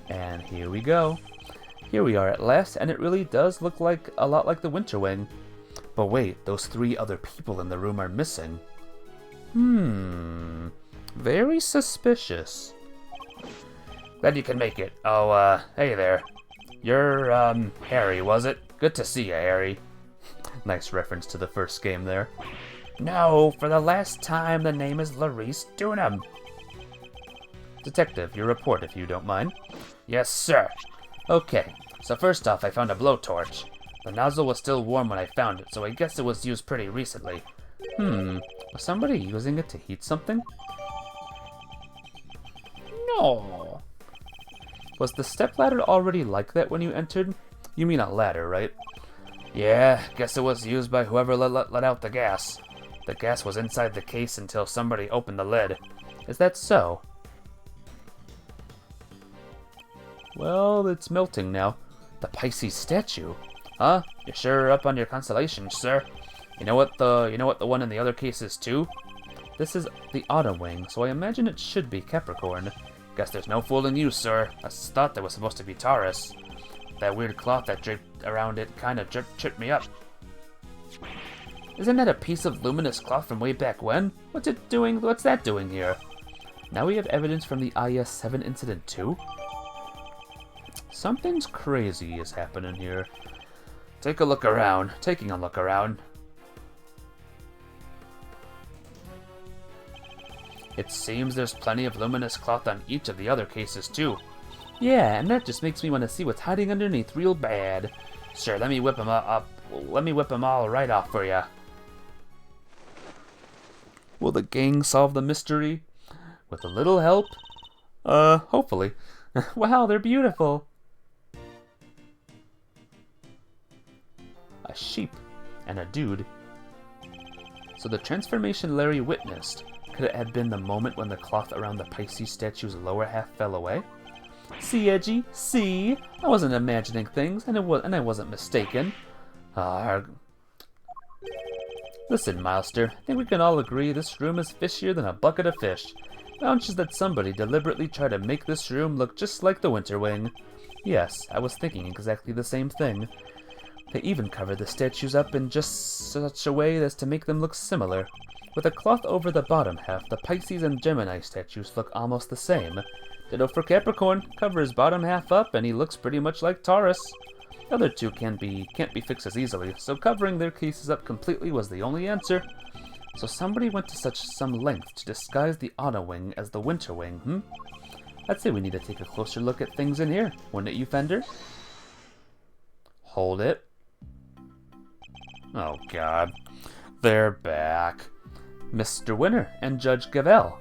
[SPEAKER 1] And here we go. Here we are at last, and it really does look like a lot like the Winter Wing. But wait, those 3 other people in the room are missing. Very suspicious. Glad you can make it. Oh, hey there. You're, Harry, was it? Good to see you, Harry. Nice reference to the first game there. No, for the last time, the name is Larice Dunham. Detective, your report, if you don't mind. Yes, sir. Okay, so first off, I found a blowtorch. The nozzle was still warm when I found it, so I guess it was used pretty recently. Was somebody using it to heat something? No. Was the stepladder already like that when you entered? You mean a ladder, right? Yeah, guess it was used by whoever let out the gas. The gas was inside the case until somebody opened the lid. Is that so? Well, it's melting now. The Pisces statue. Huh? You're sure up on your constellation, sir. You know what the one in the other case is too? This is the Auto Wing, so I imagine it should be Capricorn. Guess there's no fooling you, sir. I thought that was supposed to be Taurus. That weird cloth that draped around it kinda tripped me up. Isn't that a piece of luminous cloth from way back when? What's it doing? What's that doing here? Now we have evidence from the IS-7 incident too? Something's crazy is happening here. Taking a look around. It seems there's plenty of luminous cloth on each of the other cases too. Yeah, and that just makes me want to see what's hiding underneath real bad. Sure, let me whip them up. Let me whip them all right off for ya. Will the gang solve the mystery? With a little help? Hopefully. Wow, they're beautiful. A sheep and a dude. So the transformation Larry witnessed, could it have been the moment when the cloth around the Pisces statue's lower half fell away? See, Edgy, see? I wasn't imagining things, and I wasn't mistaken. Listen, Milester, I think we can all agree this room is fishier than a bucket of fish. My hunch is that somebody deliberately tried to make this room look just like the Winter Wing. Yes, I was thinking exactly the same thing. They even covered the statues up in just such a way as to make them look similar. With a cloth over the bottom half, the Pisces and Gemini statues look almost the same. Ditto for Capricorn, cover his bottom half up and he looks pretty much like Taurus. The other two can't be fixed as easily, so covering their cases up completely was the only answer. So somebody went to some length to disguise the Auto Wing as the Winter Wing, I'd say we need to take a closer look at things in here, wouldn't it, you Fender? Hold it. Oh god. They're back. Mr. Winter and Judge Gavel.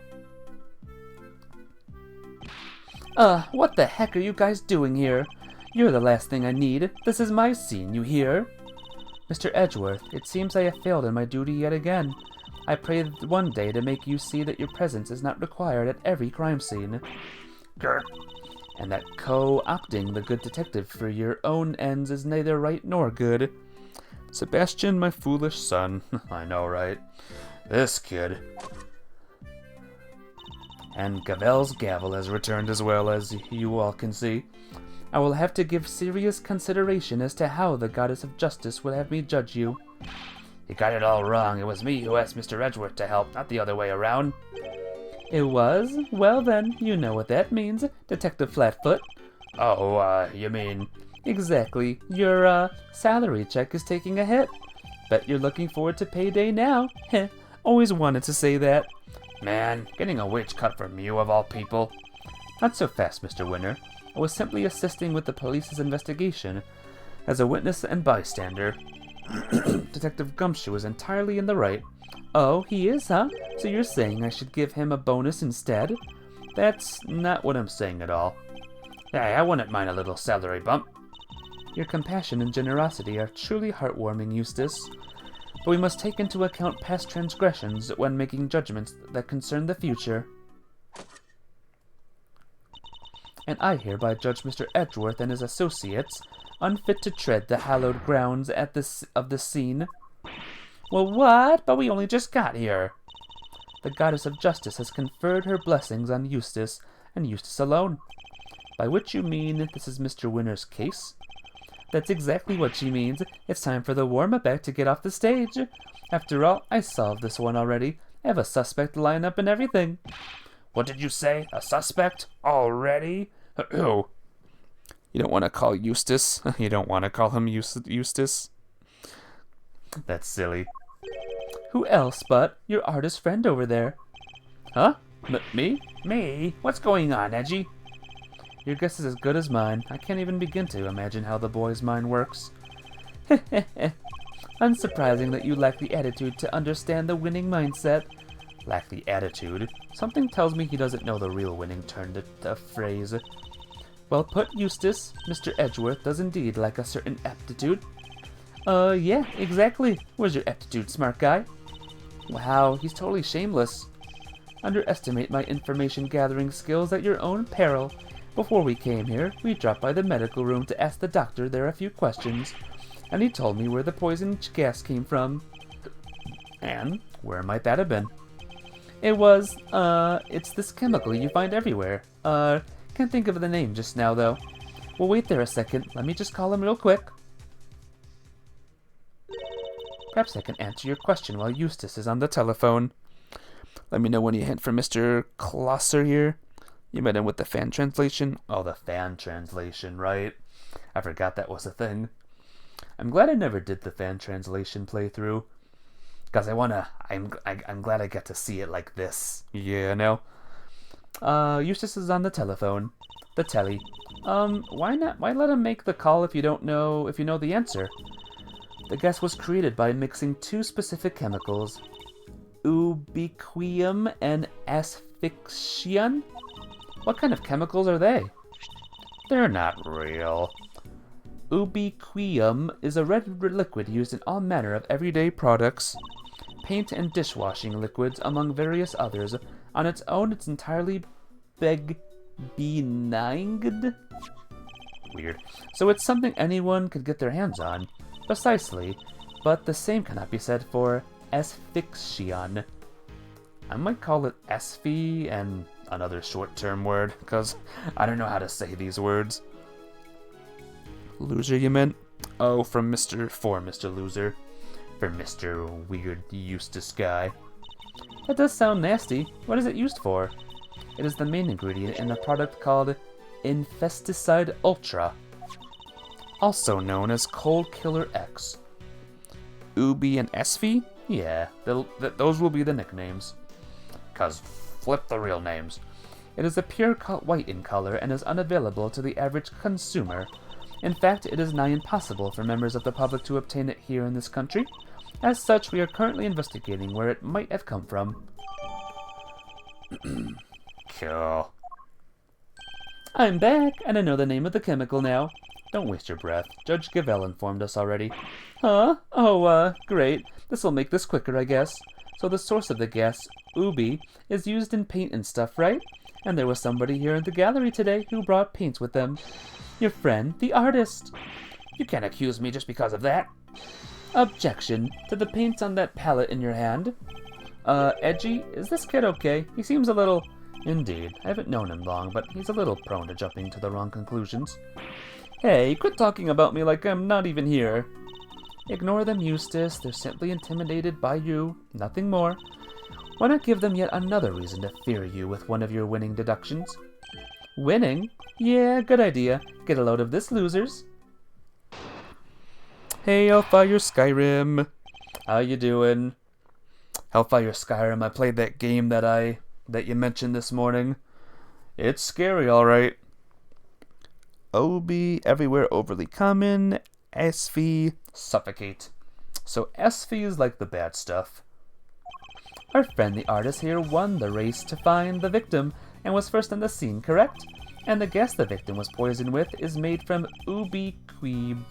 [SPEAKER 1] What the heck are you guys doing here? You're the last thing I need. This is my scene, you hear? Mr. Edgeworth, it seems I have failed in my duty yet again. I pray one day to make you see that your presence is not required at every crime scene. Grr. And that co-opting the good detective for your own ends is neither right nor good. Sebastian, my foolish son. I know, right? This kid. And Gavel's gavel has returned as well, as you all can see. I will have to give serious consideration as to how the goddess of justice would have me judge you. You got it all wrong. It was me who asked Mr. Edgeworth to help, not the other way around. It was? Well then, you know what that means, Detective Flatfoot. Oh, you mean... Exactly. Your, salary check is taking a hit. Bet you're looking forward to payday now. Heh, always wanted to say that. Man, getting a wage cut from you of all people. Not so fast, Mr. Winter. I was simply assisting with the police's investigation. As a witness and bystander, Detective Gumshoe is entirely in the right. Oh, he is, huh? So you're saying I should give him a bonus instead? That's not what I'm saying at all. Hey, I wouldn't mind a little salary bump. Your compassion and generosity are truly heartwarming, Eustace. But we must take into account past transgressions when making judgments that concern the future. And I hereby judge Mr. Edgeworth and his associates unfit to tread the hallowed grounds of the scene. Well, what? But we only just got here. The goddess of justice has conferred her blessings on Eustace, and Eustace alone. By which you mean this is Mr. Winner's case? That's exactly what she means. It's time for the warm-up act to get off the stage. After all, I solved this one already. I have a suspect lineup and everything. What did you say? A suspect? Already? Who? You don't want to call Eustace? You don't want to call him Eustace? That's silly. Who else but your artist friend over there? Huh? Me? Me? What's going on, Edgy? Your guess is as good as mine. I can't even begin to imagine how the boy's mind works. Unsurprising that you lack the attitude to understand the winning mindset. Lack the attitude? Something tells me he doesn't know the real winning turn to phrase. Well put, Eustace. Mr. Edgeworth does indeed lack a certain aptitude. Yeah, exactly. Where's your aptitude, smart guy? Wow, he's totally shameless. Underestimate my information-gathering skills at your own peril. Before we came here, we dropped by the medical room to ask the doctor there a few questions, and he told me where the poison gas came from. And where might that have been? It was, it's this chemical you find everywhere. Can't think of the name just now, though. Well, wait there a second. Let me just call him real quick. Perhaps I can answer your question while Eustace is on the telephone. Let me know when you hint for Mr. Klosser here. You met him with the fan translation? Oh, the fan translation, right? I forgot that was a thing. I'm glad I never did the fan translation playthrough. Because I'm glad I get to see it like this. Yeah, no. Eustace is on the telephone. The telly. Why let him make the call if you know the answer? The guess was created by mixing two specific chemicals, ubiquinum and asphyxian? What kind of chemicals are they? They're not real. Ubiquinum is a red liquid used in all manner of everyday products, paint and dishwashing liquids, among various others. On its own, it's entirely benign. Weird. So it's something anyone could get their hands on. Precisely, but the same cannot be said for asphyxian. I might call it asphy and another short-term word, because I don't know how to say these words. Loser, you meant? Oh, for Mr. Loser. For Mr. Weird Eustace guy. That does sound nasty. What is it used for? It is the main ingredient in a product called Infesticide Ultra, also known as Cold Killer X. Ubi and Esfi? Yeah, those will be the nicknames. 'Cause flip the real names. It is a pure white in color and is unavailable to the average consumer. In fact, it is nigh impossible for members of the public to obtain it here in this country. As such, we are currently investigating where it might have come from. Cool. I'm back, and I know the name of the chemical now. Don't waste your breath. Judge Gavell informed us already. Huh? Oh, great. This'll make this quicker, I guess. So the source of the gas, ubi, is used in paint and stuff, right? And there was somebody here in the gallery today who brought paints with them. Your friend, the artist. You can't accuse me just because of that. Objection to the paints on that palette in your hand. Edgy, is this kid okay? He seems a little... Indeed, I haven't known him long, but he's a little prone to jumping to the wrong conclusions. Hey, quit talking about me like I'm not even here. Ignore them, Eustace. They're simply intimidated by you, nothing more. Why not give them yet another reason to fear you with one of your winning deductions? Winning? Yeah, good idea. Get a load of this, losers. Hey, Hellfire Skyrim. How you doing? Hellfire Skyrim, I played that game that you mentioned this morning. It's scary, alright. Obi, everywhere overly common. SV, suffocate. So SV is like the bad stuff. Our friend the artist here won the race to find the victim and was first on the scene, correct? And the gas the victim was poisoned with is made from ubiquinum,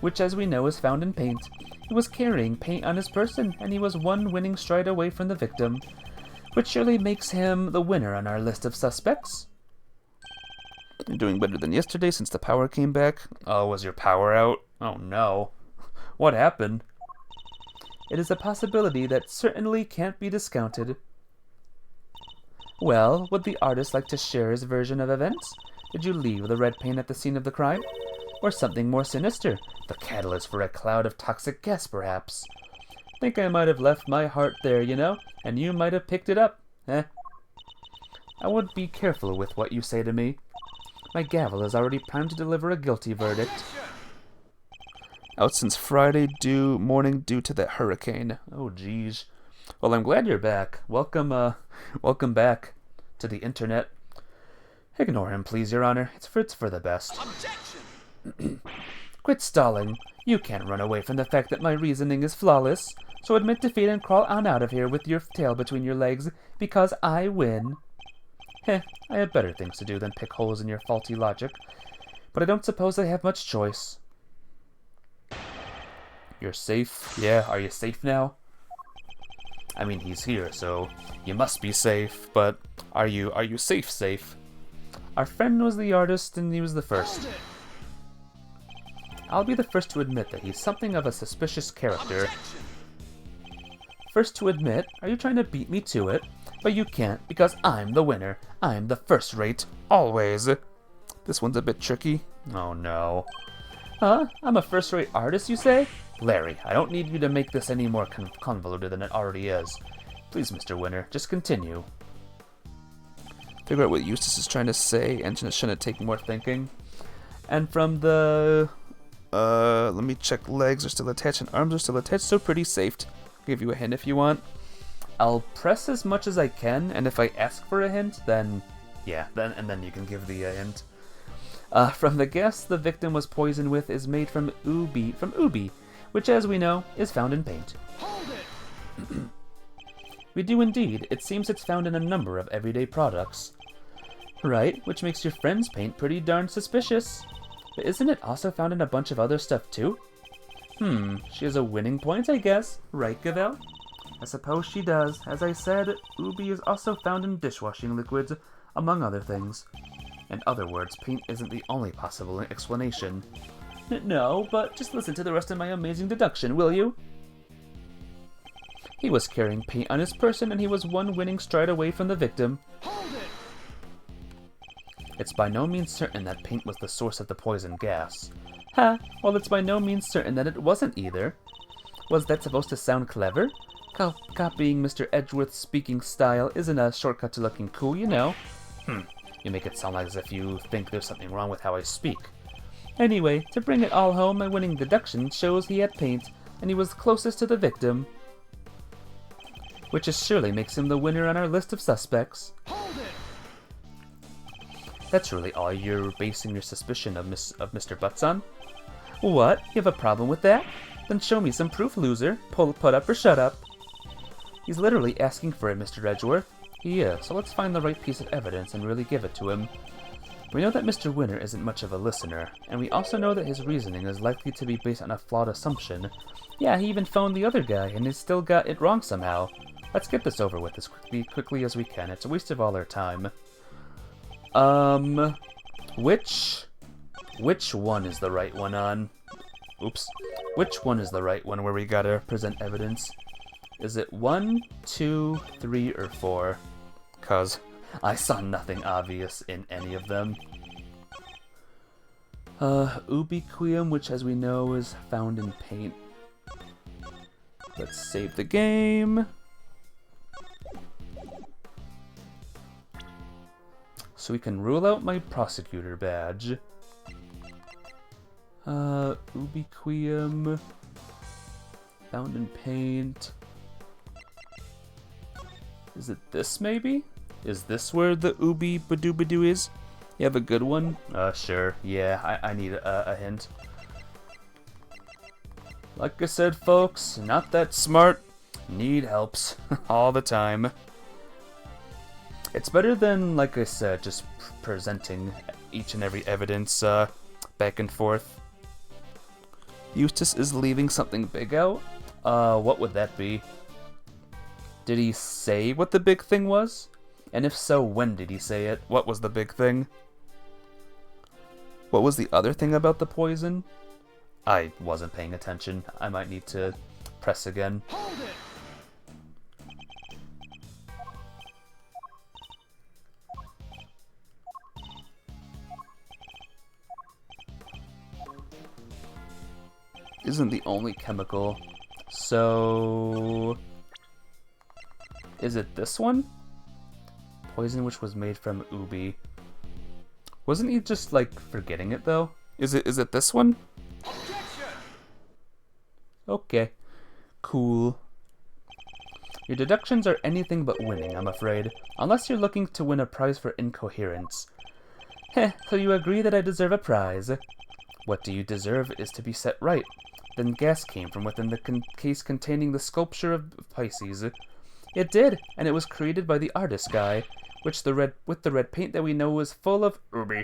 [SPEAKER 1] which as we know is found in paint. He was carrying paint on his person, and he was one winning stride away from the victim, which surely makes him the winner on our list of suspects. You're doing better than yesterday since the power came back. Oh, was your power out? Oh no. What happened? It is a possibility that certainly can't be discounted. Well, would the artist like to share his version of events? Did you leave the red paint at the scene of the crime? Or something more sinister? The catalyst for a cloud of toxic gas, perhaps? Think I might have left my heart there, you know, and you might have picked it up, eh? I would be careful with what you say to me. My gavel is already primed to deliver a guilty verdict. Out since Friday morning due to that hurricane. Oh, geez. Well, I'm glad you're back. Welcome back to the internet. Ignore him, please, Your Honor. It's for the best.
[SPEAKER 2] Objection!
[SPEAKER 1] Quit stalling. You can't run away from the fact that my reasoning is flawless. So admit defeat and crawl on out of here with your tail between your legs, because I win. Heh, I have better things to do than pick holes in your faulty logic. But I don't suppose I have much choice. You're safe? Yeah, are you safe now? I mean, he's here, so you must be safe, but are you safe? Our friend was the artist, and he was the first. I'll be the first to admit that he's something of a suspicious character.
[SPEAKER 2] Objection!
[SPEAKER 1] First to admit? Are you trying to beat me to it? But you can't, because I'm the winner. I'm the first rate, always. This one's a bit tricky. Oh no. Huh? I'm a first-rate artist, you say? Larry, I don't need you to make this any more convoluted than it already is. Please, Mr. Winner, just continue. Figure out what Eustace is trying to say, and shouldn't take more thinking. And from the... let me check. Legs are still attached and arms are still attached, so pretty safe. I'll give you a hint if you want. I'll press as much as I can, and if I ask for a hint, then... yeah, then you can give the hint. From the gas the victim was poisoned with is made from ubi, which, as we know, is found in paint.
[SPEAKER 2] Hold it!
[SPEAKER 1] We do indeed. It seems it's found in a number of everyday products. Right, which makes your friend's paint pretty darn suspicious. But isn't it also found in a bunch of other stuff too? She has a winning point, I guess. Right, Gavel? I suppose she does. As I said, ubi is also found in dishwashing liquids, among other things. In other words, paint isn't the only possible explanation. No, but just listen to the rest of my amazing deduction, will you? He was carrying paint on his person, and he was one winning stride away from the victim.
[SPEAKER 2] Hold it!
[SPEAKER 1] It's by no means certain that paint was the source of the poison gas. Ha! Well, it's by no means certain that it wasn't either. Was that supposed to sound clever? Copying Mr. Edgeworth's speaking style isn't a shortcut to looking cool, you know. You make it sound as if you think there's something wrong with how I speak. Anyway, to bring it all home, my winning deduction shows he had paint, and he was closest to the victim. Which surely makes him the winner on our list of suspects.
[SPEAKER 2] Hold it!
[SPEAKER 1] That's really all you're basing your suspicion of Mr. Butts on? What? You have a problem with that? Then show me some proof, loser. Put up or shut up. He's literally asking for it, Mr. Edgeworth. He is, so let's find the right piece of evidence and really give it to him. We know that Mr. Winner isn't much of a listener, and we also know that his reasoning is likely to be based on a flawed assumption. Yeah, he even phoned the other guy, and he still got it wrong somehow. Let's get this over with as quickly as we can. It's a waste of all our time. Which one is the right one on? Oops. Which one is the right one where we gotta present evidence? Is it 1, 2, 3, or 4? 'Cause I saw nothing obvious in any of them. Ubiquium, which as we know is found in paint. Let's save the game. So we can rule out my prosecutor badge. Ubiquium. Found in paint. Is it this, maybe? Is this where the Ubi Badoo is? You have a good one? Sure. Yeah, I need a hint. Like I said, folks, not that smart. Need helps. All the time. It's better than, like I said, just presenting each and every evidence back and forth. Eustace is leaving something big out? What would that be? Did he say what the big thing was? And if so, when did he say it? What was the big thing? What was the other thing about the poison? I wasn't paying attention. I might need to press again.
[SPEAKER 2] Hold it!
[SPEAKER 1] Isn't the only chemical. So... is it this one? Poison which was made from ubi. Wasn't he just, like, forgetting it, though? Is it this one?
[SPEAKER 2] Objection!
[SPEAKER 1] Okay. Cool. Your deductions are anything but winning, I'm afraid. Unless you're looking to win a prize for incoherence. Heh, so you agree that I deserve a prize. What do you deserve is to be set right. Then gas came from within the case containing the sculpture of Pisces. It did, and it was created by the artist guy, with the red paint that we know was full of ubi.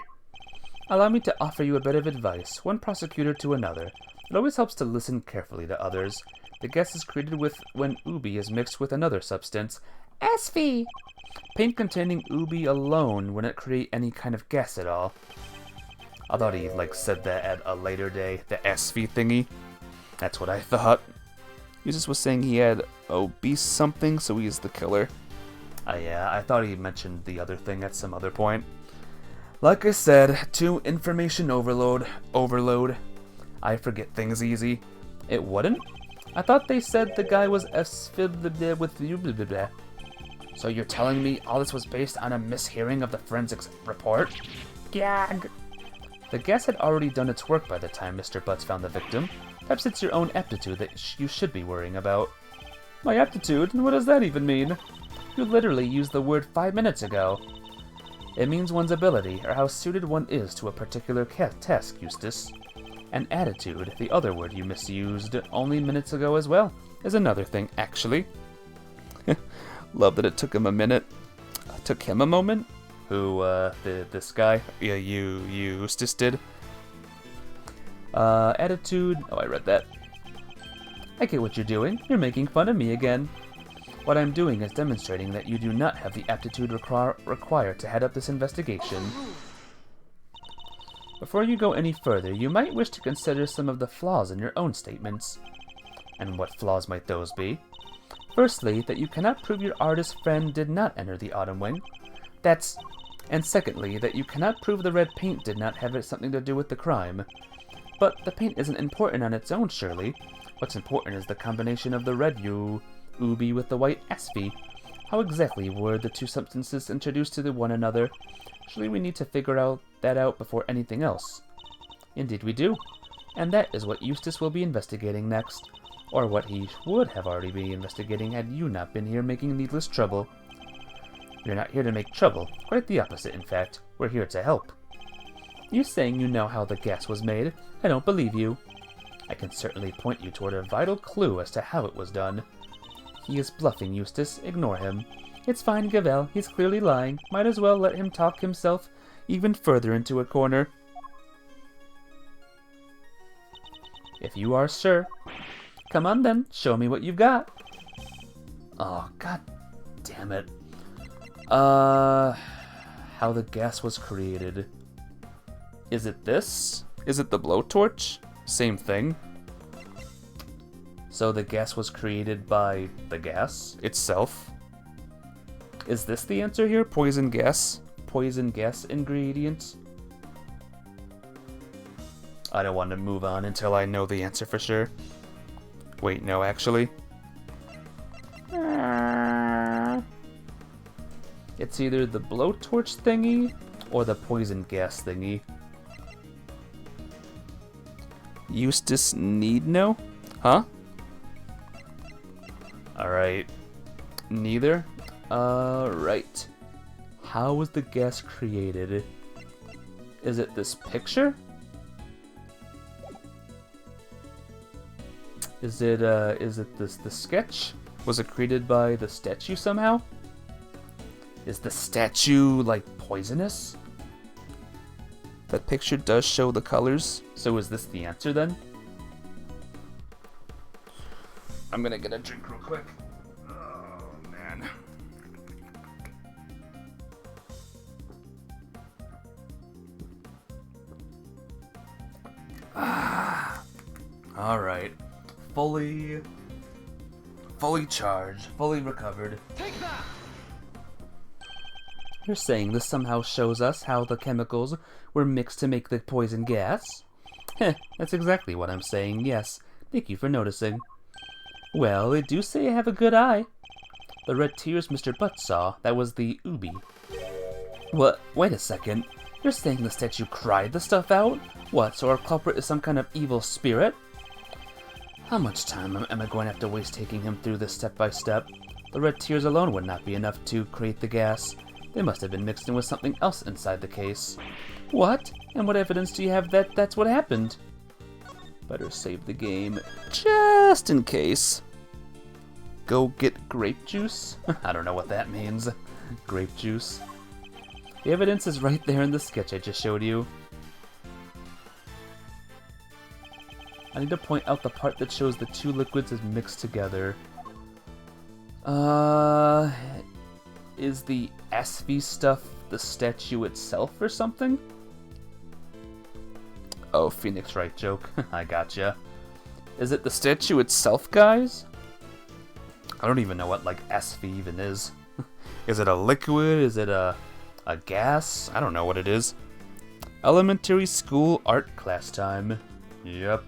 [SPEAKER 1] Allow me to offer you a bit of advice, one prosecutor to another. It always helps to listen carefully to others. The gas is created when ubi is mixed with another substance, SV. Paint containing ubi alone wouldn't create any kind of gas at all. I thought he said that at a later day, the SV thingy. That's what I thought. He just was saying he had obese something, so he's the killer. Yeah, I thought he mentioned the other thing at some other point. Like I said, to information overload. I forget things easy. It wouldn't? I thought they said the guy was with you. So you're telling me all this was based on a mishearing of the forensics report? Gag! The gas had already done its work by the time Mr. Butts found the victim. Perhaps it's your own aptitude that you should be worrying about. My aptitude? What does that even mean? You literally used the word 5 minutes ago. It means one's ability, or how suited one is to a particular task, Eustace. And attitude, the other word you misused only minutes ago as well, is another thing, actually. Love that it took him a minute. Took him a moment? Who, this guy? Yeah, Eustace did. Attitude. Oh, I read that. I get what you're doing. You're making fun of me again. What I'm doing is demonstrating that you do not have the aptitude required to head up this investigation. Before you go any further, you might wish to consider some of the flaws in your own statements. And what flaws might those be? Firstly, that you cannot prove your artist friend did not enter the Autumn Wing. And secondly, that you cannot prove the red paint did not have something to do with the crime. But the paint isn't important on its own, surely. What's important is the combination of the red ubi with the white SV. How exactly were the two substances introduced to one another? Surely we need to figure that out before anything else. Indeed we do. And that is what Eustace will be investigating next. Or what he would have already been investigating had you not been here making needless trouble. You're not here to make trouble. Quite the opposite, in fact. We're here to help. You saying you know how the gas was made? I don't believe you. I can certainly point you toward a vital clue as to how it was done. He is bluffing, Eustace. Ignore him. It's fine, Gavel. He's clearly lying. Might as well let him talk himself even further into a corner. If you are sure. Come on then. Show me what you've got. Oh, god damn it. How the gas was created. Is it this? Is it the blowtorch? Same thing. So the gas was created by the gas itself? Is this the answer here? Poison gas? Poison gas ingredients? I don't want to move on until I know the answer for sure. Wait, no, actually. It's either the blowtorch thingy or the poison gas thingy. Eustace need know? Huh? Alright. Neither? Right. How was the gas created? Is it this picture? Is it the sketch? Was it created by the statue somehow? Is the statue, like, poisonous? That picture does show the colors. So is this the answer then? I'm gonna get a drink real quick. Oh, man. Alright. Fully charged. Fully recovered.
[SPEAKER 2] Take that!
[SPEAKER 1] You're saying this somehow shows us how the chemicals were mixed to make the poison gas? Heh, that's exactly what I'm saying, yes. Thank you for noticing. Well, they do say I have a good eye. The red tears Mr. Butt saw, that was the Ubi. What? Wait a second. You're saying the statue cried the stuff out? What, so our culprit is some kind of evil spirit? How much time am I going to have to waste taking him through this step by step? The red tears alone would not be enough to create the gas. They must have been mixed in with something else inside the case. What? And what evidence do you have that that's what happened? Better save the game, just in case. Go get grape juice? I don't know what that means. Grape juice. The evidence is right there in the sketch I just showed you. I need to point out the part that shows the two liquids is mixed together. Is the SV stuff the statue itself or something? Oh, Phoenix Wright joke. I gotcha. Is it the statue itself, guys? I don't even know what, like, SV even is. Is it a liquid? Is it a gas? I don't know what it is. Elementary school art class time. Yep.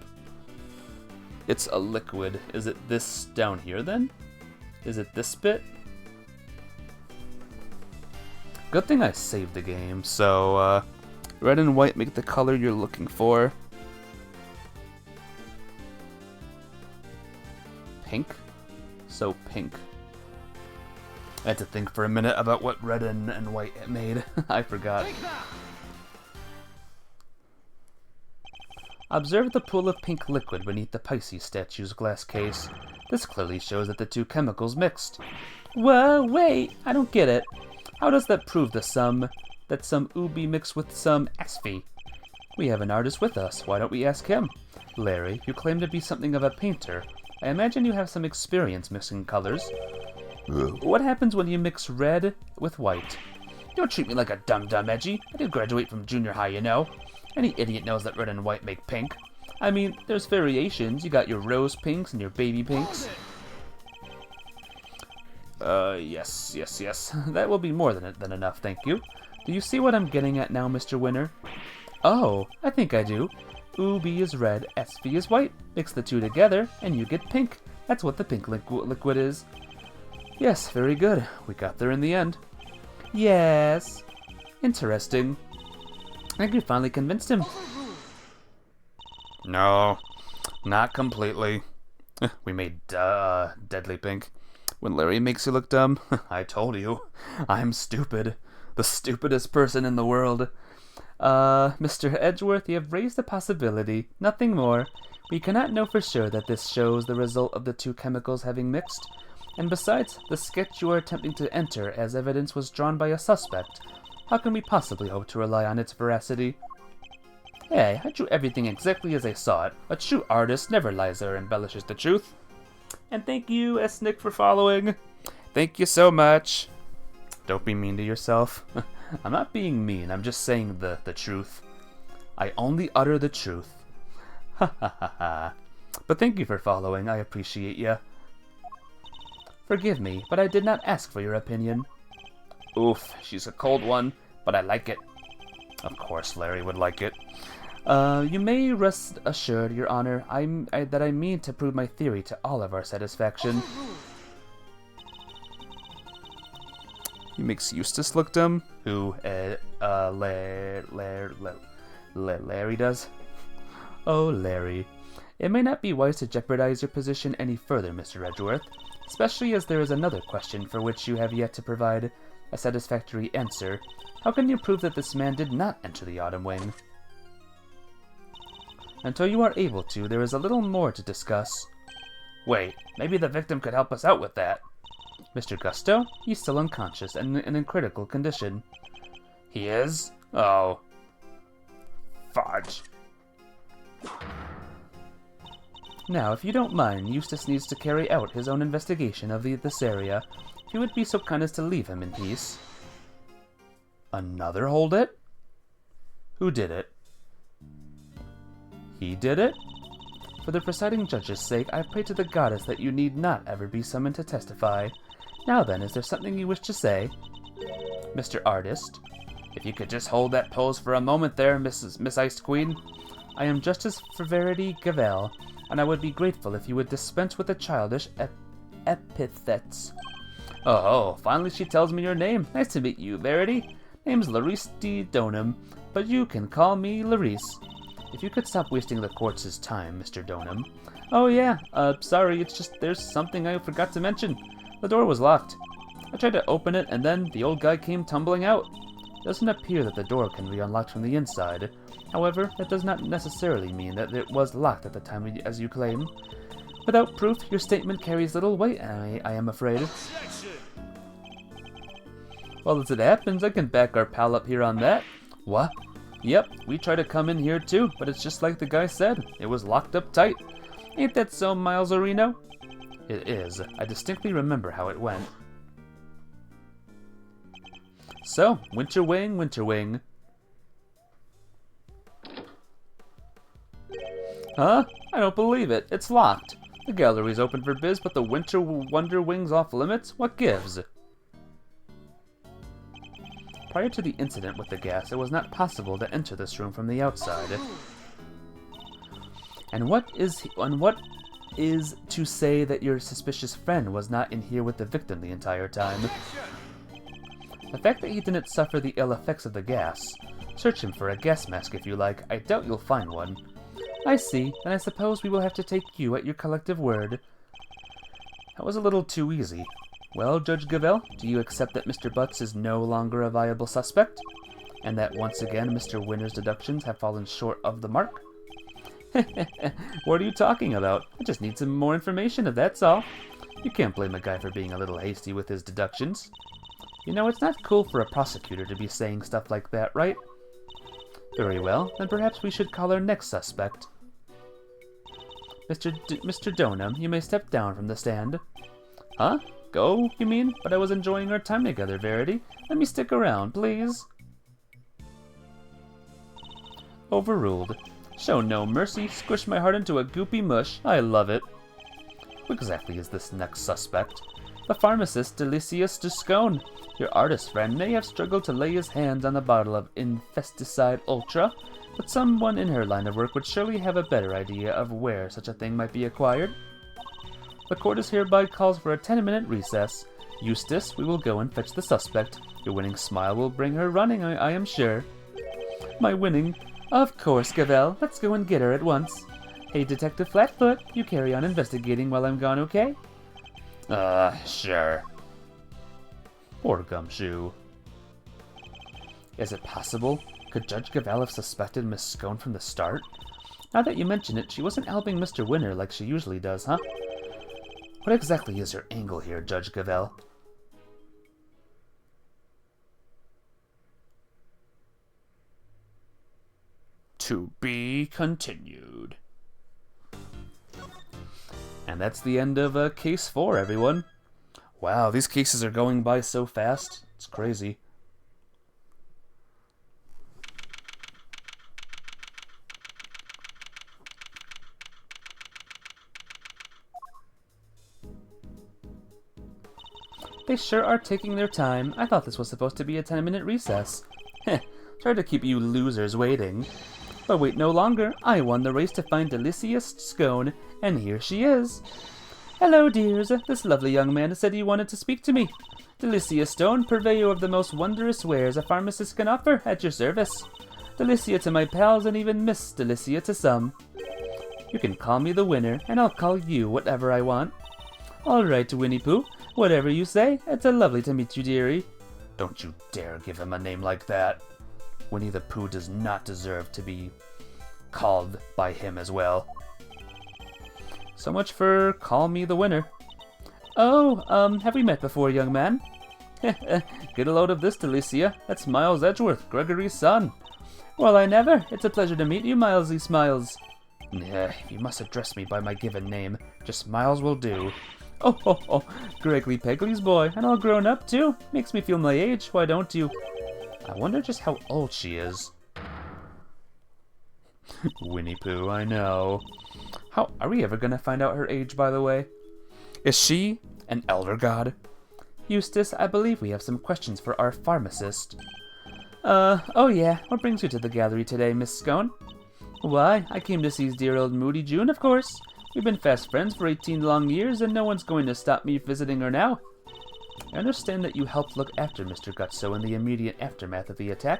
[SPEAKER 1] It's a liquid. Is it this down here, then? Is it this bit? Good thing I saved the game, so, red and white make the color you're looking for. Pink? So pink. I had to think for a minute about what red and white it made. I forgot.
[SPEAKER 2] Take that!
[SPEAKER 1] Observe the pool of pink liquid beneath the Pisces statue's glass case. This clearly shows that the two chemicals mixed. Whoa, wait, I don't get it. How does that prove that some Ubi mixed with some SV? We have an artist with us, why don't we ask him? Larry, you claim to be something of a painter. I imagine you have some experience mixing colors. What happens when you mix red with white? Don't treat me like a dum-dum, Edgy. I did graduate from junior high, you know. Any idiot knows that red and white make pink. I mean, there's variations. You got your rose pinks and your baby pinks. Yes. That will be more than enough, thank you. Do you see what I'm getting at now, Mr. Winner? Oh, I think I do. Ubi is red, SV is white. Mix the two together, and you get pink. That's what the pink liquid is. Yes, very good. We got there in the end. Yes. Interesting. I think you finally convinced him. No, not completely. We made deadly pink. When Larry makes you look dumb, I told you. I'm stupid. The stupidest person in the world. Mr. Edgeworth, you have raised a possibility. Nothing more. We cannot know for sure that this shows the result of the two chemicals having mixed. And besides, the sketch you are attempting to enter as evidence was drawn by a suspect. How can we possibly hope to rely on its veracity? Hey, I drew everything exactly as I saw it. A true artist never lies or embellishes the truth. And thank you, Esnick, for following. Thank you so much. Don't be mean to yourself. I'm not being mean, I'm just saying the truth. I only utter the truth. Ha ha ha ha. But thank you for following, I appreciate ya. Forgive me, but I did not ask for your opinion. Oof, she's a cold one, but I like it. Of course Larry would like it. You may rest assured, Your Honor, that I mean to prove my theory to all of our satisfaction. He makes Eustace look dumb? Who, Larry does? Oh, Larry. It may not be wise to jeopardize your position any further, Mr. Edgeworth, especially as there is another question for which you have yet to provide a satisfactory answer. How can you prove that this man did not enter the Autumn Wing? Until you are able to, there is a little more to discuss. Wait, maybe the victim could help us out with that. Mr. Gusto? He's still unconscious and in critical condition. He is? Oh. Fudge. Now, if you don't mind, Eustace needs to carry out his own investigation of this area. If you would be so kind as to leave him in peace. Another hold it? Who did it? He did it? For the presiding judge's sake, I pray to the goddess that you need not ever be summoned to testify. Now then, is there something you wish to say? Mr. Artist, if you could just hold that pose for a moment there, Miss Ice Queen. I am Justice Verity Gavel, and I would be grateful if you would dispense with the childish epithets. Oh, finally she tells me your name. Nice to meet you, Verity. Name's Larice D. Donham, but you can call me Larice. If you could stop wasting the court's time, Mr. Donham. Oh yeah, sorry, it's just there's something I forgot to mention. The door was locked. I tried to open it, and then the old guy came tumbling out. It doesn't appear that the door can be unlocked from the inside. However, that does not necessarily mean that it was locked at the time as you claim. Without proof, your statement carries little weight, I am afraid.
[SPEAKER 2] Objection!
[SPEAKER 1] Well, as it happens, I can back our pal up here on that. What? Yep, we tried to come in here too, but it's just like the guy said. It was locked up tight. Ain't that so, Miles Orino? It is. I distinctly remember how it went. So, Winterwing, Winterwing. Huh? I don't believe it. It's locked. The gallery's open for biz, but the Wonderwing's off limits? What gives? Prior to the incident with the gas, it was not possible to enter this room from the outside. And what is to say that your suspicious friend was not in here with the victim the entire time? The fact that he didn't suffer the ill effects of the gas. Search him for a gas mask if you like. I doubt you'll find one. I see. Then I suppose we will have to take you at your collective word. That was a little too easy. Well, Judge Gavel, do you accept that Mr. Butts is no longer a viable suspect? And that once again Mr. Winner's deductions have fallen short of the mark? What are you talking about? I just need some more information, if that's all. You can't blame a guy for being a little hasty with his deductions. You know, it's not cool for a prosecutor to be saying stuff like that, right? Very well, then perhaps we should call our next suspect. Mr. Donham, you may step down from the stand. Huh? Go, you mean? But I was enjoying our time together, Verity. Let me stick around, please. Overruled. Show no mercy, squish my heart into a goopy mush. I love it. Who exactly is this next suspect? The pharmacist Delicious Descone. Your artist friend may have struggled to lay his hands on a bottle of Infesticide Ultra, but someone in her line of work would surely have a better idea of where such a thing might be acquired. The court is hereby calls for a 10-minute recess. Eustace, we will go and fetch the suspect. Your winning smile will bring her running, I am sure. My winning? Of course, Gavel. Let's go and get her at once. Hey, Detective Flatfoot, you carry on investigating while I'm gone, okay? Sure. Poor Gumshoe. Is it possible? Could Judge Gavel have suspected Miss Scone from the start? Now that you mention it, she wasn't helping Mr. Winner like she usually does, huh? What exactly is your angle here, Judge Gavel? To be continued. And that's the end of Case 4, everyone. Wow, these cases are going by so fast. It's crazy. They sure are taking their time. I thought this was supposed to be a 10-minute recess. Heh, tried to keep you losers waiting. But wait no longer. I won the race to find Delicious Scone, and here she is. Hello, dears. This lovely young man said he wanted to speak to me. Delicia Stone, purveyor of the most wondrous wares a pharmacist can offer, at your service. Delicia to my pals, and even Miss Delicia to some. You can call me the winner, and I'll call you whatever I want. All right, Winnie Pooh. Whatever you say. It's lovely to meet you, dearie. Don't you dare give him a name like that. Winnie the Pooh does not deserve to be called by him as well. So much for call me the winner. Oh, have we met before, young man? Get a load of this, Delicia. That's Miles Edgeworth, Gregory's son. Well, I never. It's a pleasure to meet you, Milesy Smiles. You must address me by my given name. Just Miles will do. Oh, Greggly Peggly's boy, and all grown up too. Makes me feel my age, why don't you? I wonder just how old she is. Winnie Pooh, I know. How are we ever gonna find out her age, by the way? Is she an elder god? Eustace, I believe we have some questions for our pharmacist. Oh yeah, what brings you to the gallery today, Miss Scone? Why, I came to see dear old Moody June, of course. We've been fast friends for 18 long years, and no one's going to stop me visiting her now. I understand that you helped look after Mr. Gutso in the immediate aftermath of the attack.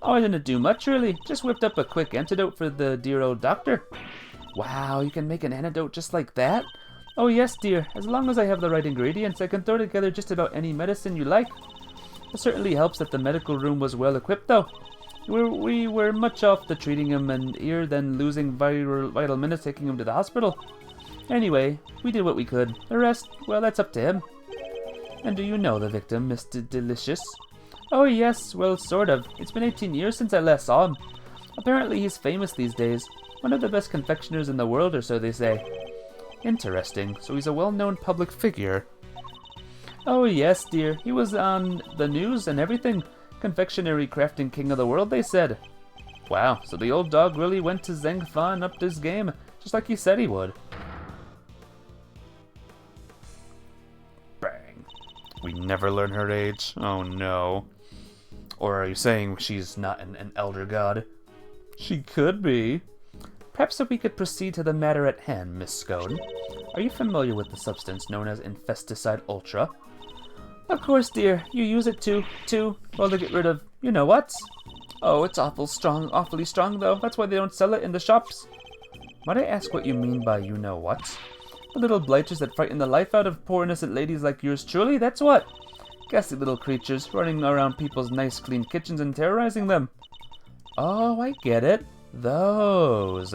[SPEAKER 1] Oh, I didn't do much, really. Just whipped up a quick antidote for the dear old doctor. Wow, you can make an antidote just like that? Oh yes, dear. As long as I have the right ingredients, I can throw together just about any medicine you like. It certainly helps that the medical room was well equipped, though. We were much off the treating him and here, then losing vital minutes taking him to the hospital. Anyway, we did what we could. The rest, well, that's up to him. And do you know the victim, Mr. Delicious? Oh yes, well, sort of. It's been 18 years since I last saw him. Apparently he's famous these days. One of the best confectioners in the world, or so they say. Interesting. So he's a well-known public figure. Oh yes, dear. He was on the news and everything. Confectionery crafting king of the world, they said. Wow, so the old dog really went to Zhengfa and upped his game, just like he said he would. Bang. We never learn her age? Oh no. Or are you saying she's not an elder god? She could be. Perhaps if we could proceed to the matter at hand, Miss Scone. Are you familiar with the substance known as Infesticide Ultra? Of course, dear. You use it to get rid of you-know-what? Oh, it's awfully strong, though. That's why they don't sell it in the shops. Might I ask what you mean by you-know-what? The little blighters that frighten the life out of poor innocent ladies like yours truly, that's what. Ghastly little creatures running around people's nice clean kitchens and terrorizing them. Oh, I get it. Those.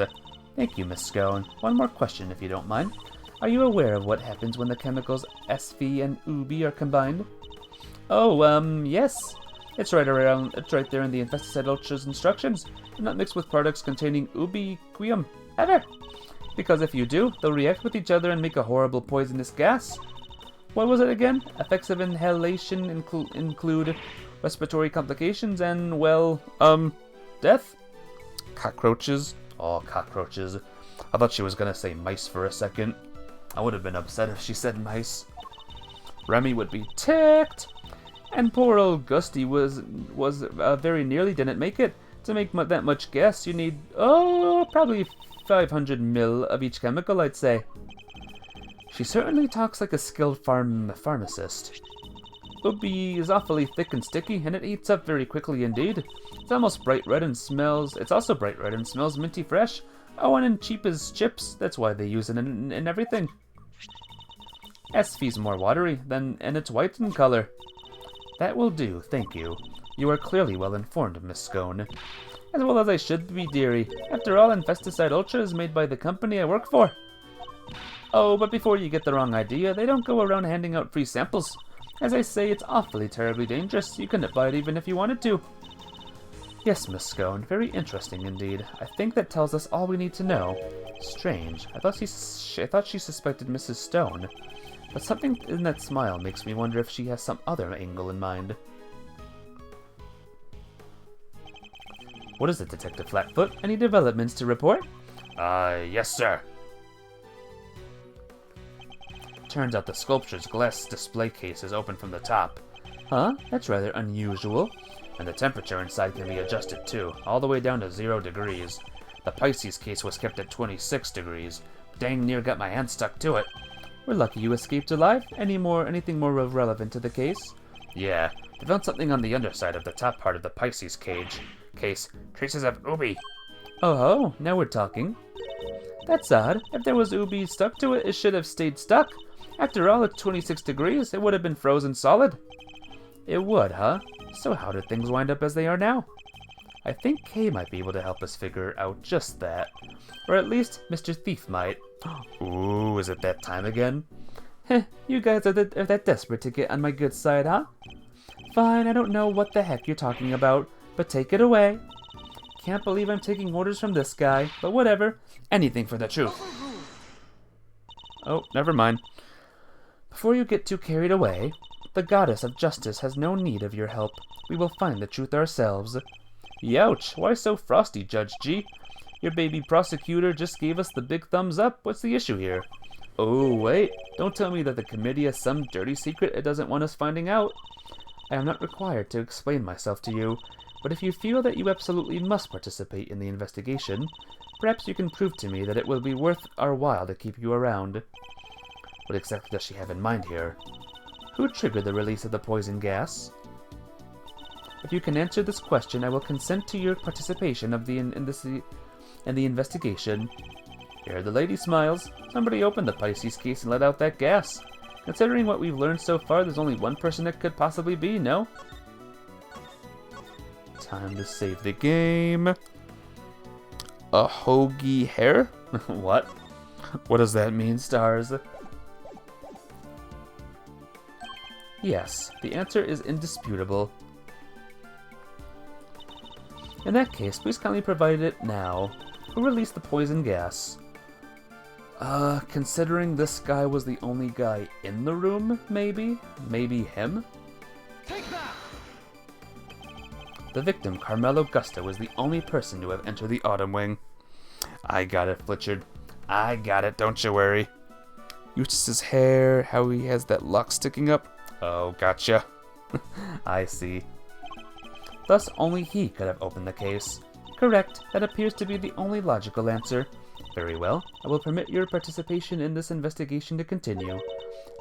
[SPEAKER 1] Thank you, Miss Scone. One more question, if you don't mind. Are you aware of what happens when the chemicals SV and Ubi are combined? Oh, yes. It's right there in the Infesticide Ultra's instructions. Do not mix with products containing ubiquium, ever. Because if you do, they'll react with each other and make a horrible poisonous gas. What was it again? Effects of inhalation include respiratory complications and, well, death? Cockroaches? Oh, cockroaches. I thought she was gonna say mice for a second. I would have been upset if she said mice. Remy would be ticked. And poor old Gusty was very nearly didn't make it. To make that much gas, you need, probably 500 mil of each chemical, I'd say. She certainly talks like a skilled pharmacist. Ubi is awfully thick and sticky, and it eats up very quickly indeed. It's also bright red and smells minty fresh. Oh, and cheap as chips. That's why they use it in everything. SV's more watery, and it's white in color. That will do, thank you. You are clearly well informed, Miss Scone. As well as I should be, dearie. After all, Infesticide Ultra is made by the company I work for. Oh, but before you get the wrong idea, they don't go around handing out free samples. As I say, it's awfully terribly dangerous. You couldn't buy it even if you wanted to. Yes, Miss Scone, very interesting indeed. I think that tells us all we need to know. Strange. I thought she suspected Mrs. Stone. But something in that smile makes me wonder if she has some other angle in mind. What is it, Detective Flatfoot? Any developments to report? Yes, sir. Turns out the sculpture's glass display case is open from the top. Huh? That's rather unusual. And the temperature inside can be adjusted too, all the way down to 0 degrees. The Pisces case was kept at 26 degrees. Dang near got my hand stuck to it. We're lucky you escaped alive. Anything more relevant to the case? Yeah, they found something on the underside of the top part of the Pisces case. Traces of Ubi. Oh, now we're talking. That's odd. If there was Ubi stuck to it, it should have stayed stuck. After all, at 26 degrees, it would have been frozen solid. It would, huh? So how did things wind up as they are now? I think Kay might be able to help us figure out just that. Or at least Mr. Thief might. Ooh, is it that time again? Heh, you guys are that desperate to get on my good side, huh? Fine, I don't know what the heck you're talking about, but take it away. Can't believe I'm taking orders from this guy, but whatever. Anything for the truth. Oh, never mind. Before you get too carried away, the goddess of justice has no need of your help. We will find the truth ourselves. Youch, why so frosty, Judge G? Your baby prosecutor just gave us the big thumbs up. What's the issue here? Oh, wait. Don't tell me that the committee has some dirty secret it doesn't want us finding out. I am not required to explain myself to you, but if you feel that you absolutely must participate in the investigation, perhaps you can prove to me that it will be worth our while to keep you around. What exactly does she have in mind here? Who triggered the release of the poison gas? If you can answer this question, I will consent to your participation in the investigation. Here the lady smiles. Somebody opened the Pisces case and let out that gas. Considering what we've learned so far, there's only one person it could possibly be, no? Time to save the game. A hoagie hair? What? What does that mean, Stars? Yes, the answer is indisputable. In that case, please kindly provide it now. Who released the poison gas? Considering this guy was the only guy in the room, maybe? Maybe him?
[SPEAKER 2] Take that!
[SPEAKER 1] The victim, Carmelo Gusta, was the only person to have entered the Autumn Wing. I got it, Flitchard. I got it, don't you worry. Eustace's hair, how he has that lock sticking up. Oh, gotcha. I see. Thus, only he could have opened the case. Correct, that appears to be the only logical answer. Very well, I will permit your participation in this investigation to continue.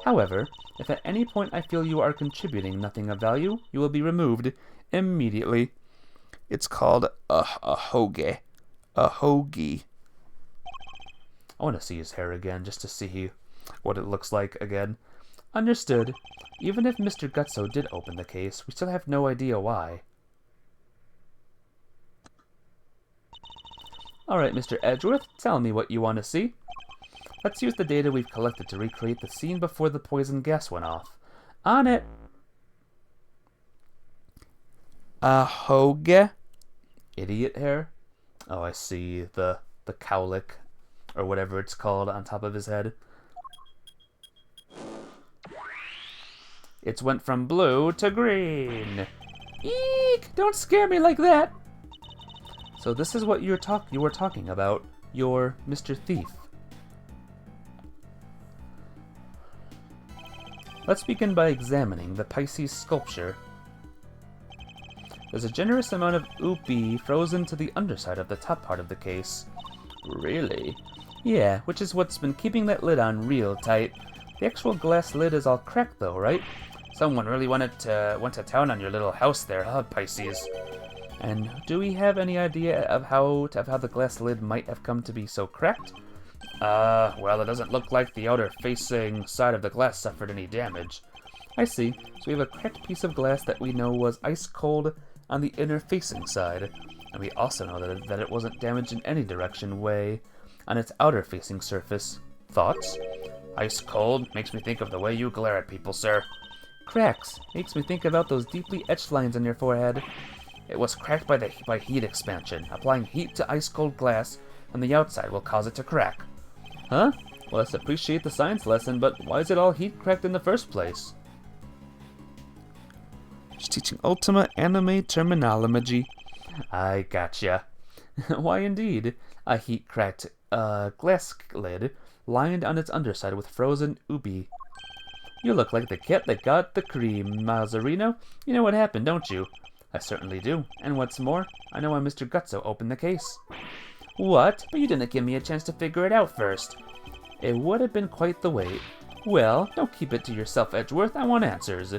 [SPEAKER 1] However, if at any point I feel you are contributing nothing of value, you will be removed immediately. It's called a hoagie. A hoagie. I want to see his hair again, just to see what it looks like again. Understood. Even if Mr. Gutso did open the case, we still have no idea why. Alright, Mr. Edgeworth, tell me what you want to see. Let's use the data we've collected to recreate the scene before the poison gas went off. On it! A hoagie? Idiot hair? Oh, I see. The cowlick, or whatever it's called, on top of his head. It's went from blue to green. Eek! Don't scare me like that! So this is what you were talking about. You're Mr. Thief. Let's begin by examining the Pisces sculpture. There's a generous amount of oopie frozen to the underside of the top part of the case. Really? Yeah, which is what's been keeping that lid on real tight. The actual glass lid is all cracked though, right? Someone really went to town on your little house there, huh, Pisces? And do we have any idea of how the glass lid might have come to be so cracked? Well, it doesn't look like the outer facing side of the glass suffered any damage. I see. So we have a cracked piece of glass that we know was ice cold on the inner facing side. And we also know that it wasn't damaged in any direction way on its outer facing surface. Thoughts? Ice cold makes me think of the way you glare at people, sir. Cracks makes me think about those deeply etched lines on your forehead. It was cracked by heat expansion. Applying heat to ice-cold glass on the outside will cause it to crack. Huh? Well, let's appreciate the science lesson, but why is it all heat-cracked in the first place? She's teaching Ultima anime terminology. I gotcha. Why indeed? A heat-cracked glass lid lined on its underside with frozen ubi. You look like the cat that got the cream, Mazzarino. You know what happened, don't you? I certainly do. And what's more, I know why Mr. Gutso opened the case. What? But you didn't give me a chance to figure it out first. It would have been quite the wait. Well, don't keep it to yourself, Edgeworth. I want answers.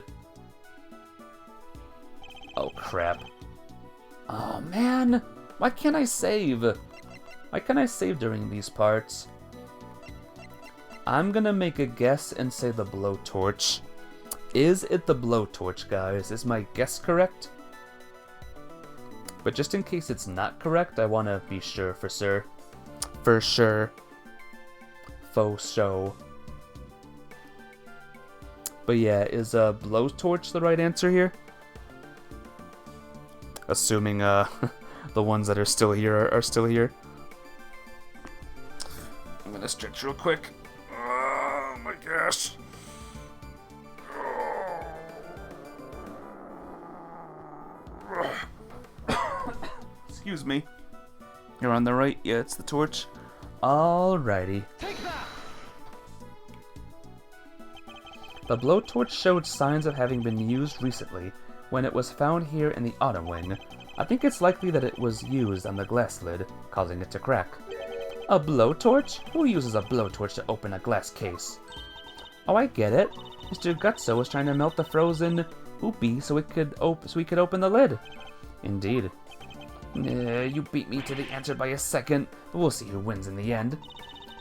[SPEAKER 1] Oh, crap. Oh, man. Why can't I save? Why can't I save during these parts? I'm gonna make a guess and say the blowtorch. Is it the blowtorch, guys? Is my guess correct? But just in case it's not correct, I want to be sure for sure. For sure. Faux show. But yeah, is blowtorch the right answer here? Assuming the ones that are still here are still here. I'm gonna stretch real quick. Oh my gosh. Excuse me. You're on the right? Yeah, it's the torch. Alrighty.
[SPEAKER 2] Take that!
[SPEAKER 1] The blowtorch showed signs of having been used recently when it was found here in the Autumn Wing. I think it's likely that it was used on the glass lid, causing it to crack. A blowtorch? Who uses a blowtorch to open a glass case? Oh, I get it. Mr. Gutso was trying to melt the frozen Oopie so we could open the lid. Indeed. You beat me to the answer by a second, but we'll see who wins in the end.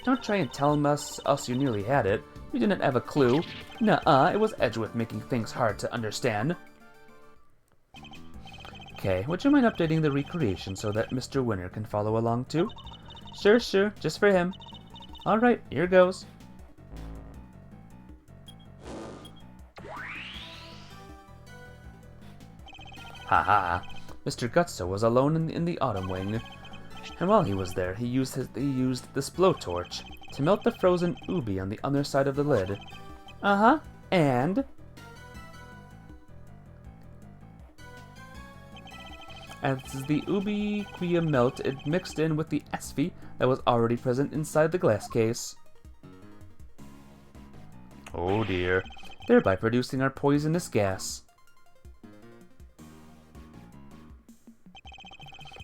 [SPEAKER 1] Don't try and tell us you nearly had it. You didn't have a clue. Nuh-uh, it was Edgeworth making things hard to understand. Okay, would you mind updating the recreation so that Mr. Winner can follow along too? Sure, just for him. Alright, here goes. Haha, Mr. Gutso was alone in the Autumn Wing. And while he was there, he used this blowtorch to melt the frozen Ubi on the other side of the lid. Uh-huh, and... As the Ubi Quia melt, it mixed in with the Esphy that was already present inside the glass case. Oh dear, thereby producing our poisonous gas.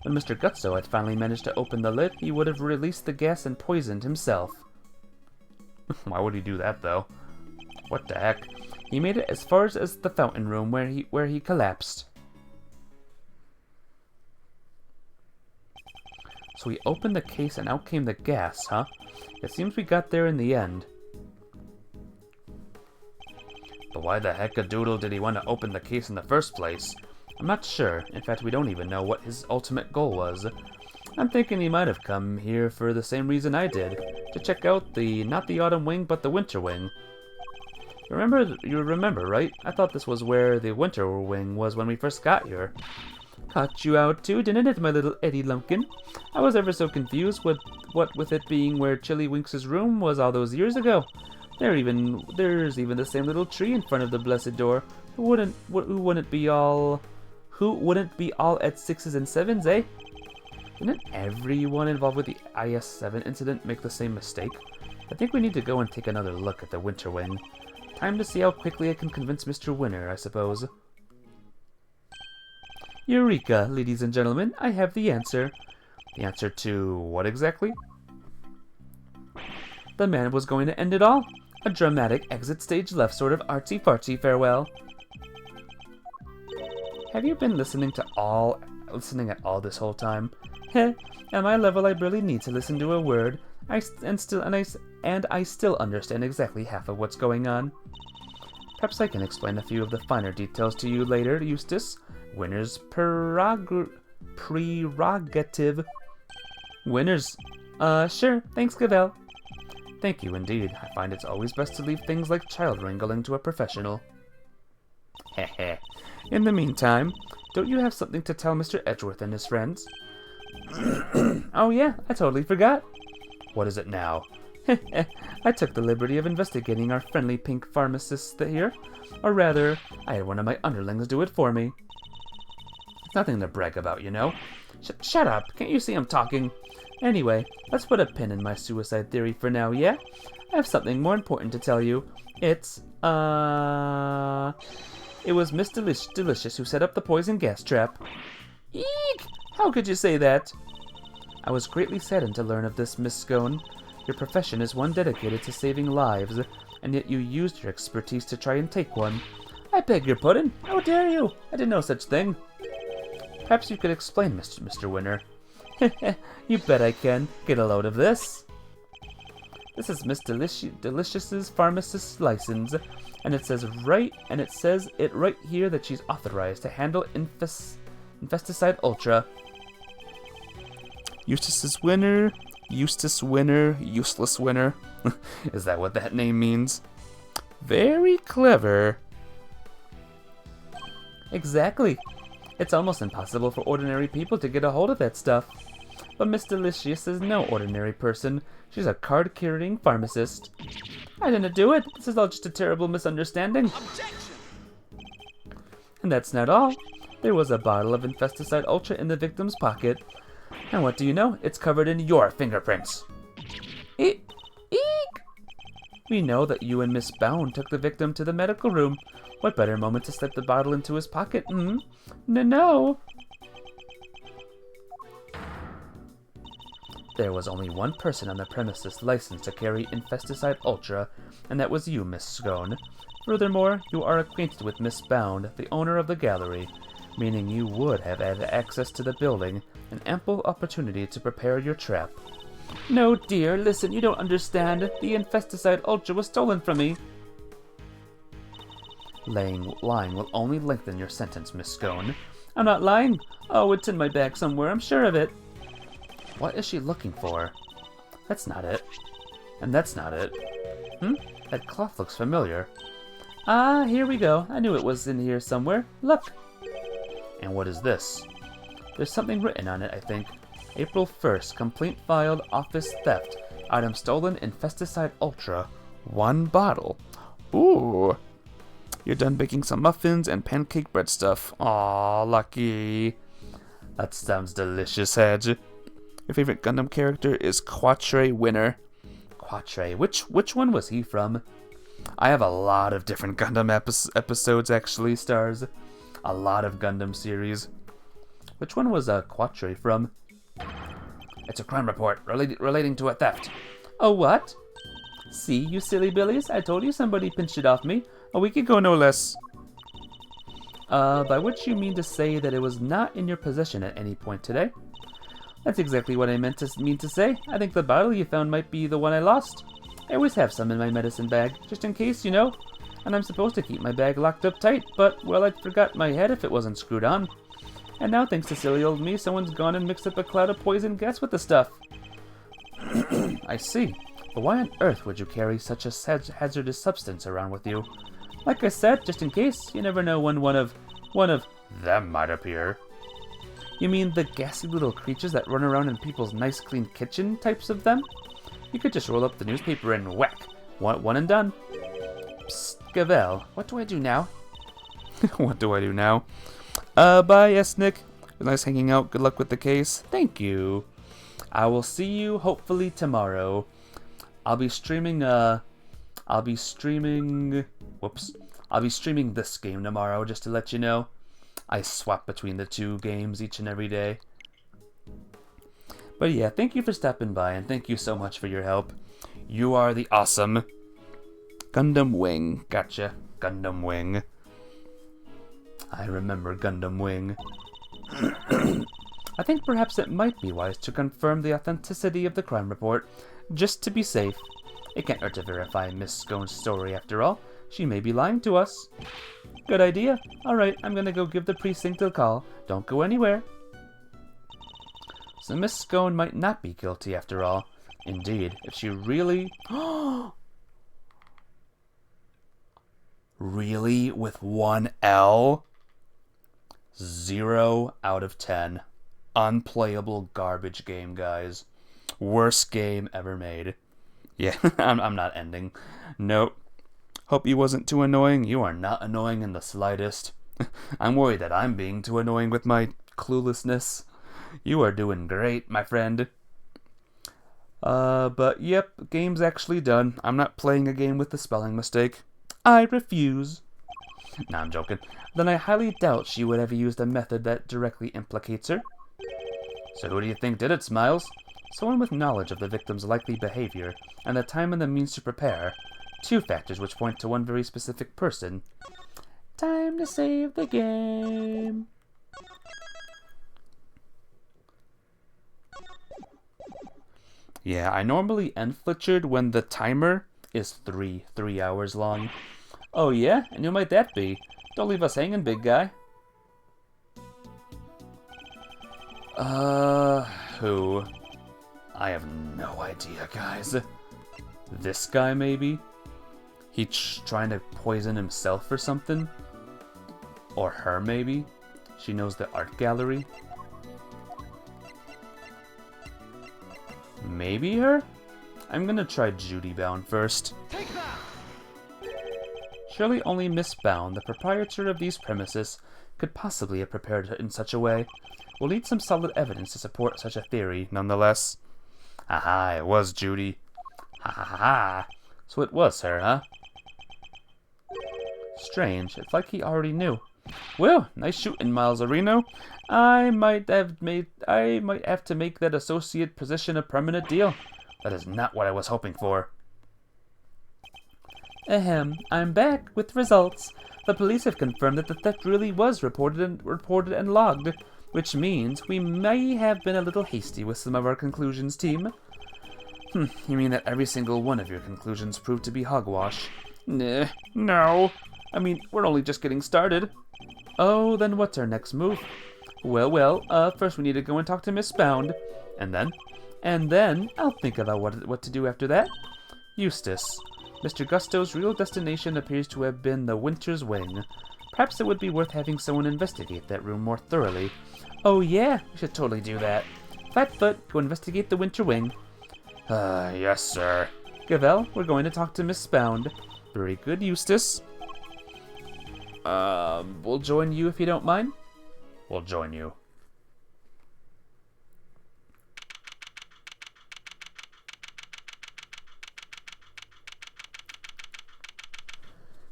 [SPEAKER 1] When Mr. Gutso had finally managed to open the lid, he would have released the gas and poisoned himself. Why would he do that, though? What the heck? He made it as far as the fountain room where he collapsed. So we opened the case and out came the gas, huh? It seems we got there in the end. But why the heck-a-doodle did he want to open the case in the first place? I'm not sure. In fact, we don't even know what his ultimate goal was. I'm thinking he might have come here for the same reason I did. To check out not the Autumn Wing, but the Winter Wing. You remember, right? I thought this was where the Winter Wing was when we first got here. Caught you out too, didn't it, my little Eddie Lumpkin? I was ever so confused with it being where Chili Winks' room was all those years ago. There's even the same little tree in front of the blessed door. Who wouldn't be all at 6s and 7s, eh? Didn't everyone involved with the IS-7 incident make the same mistake? I think we need to go and take another look at the Winter Wing. Time to see how quickly I can convince Mr. Winner, I suppose. Eureka, ladies and gentlemen, I have the answer. The answer to what exactly? The man was going to end it all. A dramatic exit stage left sort of artsy-fartsy farewell. Have you been listening at all this whole time? Heh, at my level I barely need to listen to a word. I still understand exactly half of what's going on. Perhaps I can explain a few of the finer details to you later, Eustace. Winner's prerogative. Winners. Sure, thanks, Cavell. Thank you indeed. I find it's always best to leave things like child wrangling to a professional. Heh. In the meantime, don't you have something to tell Mr. Edgeworth and his friends? Oh yeah, I totally forgot. What is it now? I took the liberty of investigating our friendly pink pharmacist here. Or rather, I had one of my underlings do it for me. Nothing to brag about, you know. Shut up, can't you see I'm talking? Anyway, let's put a pin in my suicide theory for now, yeah? I have something more important to tell you. It was Miss Delicious who set up the poison gas trap. Eek! How could you say that? I was greatly saddened to learn of this, Miss Scone. Your profession is one dedicated to saving lives, and yet you used your expertise to try and take one. I beg your pardon? How dare you? I did no such thing. Perhaps you could explain, Mr. Winner. You bet I can. Get a load of this. This is Miss Delicious's pharmacist's license, and it says right here that she's authorized to handle Infesticide Ultra. Eustace Winner, Useless Winner. Is that what that name means? Very clever. Exactly. It's almost impossible for ordinary people to get a hold of that stuff. But Miss Delicious is no ordinary person. She's a card-carrying pharmacist. I didn't do it. This is all just a terrible misunderstanding.
[SPEAKER 2] Objection!
[SPEAKER 1] And that's not all. There was a bottle of Infesticide Ultra in the victim's pocket. And what do you know? It's covered in your fingerprints. Eek! We know that you and Miss Bound took the victim to the medical room. What better moment to slip the bottle into his pocket, hmm? No. There was only one person on the premises licensed to carry Infesticide Ultra, and that was you, Miss Scone. Furthermore, you are acquainted with Miss Bound, the owner of the gallery, meaning you would have had access to the building and ample opportunity to prepare your trap. No, dear, listen, you don't understand. The Infesticide Ultra was stolen from me. Lying will only lengthen your sentence, Miss Scone. I'm not lying. Oh, it's in my bag somewhere, I'm sure of it. What is she looking for? That's not it. And that's not it. That cloth looks familiar. Ah, here we go. I knew it was in here somewhere. Look. And what is this? There's something written on it, I think. April 1st, complaint filed, office theft. Item stolen, Infesticide Ultra. 1 bottle. Ooh. You're done baking some muffins and pancake bread stuff. Aw, lucky. That sounds delicious, Hedge. Your favorite Gundam character is Quatre Winner. Quatre, which one was he from? I have a lot of different Gundam episodes, actually, Stars. A lot of Gundam series. Which one was Quatre from? It's a crime report relating to a theft. Oh, what? See, you silly billies, I told you somebody pinched it off me. A week ago, no less. By which you mean to say that it was not in your possession at any point today? That's exactly what I mean to say. I think the bottle you found might be the one I lost. I always have some in my medicine bag, just in case, you know. And I'm supposed to keep my bag locked up tight, but, well, I'd forgot my head if it wasn't screwed on. And now, thanks to silly old me, someone's gone and mixed up a cloud of poison gas with the stuff. I see. But why on earth would you carry such a hazardous substance around with you? Like I said, just in case, you never know when one of them might appear. You mean the gassy little creatures that run around in people's nice clean kitchen types of them? You could just roll up the newspaper and whack. One and done. Psst, Gavel, what do I do now? What do I do now? Bye, Esnik. Nice hanging out. Good luck with the case. Thank you. I will see you hopefully tomorrow. I'll be streaming this game tomorrow, just to let you know. I swap between the 2 games each and every day. But yeah, thank you for stopping by, and thank you so much for your help. You are the awesome Gundam Wing. Gotcha. Gundam Wing. I remember Gundam Wing. I think perhaps it might be wise to confirm the authenticity of the crime report, just to be safe. It can't hurt to verify Miss Scone's story after all. She may be lying to us. Good idea. Alright, I'm gonna go give the precinct a call. Don't go anywhere. So Miss Scone might not be guilty after all. Indeed, if she really... Really? With 1 L? 0 out of 10. Unplayable garbage game, guys. Worst game ever made. Yeah, I'm not ending. Nope. Hope you wasn't too annoying. You are not annoying in the slightest. I'm worried that I'm being too annoying with my cluelessness. You are doing great, my friend. But yep, game's actually done. I'm not playing a game with a spelling mistake. I refuse. Nah, I'm joking. Then I highly doubt she would have used a method that directly implicates her. So who do you think did it, Smiles? Someone with knowledge of the victim's likely behavior, and the time and the means to prepare. 2 factors which point to one very specific person. Time to save the game. Yeah, I normally end Flitchard when the timer is 3 hours long. Oh yeah? And who might that be? Don't leave us hanging, big guy. Who? I have no idea, guys. This guy, maybe? He's trying to poison himself or something? Or her, maybe? She knows the art gallery? Maybe her? I'm gonna try Judy Bound first.
[SPEAKER 2] Take that!
[SPEAKER 1] Surely only Miss Bound, the proprietor of these premises, could possibly have prepared it in such a way. We'll need some solid evidence to support such a theory, nonetheless. Aha, it was Judy. Ha ha ha ha. So it was her, huh? Strange, it's like he already knew. Well, nice shooting, Miles Areno. I might have to make that associate position a permanent deal. That is not what I was hoping for. Ahem, I'm back with results. The police have confirmed that the theft really was reported and logged, which means we may have been a little hasty with some of our conclusions, team. You mean that every single one of your conclusions proved to be hogwash? Nah, no. I mean, we're only just getting started. Oh, then what's our next move? Well, first we need to go and talk to Miss Bound. And then I'll think about what to do after that. Eustace. Mr. Gusto's real destination appears to have been the Winter's Wing. Perhaps it would be worth having someone investigate that room more thoroughly. Oh yeah, we should totally do that. Flatfoot, go investigate the Winter Wing. Yes, sir. Gavel, we're going to talk to Miss Bound. Very good, Eustace. We'll join you if you don't mind. We'll join you.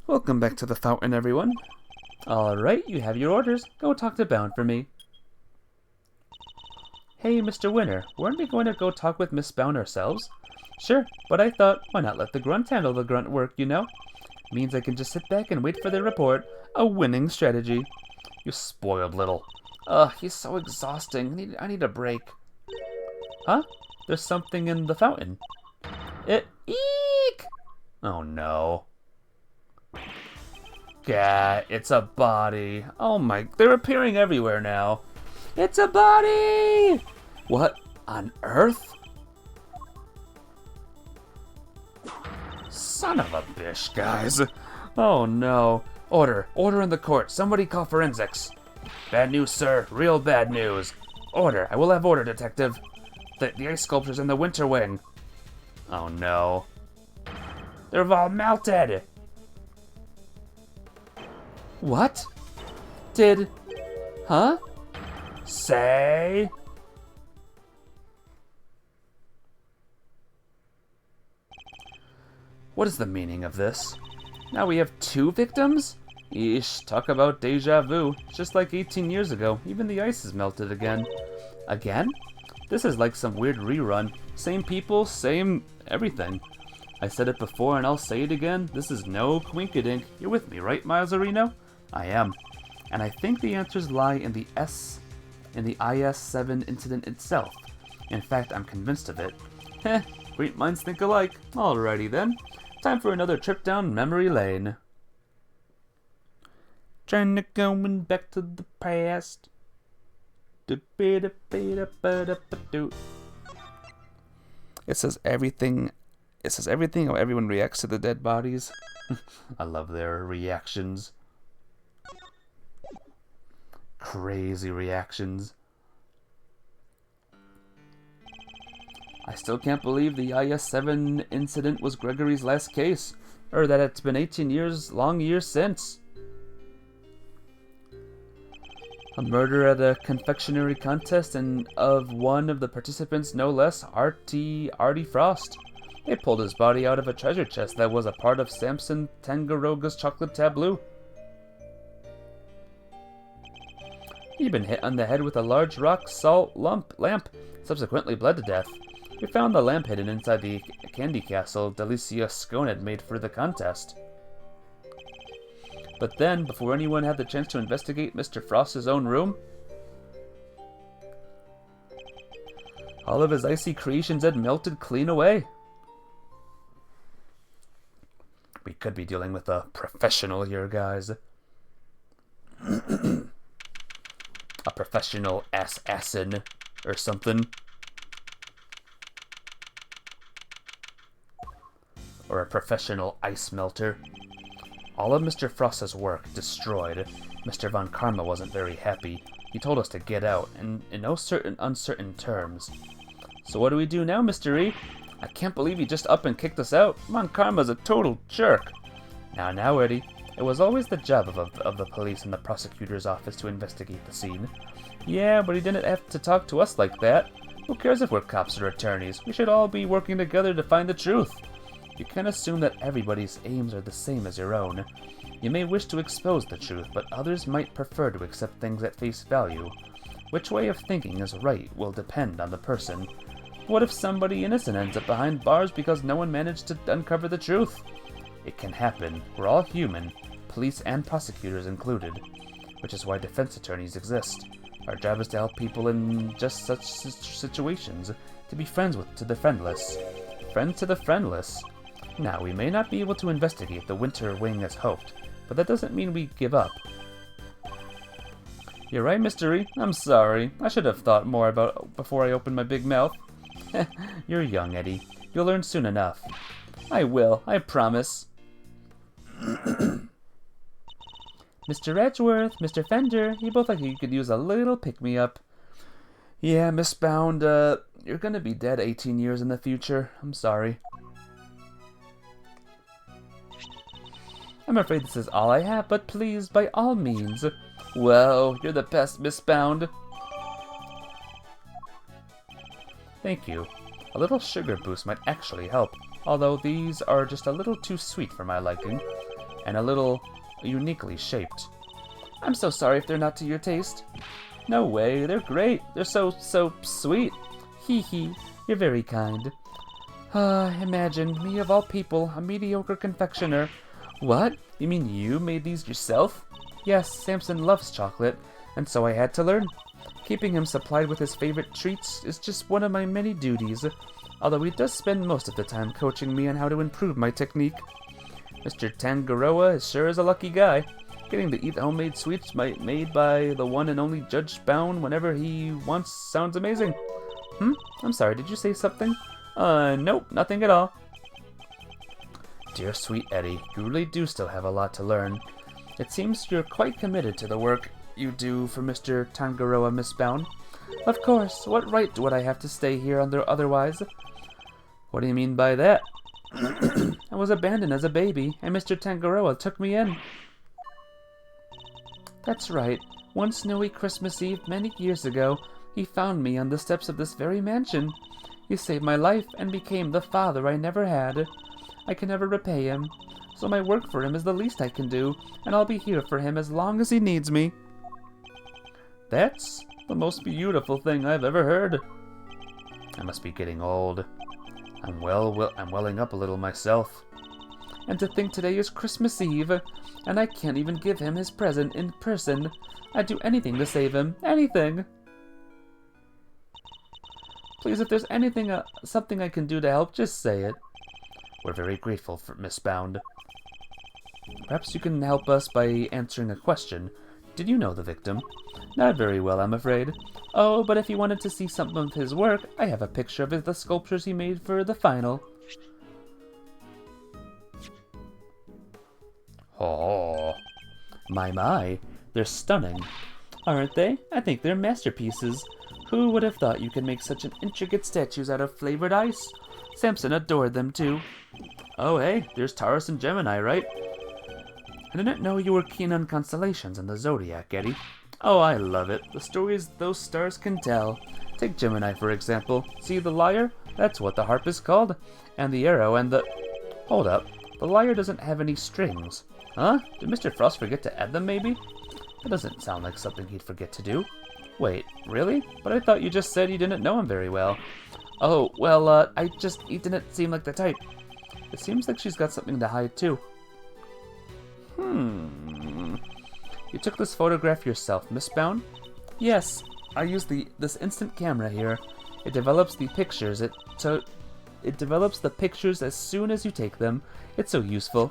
[SPEAKER 1] Welcome back to the fountain, everyone. Alright, you have your orders. Go talk to Bound for me. Hey, Mr. Winter, weren't we going to go talk with Miss Bound ourselves? Sure, but I thought, why not let the grunt handle the grunt work, you know? Means I can just sit back and wait for their report. A winning strategy. You spoiled little. Ugh, he's so exhausting. I need a break. Huh? There's something in the fountain. Eek! Oh no. Gah, it's a body. Oh my, they're appearing everywhere now. It's a body! What on earth? Son of a bitch, guys. Oh no. Order in the court. Somebody call forensics. Bad news, sir. Real bad news. Order. I will have order, detective. The ice sculptures in the Winter Wing. Oh no. They're all melted. What? Huh? Say? What is the meaning of this? Now we have 2 victims? Eesh, talk about deja vu. Just like 18 years ago, even the ice is melted again. Again? This is like some weird rerun. Same people, same everything. I said it before and I'll say it again. This is no quinkadink. You're with me, right, Miles Areno? I am. And I think the answers lie in the IS-7 incident itself. In fact, I'm convinced of it. Heh, great minds think alike. Alrighty then. Time for another trip down memory lane. Trying to going back to the past. It says everything how everyone reacts to the dead bodies. I love their reactions. Crazy reactions. I still can't believe the IS-7 incident was Gregory's last case, or that it's been 18 long years since. A murder at a confectionery contest and of one of the participants, no less, Artie Frost. They pulled his body out of a treasure chest that was a part of Samson Tangaroga's chocolate tableau. He'd been hit on the head with a large rock salt lamp, subsequently bled to death. We found the lamp hidden inside the candy castle Delicia Scone had made for the contest. But then, before anyone had the chance to investigate Mr. Frost's own room, all of his icy creations had melted clean away. We could be dealing with a professional here, guys. A professional assassin or something. Or a professional ice melter. All of Mr. Frost's work destroyed. Mr. Von Karma wasn't very happy. He told us to get out, and in no uncertain terms. So what do we do now, Mr. E? I can't believe he just up and kicked us out. Von Karma's a total jerk. Now, Eddie. It was always the job of the police and the prosecutor's office to investigate the scene. Yeah, but he didn't have to talk to us like that. Who cares if we're cops or attorneys? We should all be working together to find the truth. You can't assume that everybody's aims are the same as your own. You may wish to expose the truth, but others might prefer to accept things at face value. Which way of thinking is right will depend on the person. What if somebody innocent ends up behind bars because no one managed to uncover the truth? It can happen. We're all human, police and prosecutors included, which is why defense attorneys exist. Our job is to help people in just such situations, to be friends to the friendless. Friends to the friendless. Now, we may not be able to investigate the Winter Wing as hoped, but that doesn't mean we give up. You're right, Mystery. I'm sorry. I should have thought more about before I opened my big mouth. You're young, Eddie. You'll learn soon enough. I will, I promise. Mr. Edgeworth, Mr. Fender, you both you could use a little pick-me-up. Yeah, Miss Bound, you're gonna be dead 18 years in the future. I'm sorry. I'm afraid this is all I have, but please, by all means. Whoa, you're the best, Miss Bound. Thank you. A little sugar boost might actually help, although these are just a little too sweet for my liking, and a little uniquely shaped. I'm so sorry if they're not to your taste. No way, they're great. They're so sweet. Hee hee, you're very kind. Imagine, me of all people, a mediocre confectioner. What? You mean you made these yourself? Yes, Samson loves chocolate, and so I had to learn. Keeping him supplied with his favorite treats is just one of my many duties, although he does spend most of the time coaching me on how to improve my technique. Mr. Tangaroa sure is a lucky guy. Getting to eat homemade sweets made by the one and only Judge Bound whenever he wants sounds amazing. I'm sorry, did you say something? Nope, nothing at all. Dear sweet Eddie, you really do still have a lot to learn. It seems you're quite committed to the work you do for Mr. Tangaroa, Miss Bound. Of course, what right would I have to stay here otherwise? What do you mean by that? I was abandoned as a baby, and Mr. Tangaroa took me in. That's right. One snowy Christmas Eve many years ago, he found me on the steps of this very mansion. He saved my life and became the father I never had. I can never repay him, so my work for him is the least I can do, and I'll be here for him as long as he needs me. That's the most beautiful thing I've ever heard. I must be getting old. I'm welling up a little myself. And to think today is Christmas Eve, and I can't even give him his present in person. I'd do anything to save him. Anything. Please, if there's something I can do to help, just say it. We're very grateful for Miss Bound. Perhaps you can help us by answering a question. Did you know the victim? Not very well, I'm afraid. Oh, but if you wanted to see some of his work, I have a picture of the sculptures he made for the final. Oh, my, they're stunning. Aren't they? I think they're masterpieces. Who would have thought you could make such an intricate statues out of flavored ice? Samson adored them too. Oh hey, there's Taurus and Gemini, right? I didn't know you were keen on constellations and the zodiac, Eddie. Oh, I love it. The stories those stars can tell. Take Gemini, for example. See the lyre? That's what the harp is called. And the arrow and the... Hold up. The lyre doesn't have any strings. Huh? Did Mr. Frost forget to add them, maybe? That doesn't sound like something he'd forget to do. Wait, really? But I thought you just said you didn't know him very well. Oh, well, he didn't seem like the type. It seems like she's got something to hide, too. You took this photograph yourself, Miss Bound? Yes, I used this instant camera here. It develops the pictures. It develops the pictures as soon as you take them. It's so useful.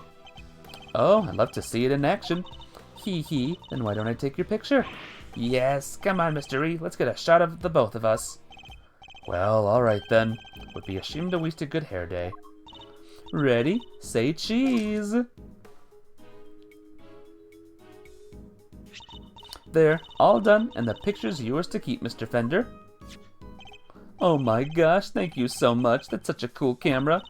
[SPEAKER 1] Oh, I'd love to see it in action. Hee hee. Then why don't I take your picture? Yes, come on, Mr. E. Let's get a shot of the both of us. Well, all right then. Would be ashamed to waste a good hair day. Ready? Say cheese. There, all done, and the picture's yours to keep, Mr. Fender. Oh my gosh, thank you so much. That's such a cool camera.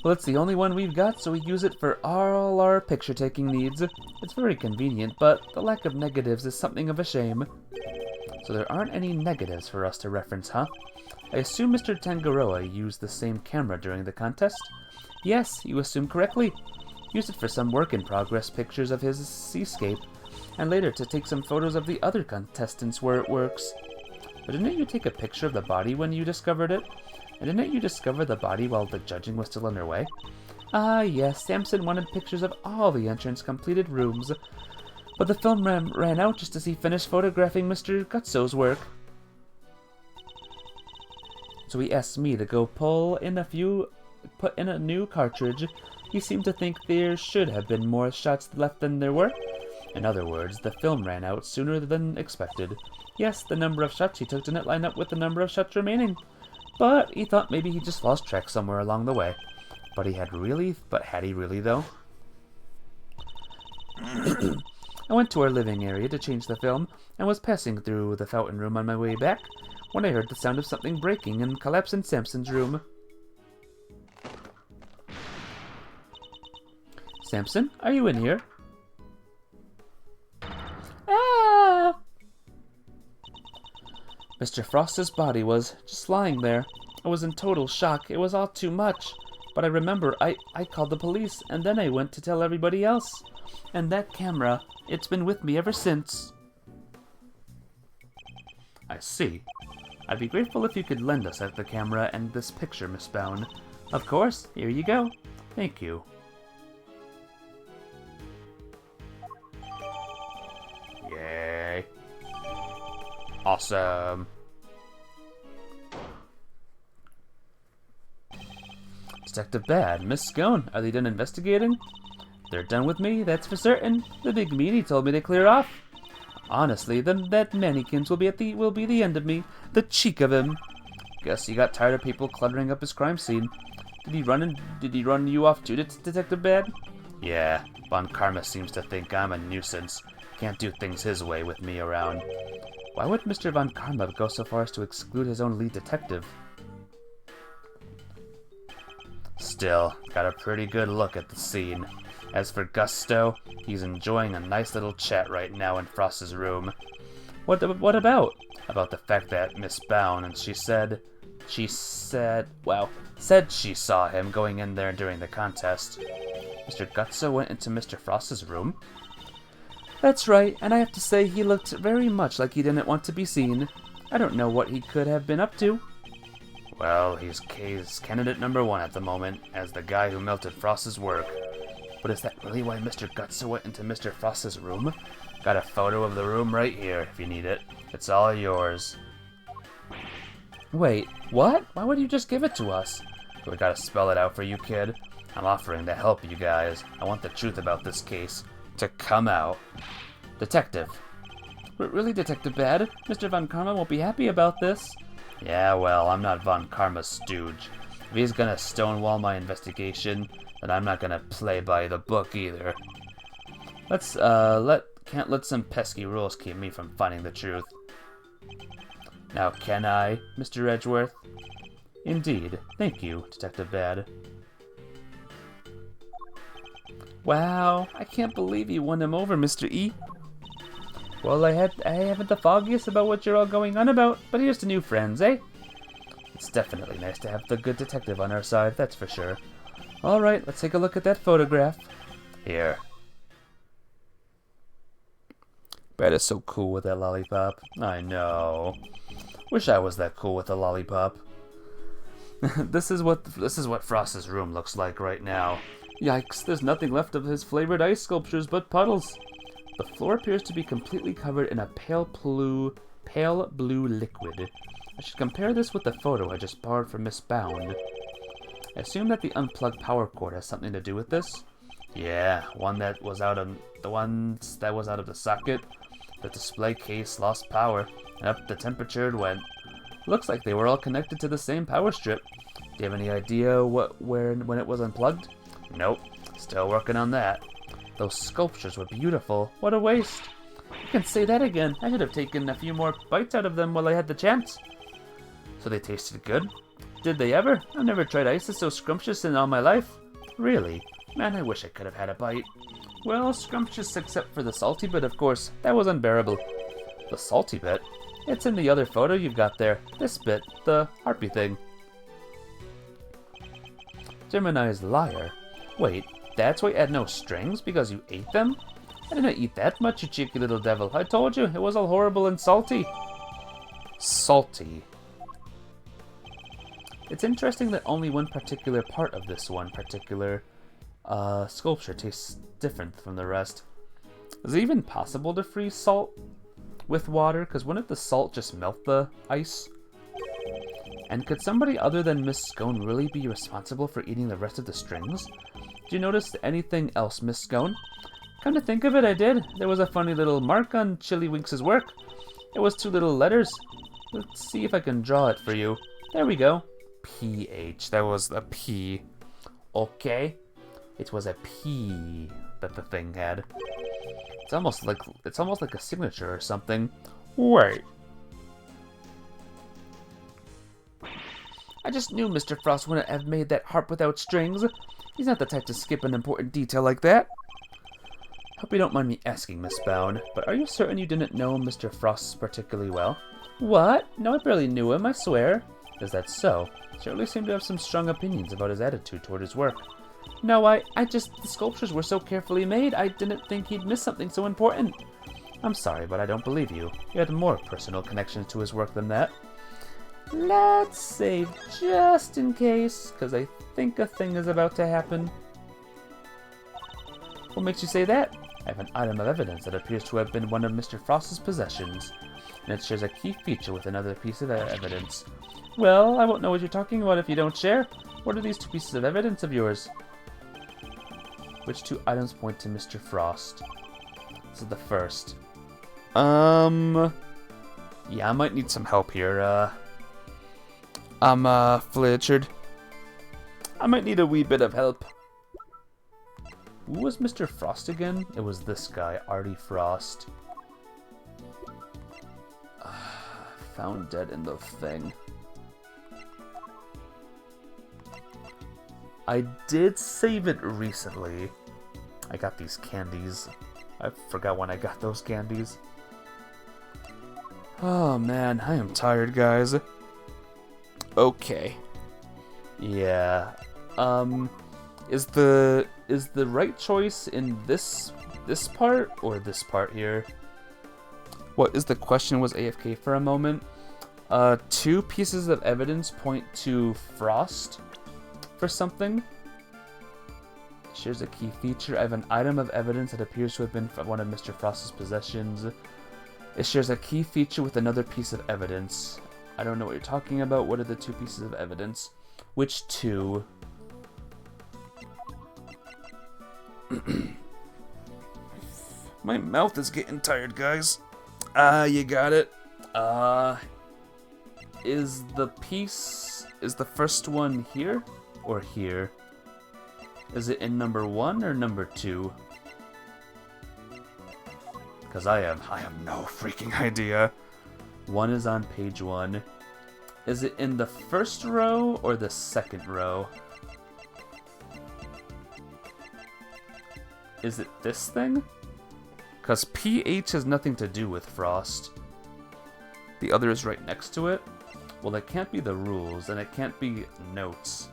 [SPEAKER 1] Well, it's the only one we've got, so we use it for all our picture-taking needs. It's very convenient, but the lack of negatives is something of a shame. So there aren't any negatives for us to reference, huh? I assume Mr. Tangaroa used the same camera during the contest? Yes, you assume correctly. Used it for some work-in-progress pictures of his seascape, and later to take some photos of the other contestants where it works. But didn't you take a picture of the body when you discovered it? And didn't you discover the body while the judging was still underway? Ah, yes, Samson wanted pictures of all the entrance-completed rooms, but the film ran out just as he finished photographing Mr. Gutso's work. So he asked me to go put in a new cartridge. He seemed to think there should have been more shots left than there were. In other words, the film ran out sooner than expected. Yes, the number of shots he took didn't line up with the number of shots remaining. But he thought maybe he just lost track somewhere along the way. But had he really though? I went to our living area to change the film, and was passing through the fountain room on my way back, when I heard the sound of something breaking and collapse in Samson's room. Samson, are you in here? Ah! Mr. Frost's body was just lying there. I was in total shock. It was all too much. But I remember I called the police, and then I went to tell everybody else. And that camera, it's been with me ever since. I see. I'd be grateful if you could lend us the camera and this picture, Miss Bound. Of course, here you go. Thank you. Yay. Awesome. Detective Bad, Miss Scone, are they done investigating? They're done with me, that's for certain. The big meanie told me to clear off. Honestly, that Mannykins will be the end of me. The cheek of him. Guess he got tired of people cluttering up his crime scene. Did he run you off too, Detective Bad? Yeah, Von Karma seems to think I'm a nuisance. Can't do things his way with me around. Why would Mr. Von Karma go so far as to exclude his own lead detective? Still, got a pretty good look at the scene. As for Gusto, he's enjoying a nice little chat right now in Frost's room. What about? About the fact that Miss Bound, and she said she saw him going in there during the contest. Mr. Gusto went into Mr. Frost's room? That's right, and I have to say he looked very much like he didn't want to be seen. I don't know what he could have been up to. Well, he's candidate number one at the moment, as the guy who melted Frost's work. But is that really why Mr. Gusto went into Mr. Frost's room? Got a photo of the room right here, if you need it. It's all yours. Wait, what? Why would you just give it to us? We gotta spell it out for you, kid. I'm offering to help you guys. I want the truth about this case to come out. Detective. Really, Detective Bad? Mr. Von Karma won't be happy about this. Yeah, well, I'm not Von Karma's stooge. If he's gonna stonewall my investigation, then I'm not gonna play by the book either. Can't let some pesky rules keep me from finding the truth. Now, can I, Mr. Edgeworth? Indeed. Thank you, Detective Bad. Wow, I can't believe you won him over, Mr. E. Well, I haven't the foggiest about what you're all going on about, but here's to new friends, eh? It's definitely nice to have the good detective on our side, that's for sure. Alright, let's take a look at that photograph. Here. Brad is so cool with that lollipop. I know. Wish I was that cool with a lollipop. This is what Frost's room looks like right now. Yikes, there's nothing left of his flavored ice sculptures but puddles. The floor appears to be completely covered in a pale blue liquid. I should compare this with the photo I just borrowed from Miss Bound. I assume that the unplugged power cord has something to do with this? Yeah, the one that was out of the socket. The display case lost power, and up the temperature it went. Looks like they were all connected to the same power strip. Do you have any idea when it was unplugged? Nope, still working on that. Those sculptures were beautiful. What a waste. You can say that again. I should have taken a few more bites out of them while I had the chance. So they tasted good? Did they ever? I've never tried ice that's so scrumptious in all my life. Really? Man, I wish I could have had a bite. Well, scrumptious except for the salty bit, of course. That was unbearable. The salty bit? It's in the other photo you've got there. This bit, the harpy thing. Gemini's liar. Wait, that's why you had no strings? Because you ate them? I didn't eat that much, you cheeky little devil. I told you, it was all horrible and salty. Salty. It's interesting that only one particular part of this one particular sculpture tastes different from the rest. Is it even possible to freeze salt with water? Because wouldn't the salt just melt the ice? And could somebody other than Miss Scone really be responsible for eating the rest of the strings? Did you notice anything else, Miss Scone? Come to think of it, I did. There was a funny little mark on Chillywinks' work. It was 2 little letters. Let's see if I can draw it for you. There we go. PH. That was a P. Okay. It was a P that the thing had. It's almost like a signature or something. Wait. I just knew Mr. Frost wouldn't have made that harp without strings. He's not the type to skip an important detail like that. Hope you don't mind me asking, Miss Bound, but are you certain you didn't know Mr. Frost particularly well? What? No, I barely knew him, I swear. Is that so? Certainly seemed to have some strong opinions about his attitude toward his work. No, the sculptures were so carefully made, I didn't think he'd miss something so important. I'm sorry, but I don't believe you. You had more personal connections to his work than that. Let's save just in case, because I think a thing is about to happen. What makes you say that? I have an item of evidence that appears to have been one of Mr. Frost's possessions, and it shares a key feature with another piece of evidence. Well, I won't know what you're talking about if you don't share. What are these 2 pieces of evidence of yours? Which 2 items point to Mr. Frost? This is the first. Yeah, I might need some help here. I'm, Flitchard. I might need a wee bit of help. Who was Mr. Frost again? It was this guy, Artie Frost. Found dead in the thing. I did save it recently. I got these candies. I forgot when I got those candies. Oh man, I am tired, guys. Okay. Yeah. Is the right choice in this part or this part here? What is the question? Was AFK for a moment. 2 pieces of evidence point to Frost for something. Shares a key feature. I have an item of evidence that appears to have been from one of Mr. Frost's possessions. It shares a key feature with another piece of evidence. I don't know what you're talking about. What are the 2 pieces of evidence? Which 2? My mouth is getting tired, guys. You got it. Is the first one here or here? Is it in number 1 or number 2? Because I have no freaking idea. 1 is on page 1. Is it in the first row or the second row? Is it this thing? Because PH has nothing to do with Frost. The other is right next to it. Well, it can't be the rules, and it can't be notes.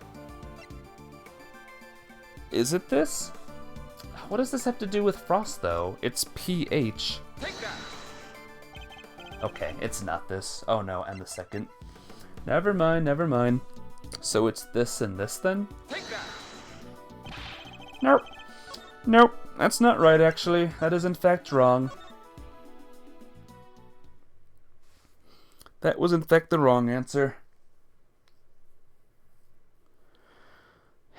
[SPEAKER 1] Is it this? What does this have to do with Frost, though? It's PH.
[SPEAKER 2] Take that.
[SPEAKER 1] Okay, it's not this. Oh no, and the second. Never mind, never mind. So it's this and this then?
[SPEAKER 2] Take that.
[SPEAKER 1] Nope. Nope, that's not right actually. That is in fact wrong. That was in fact the wrong answer.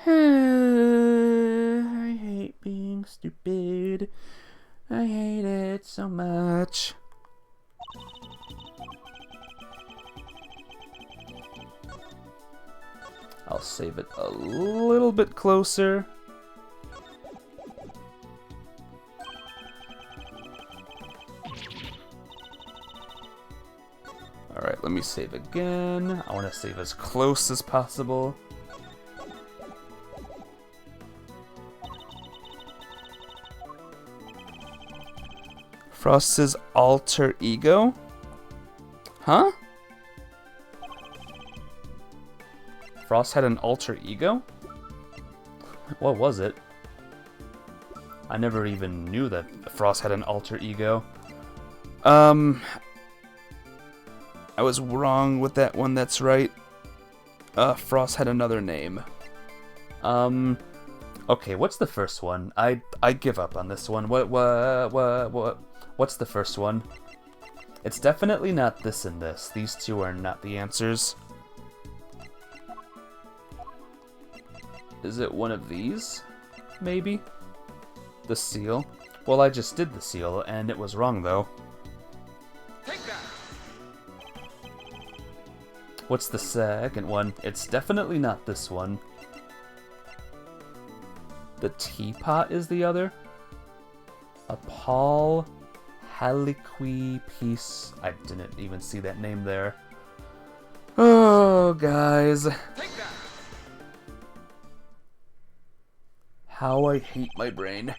[SPEAKER 1] I hate being stupid. I hate it so much. I'll save it a little bit closer. Alright, let me save again. I want to save as close as possible. Frost's alter ego? Huh? Frost had an alter ego? What was it? I never even knew that Frost had an alter ego. I was wrong with that one, that's right. Frost had another name. Okay, what's the first one? I give up on this one. What's the first one? It's definitely not this and this. These two are not the answers. Is it one of these? Maybe? The seal? Well, I just did the seal, and it was wrong, though.
[SPEAKER 2] Take that.
[SPEAKER 1] What's the second one? It's definitely not this one. The teapot is the other? A Paul Haliqui piece. I didn't even see that name there. Oh, guys.
[SPEAKER 2] Take that.
[SPEAKER 1] How I hate my brain.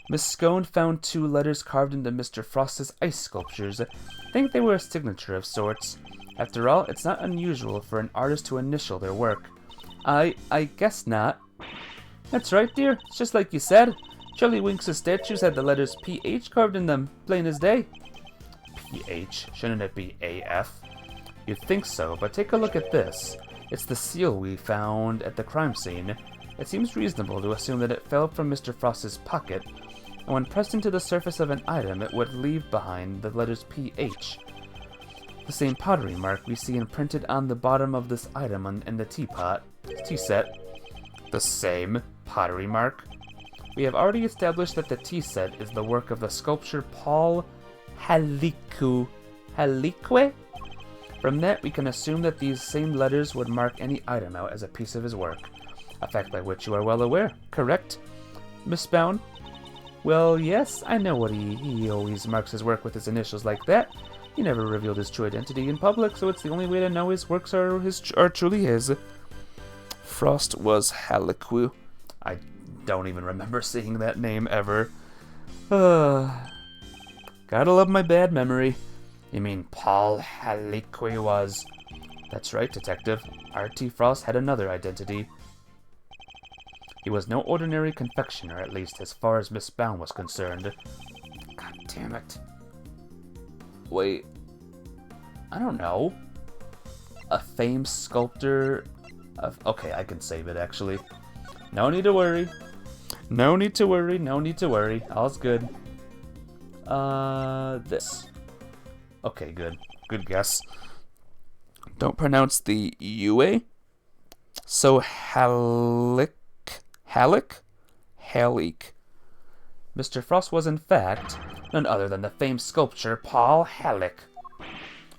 [SPEAKER 1] Miss Scone found 2 letters carved into Mr. Frost's ice sculptures. I think they were a signature of sorts. After all, it's not unusual for an artist to initial their work. I guess not. That's right, dear. It's just like you said. Charlie Winks' statues had the letters PH carved in them, plain as day. PH? Shouldn't it be AF? You'd think so, but take a look at this. It's the seal we found at the crime scene. It seems reasonable to assume that it fell from Mr. Frost's pocket, and when pressed into the surface of an item, it would leave behind the letters PH. The same pottery mark we see imprinted on the bottom of this item in the teapot, tea set. The same pottery mark? We have already established that the tea set is the work of the sculptor Paul Halique? From that, we can assume that these same letters would mark any item out as a piece of his work. A fact by which you are well aware, correct, Miss Bound? Well, yes, I know what he always marks his work with his initials like that. He never revealed his true identity in public, so it's the only way to know his works are truly his. Frost was Halique. I don't even remember seeing that name ever. Gotta love my bad memory. You mean Paul Halique was... That's right, Detective. R.T. Frost had another identity. He was no ordinary confectioner, at least as far as Miss Bound was concerned. God damn it. Wait. I don't know. A famed sculptor of... Okay, I can save it, actually. No need to worry. No need to worry, no need to worry. All's good. This. Okay, good. Good guess. Don't pronounce the UA. So, Halique? Mr. Frost was, in fact, none other than the famed sculptor Paul Halique.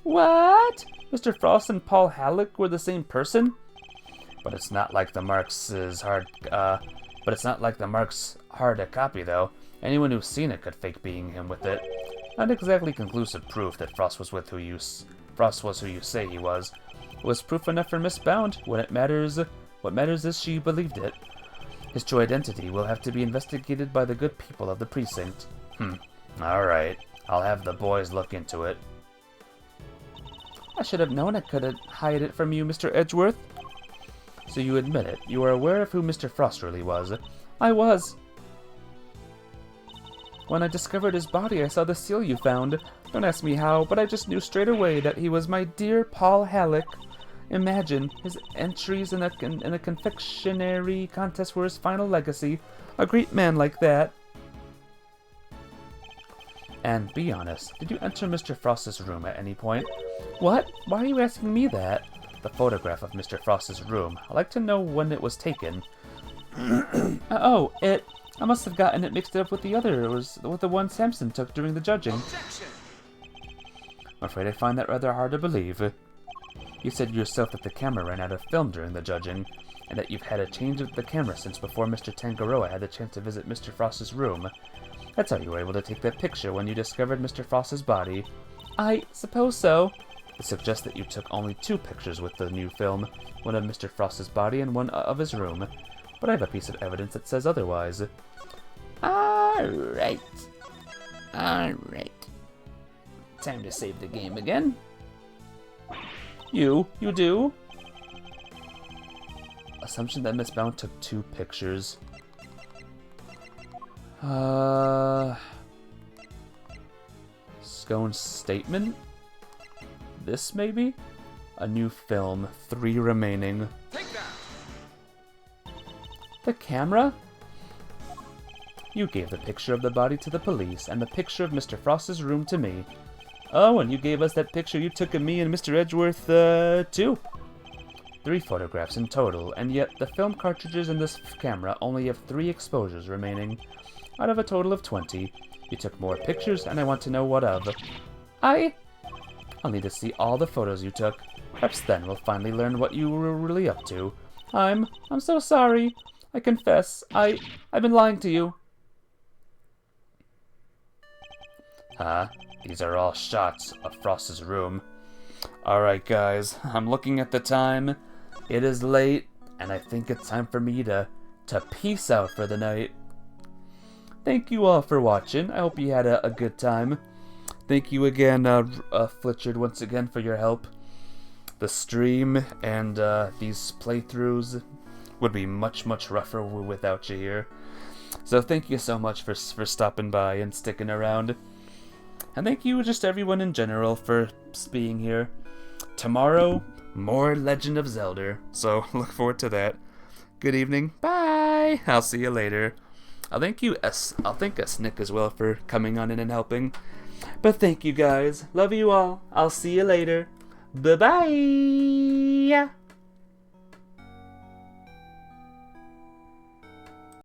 [SPEAKER 1] What? Mr. Frost and Paul Halique were the same person? But it's not like the marks hard to copy, though. Anyone who's seen it could fake being him with it. Not exactly conclusive proof that Frost was who you say he was. It was proof enough for Miss Bound. What matters is she believed it. His true identity will have to be investigated by the good people of the precinct. Alright. I'll have the boys look into it. I should have known I couldn't hide it from you, Mr. Edgeworth. So you admit it. You are aware of who Mr. Frost really was. I was. When I discovered his body, I saw the seal you found. Don't ask me how, but I just knew straight away that he was my dear Paul Halique. Imagine, his entries in a confectionery contest were his final legacy. A great man like that. And be honest, did you enter Mr. Frost's room at any point? What? Why are you asking me that? The photograph of Mr. Frost's room. I'd like to know when it was taken. I must have gotten it mixed up with the other. It was with the one Samson took during the judging.
[SPEAKER 2] Objection.
[SPEAKER 1] I'm afraid I find that rather hard to believe. You said yourself that the camera ran out of film during the judging, and that you've had a change of the camera since before Mr. Tangaroa had the chance to visit Mr. Frost's room. That's how you were able to take that picture when you discovered Mr. Frost's body. I suppose so. It suggests that you took only 2 pictures with the new film, one of Mr. Frost's body and one of his room, but I have a piece of evidence that says otherwise. Alright. Time to save the game again. You do? Assumption that Miss Bound took 2 pictures. Scone's statement? This, maybe? A new film, 3 remaining.
[SPEAKER 2] Take that!
[SPEAKER 1] The camera? You gave the picture of the body to the police, and the picture of Mr. Frost's room to me. Oh, and you gave us that picture you took of me and Mr. Edgeworth, too. 3 photographs in total, and yet the film cartridges in this camera only have 3 exposures remaining, out of a total of 20. You took more pictures, and I want to know what of. I'll need to see all the photos you took. Perhaps then we'll finally learn what you were really up to. I'm so sorry. I confess, I've been lying to you. These are all shots of Frost's room. Alright guys, I'm looking at the time. It is late, and I think it's time for me to peace out for the night. Thank you all for watching. I hope you had a good time. Thank you again, Flitchard, once again for your help. The stream and these playthroughs would be much rougher without you here. So thank you so much for stopping by and sticking around. And thank you just everyone in general for being here. Tomorrow, more Legend of Zelda, so look forward to that. Good evening. Bye. I'll see you later. I'll thank us Nick as well for coming on in and helping. But thank you guys. Love you all. I'll see you later. Bye-bye.